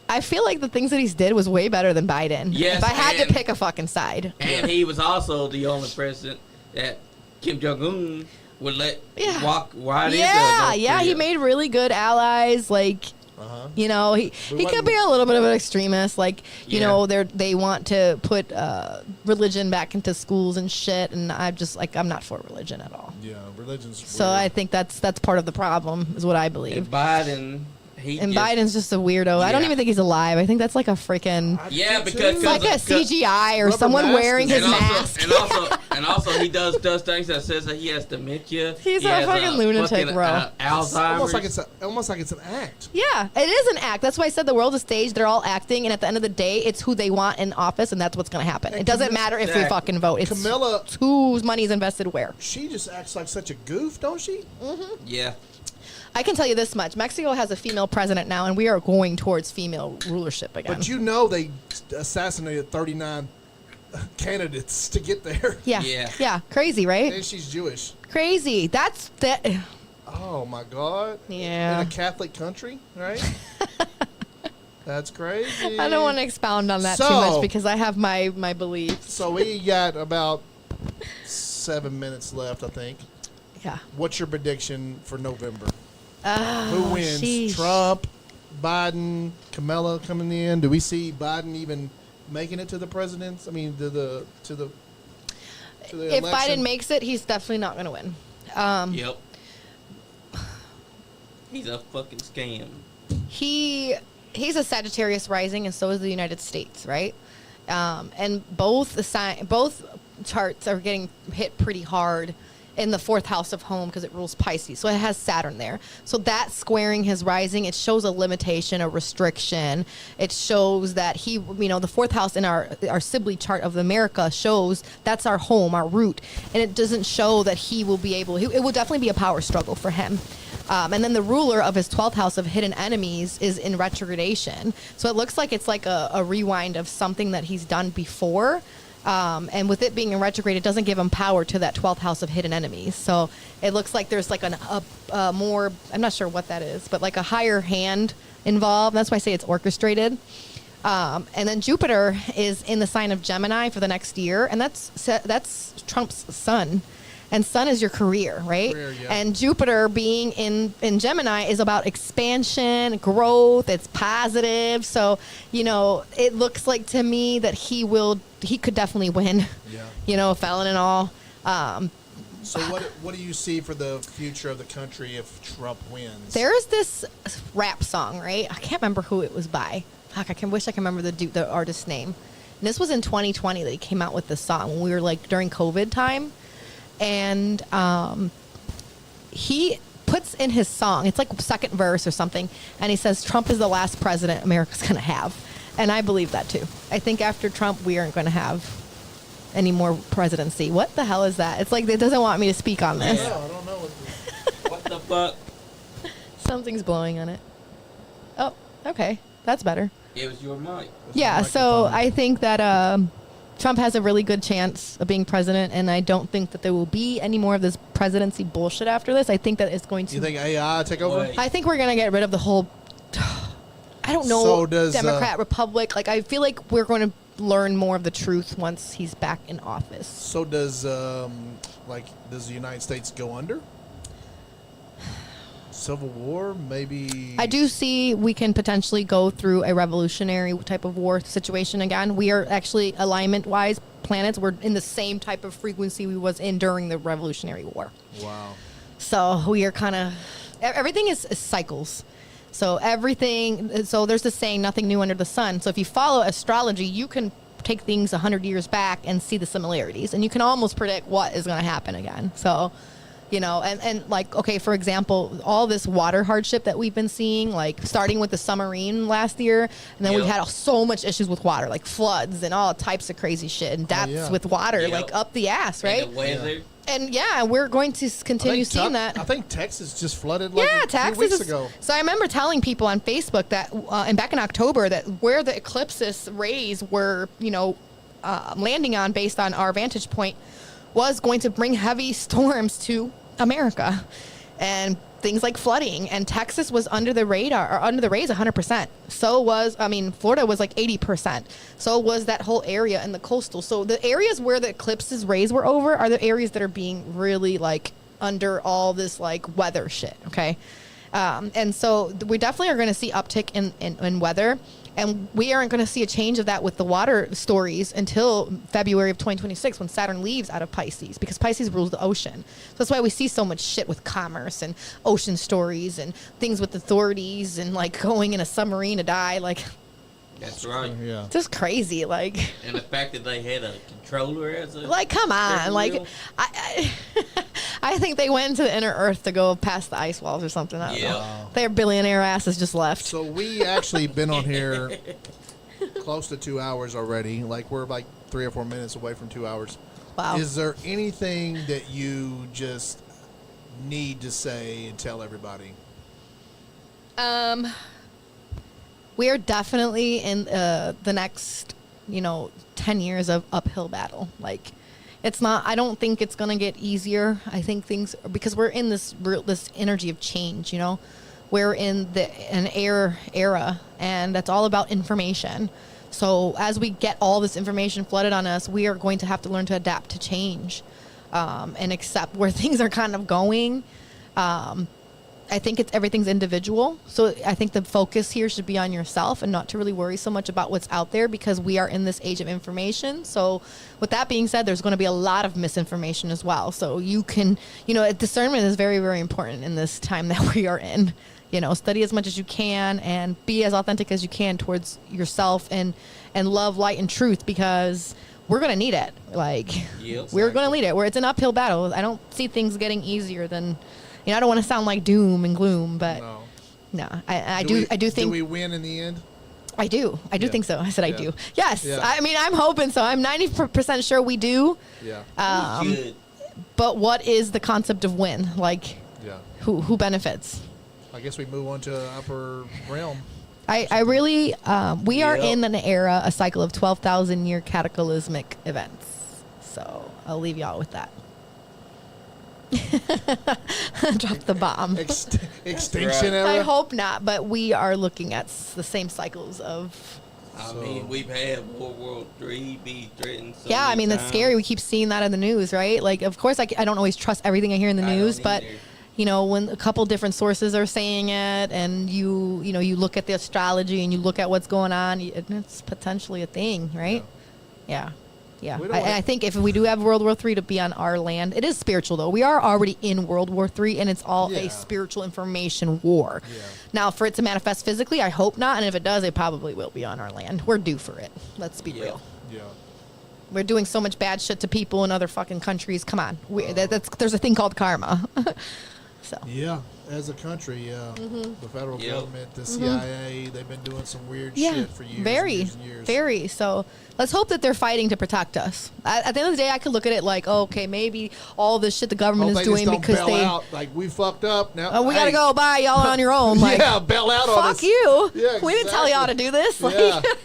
I feel like the things that he's did was way better than Biden. Yes, if I had to pick a fucking side. And he was also the only president that Kim Jong-un would let walk right into. Yeah, he made really good allies. Like, You know, he could be a little bit of an extremist. Like, you know, they want to put religion back into schools and shit. And I'm just like, I'm not for religion at all. Yeah, religion's weird. So I think that's part of the problem, is what I believe. And Biden. Biden's just a weirdo. Yeah. I don't even think he's alive. I think that's like a freaking... Yeah, because... It's like a CGI or someone wearing his mask. And also he does things that says that he has dementia. He's a fucking lunatic, bro. Alzheimer's. Almost like it's an act. Yeah, it is an act. That's why I said the world is staged. They're all acting, and at the end of the day, it's who they want in office, and that's what's going to happen. It doesn't matter if we fucking vote. It's Camilla, whose money is invested where. She just acts like such a goof, don't she? Mm-hmm. Yeah. I can tell you this much. Mexico has a female president now, and we are going towards female rulership again. But you know they assassinated 39 candidates to get there. Yeah. Crazy, right? And she's Jewish. Crazy. That's that. Oh, my God. Yeah. In a Catholic country, right? That's crazy. I don't want to expound on that too much because I have my beliefs. So we got about 7 minutes left, I think. Yeah. What's your prediction for November? Oh, who wins? Sheesh. Trump, Biden, Kamala coming in? Do we see Biden even making it to the presidents? I mean, to the if election? Biden makes it, he's definitely not going to win. Yep. He's a fucking scam. He's a Sagittarius rising, and so is the United States, right? And both charts are getting hit pretty hard in the 4th house of home because it rules Pisces. So it has Saturn there. So that squaring his rising, it shows a limitation, a restriction. It shows that the 4th house in our Sibley chart of America shows that's our home, our root. And it doesn't show that he will be able, it will definitely be a power struggle for him. And then the ruler of his 12th house of hidden enemies is in retrogradation. So it looks like it's like a rewind of something that he's done before. And with it being in retrograde, it doesn't give him power to that 12th house of hidden enemies. So it looks like there's like a more, I'm not sure what that is, but like a higher hand involved. That's why I say it's orchestrated. And then Jupiter is in the sign of Gemini for the next year. And that's Trump's sun. And sun is your career, right? And Jupiter being in Gemini is about expansion, growth. It's positive. So, it looks like to me that he could definitely win. Yeah. Felon and all. So what do you see for the future of the country if Trump wins? There is this rap song, right? I can't remember who it was by. Fuck, wish I can remember the artist's name. And this was in 2020 that he came out with this song when we were like during COVID time. And he puts in his song, it's like second verse or something, and he says Trump is the last president America's going to have. And I believe that too. I think after Trump, we aren't going to have any more presidency. What the hell is that? It's like it doesn't want me to speak on this. I don't know what the fuck. Something's blowing on it. Oh, okay. That's better. It was your mic. Yeah, so I think that Trump has a really good chance of being president, and I don't think that there will be any more of this presidency bullshit after this. I think that it's going to... You think AI take over? I think we're going to get rid of the whole... I don't know, so does, Democrat, Republic. Like, I feel like we're going to learn more of the truth once he's back in office. So does the United States go under? Civil war, maybe? I do see we can potentially go through a revolutionary type of war situation again. We are actually, alignment-wise, planets, we're in the same type of frequency we was in during the Revolutionary War. Wow. So we are kind of... Everything is cycles. So there's the saying, nothing new under the sun. So if you follow astrology, you can take things 100 years back and see the similarities. And you can almost predict what is going to happen again. So... and like, okay, for example, all this water hardship that we've been seeing, like starting with the submarine last year, and then we had so much issues with water, like floods and all types of crazy shit and depths with water, like up the ass, right? And the weather. And we're going to continue seeing that. I think Texas just flooded a few weeks ago. So I remember telling people on Facebook that, and back in October, that where the eclipses rays were, landing on based on our vantage point was going to bring heavy storms to America, and things like flooding, and Texas was under the radar or under the rays 100%. So was, Florida was like 80%. So was that whole area in the coastal. So the areas where the eclipses rays were over are the areas that are being really like under all this like weather shit. Okay. And so we definitely are going to see uptick in weather. And we aren't going to see a change of that with the water stories until February of 2026 when Saturn leaves out of Pisces, because Pisces rules the ocean. So that's why we see so much shit with commerce and ocean stories and things with authorities and like going in a submarine to die. Like, that's right. Yeah. Just crazy. Like, and the fact that they had a controller as a. Like, come on. Like, I think they went into the inner earth to go past the ice walls or something. I don't know. Their billionaire asses just left. So we actually been on here close to 2 hours already. Like, we're like 3 or 4 minutes away from 2 hours. Wow. Is there anything that you just need to say and tell everybody? We are definitely in the next, 10 years of uphill battle. Like, it's not, I don't think it's going to get easier. I think things, because we're in this energy of change, we're in an era, and that's all about information. So as we get all this information flooded on us, we are going to have to learn to adapt to change, and accept where things are kind of going. I think everything's individual. So I think the focus here should be on yourself and not to really worry so much about what's out there, because we are in this age of information. So with that being said, there's going to be a lot of misinformation as well. So you can, discernment is very, very important in this time that we are in. Study as much as you can and be as authentic as you can towards yourself and love, light, and truth, because we're going to need it. Like, we're going to need it. Where it's an uphill battle. I don't see things getting easier than... I don't want to sound like doom and gloom, but no, I do think. Do we win in the end? I do think so. I said I do. Yes. Yeah. I mean, I'm hoping so. I'm 90% sure we do. Yeah. But what is the concept of win? Like, who benefits? I guess we move on to upper realm. I really, we are in an era, a cycle of 12,000 year cataclysmic events. So I'll leave y'all with that. Drop the bomb. Extinction era? I hope not, but we are looking at the same cycles of... I mean, we've had World War III be threatened so I mean, times. that's scary. We keep seeing that in the news, right? Like, of course, I don't always trust everything I hear in the news, but... when a couple different sources are saying it, and you look at the astrology and you look at what's going on, it's potentially a thing, right? Yeah. I think if we do have World War III to be on our land, it is spiritual, though. We are already in World War III, and it's all a spiritual information war. Yeah. Now, for it to manifest physically, I hope not, and if it does, it probably will be on our land. We're due for it. Let's be real. Yeah. We're doing so much bad shit to people in other fucking countries. Come on. There's a thing called karma. So. Yeah, as a country, the federal government, the CIA, they've been doing some weird shit for years and years. Very. So let's hope that they're fighting to protect us. At the end of the day, I could look at it like, okay, maybe all this shit the government is doing because out. Like, we fucked up. Now we got to go. Bye, y'all on your own. Like, bail out on us. Fuck you. Yeah, exactly. We didn't tell y'all to do this. Like,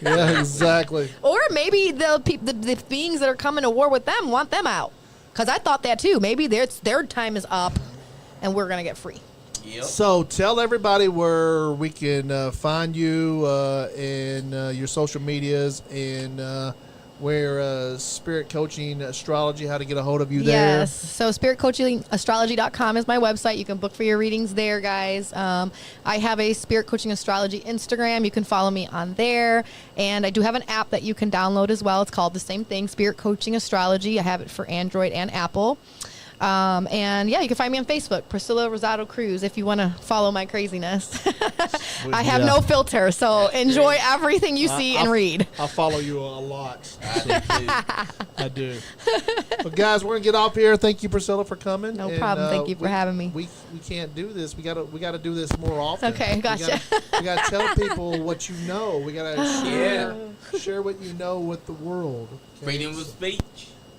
yeah, exactly. Or maybe the beings that are coming to war with them want them out. Because I thought that too. Maybe their time is up and we're going to get free. Yep. So tell everybody where we can find you in your social medias, and where Spirit Coaching Astrology, how to get a hold of you there. Yes. So spiritcoachingastrology.com is my website. You can book for your readings there, guys. I have a Spirit Coaching Astrology Instagram. You can follow me on there. And I do have an app that you can download as well. It's called the same thing, Spirit Coaching Astrology. I have it for Android and Apple. And you can find me on Facebook, Priscilla Rosado-Cruz, if you want to follow my craziness. I have no filter, so enjoy everything you see and read. I'll follow you a lot. I do. But guys, we're gonna get off here. Thank you, Priscilla, for coming. No problem. Thank you for having me. We can't do this. We gotta do this more often. Okay, gotcha. We gotta tell people what you know. We gotta share what you know with the world. Freedom of speech.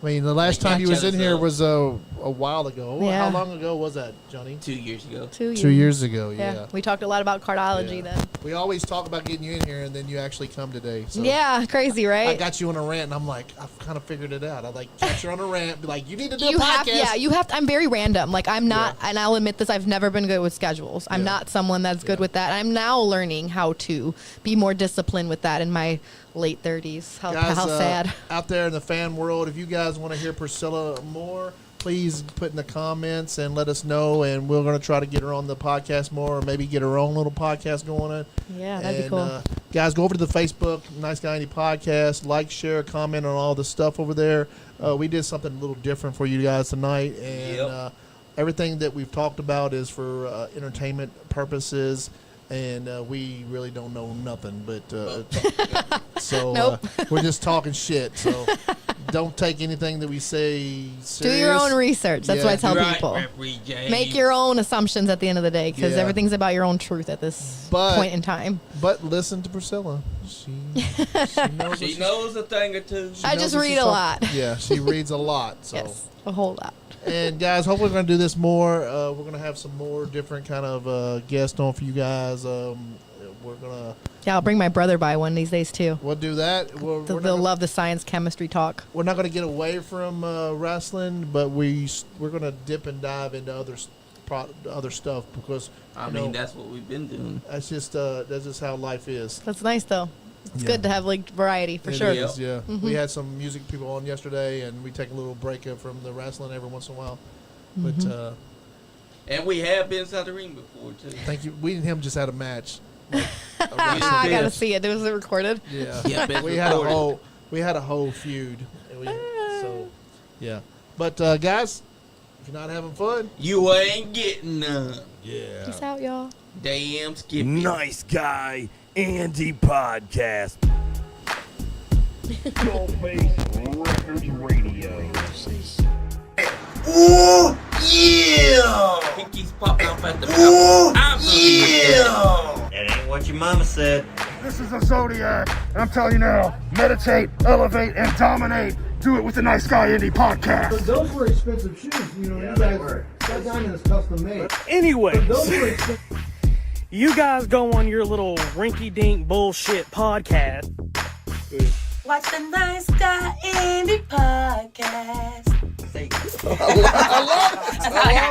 I mean, the last time he was in here was a while ago. Yeah. How long ago was that, Johnny? 2 years ago. 2 years. 2 years ago, yeah. We talked a lot about cardology then. We always talk about getting you in here, and then you actually come today. So yeah, crazy, right? I got you on a rant, and I'm like, I've kind of figured it out. I catch you on a rant, be like, you need to do a podcast. You have to. I'm very random. Like, I'm not, and I'll admit this, I've never been good with schedules. I'm not someone that's good with that. I'm now learning how to be more disciplined with that in my late 30s. How sad. Out there in the fan world, if you guys want to hear Priscilla more, please put in the comments and let us know, and we're going to try to get her on the podcast more, or maybe get her own little podcast going on. Yeah, that'd be cool. Guys, go over to the Facebook, NiceGuyAndy Podcast, like, share, comment on all the stuff over there. We did something a little different for you guys tonight, and everything that we've talked about is for entertainment purposes, and we really don't know nothing, but so we're just talking shit, so don't take anything that we say serious. Do your own research. That's what I tell people. Make your own assumptions at the end of the day, because everything's about your own truth at this point in time. But listen to Priscilla. She knows a thing or two. I just read a lot. Yeah, she reads a lot. So. Yes, a whole lot. And guys, hopefully we're going to do this more. We're going to have some more different kind of guests on for you guys. We're going to... Yeah, I'll bring my brother by one of these days, too. We'll do that. They'll love the science chemistry talk. We're not going to get away from wrestling, but we're going to dip and dive into other stuff, because... I mean, that's what we've been doing. That's just how life is. That's nice, though. It's good to have variety, for sure. It is, yeah. Mm-hmm. We had some music people on yesterday, and we take a little break from the wrestling every once in a while. Mm-hmm. But and we have been inside the ring before, too. Thank you. We and him just had a match. I gotta see it. Was it recorded? Yeah. we had a whole feud. Yeah. But guys, if you're not having fun, you ain't getting none. Yeah. Peace out, y'all. Damn, Skippy. Nice Guy Andy Podcast. Records Radio. Oh yeah! He keeps popping up at the mouth. Yeah! That ain't what your mama said. This is a Zodiac. I'm telling you now, meditate, elevate, and dominate. Do it with the Nice Guy Andy Podcast. But those were expensive shoes, you know. That diamond is custom made. Anyways, Those were expensive. You guys go on your little rinky-dink bullshit podcast. Watch the Nice Guy Andy Podcast. I love it.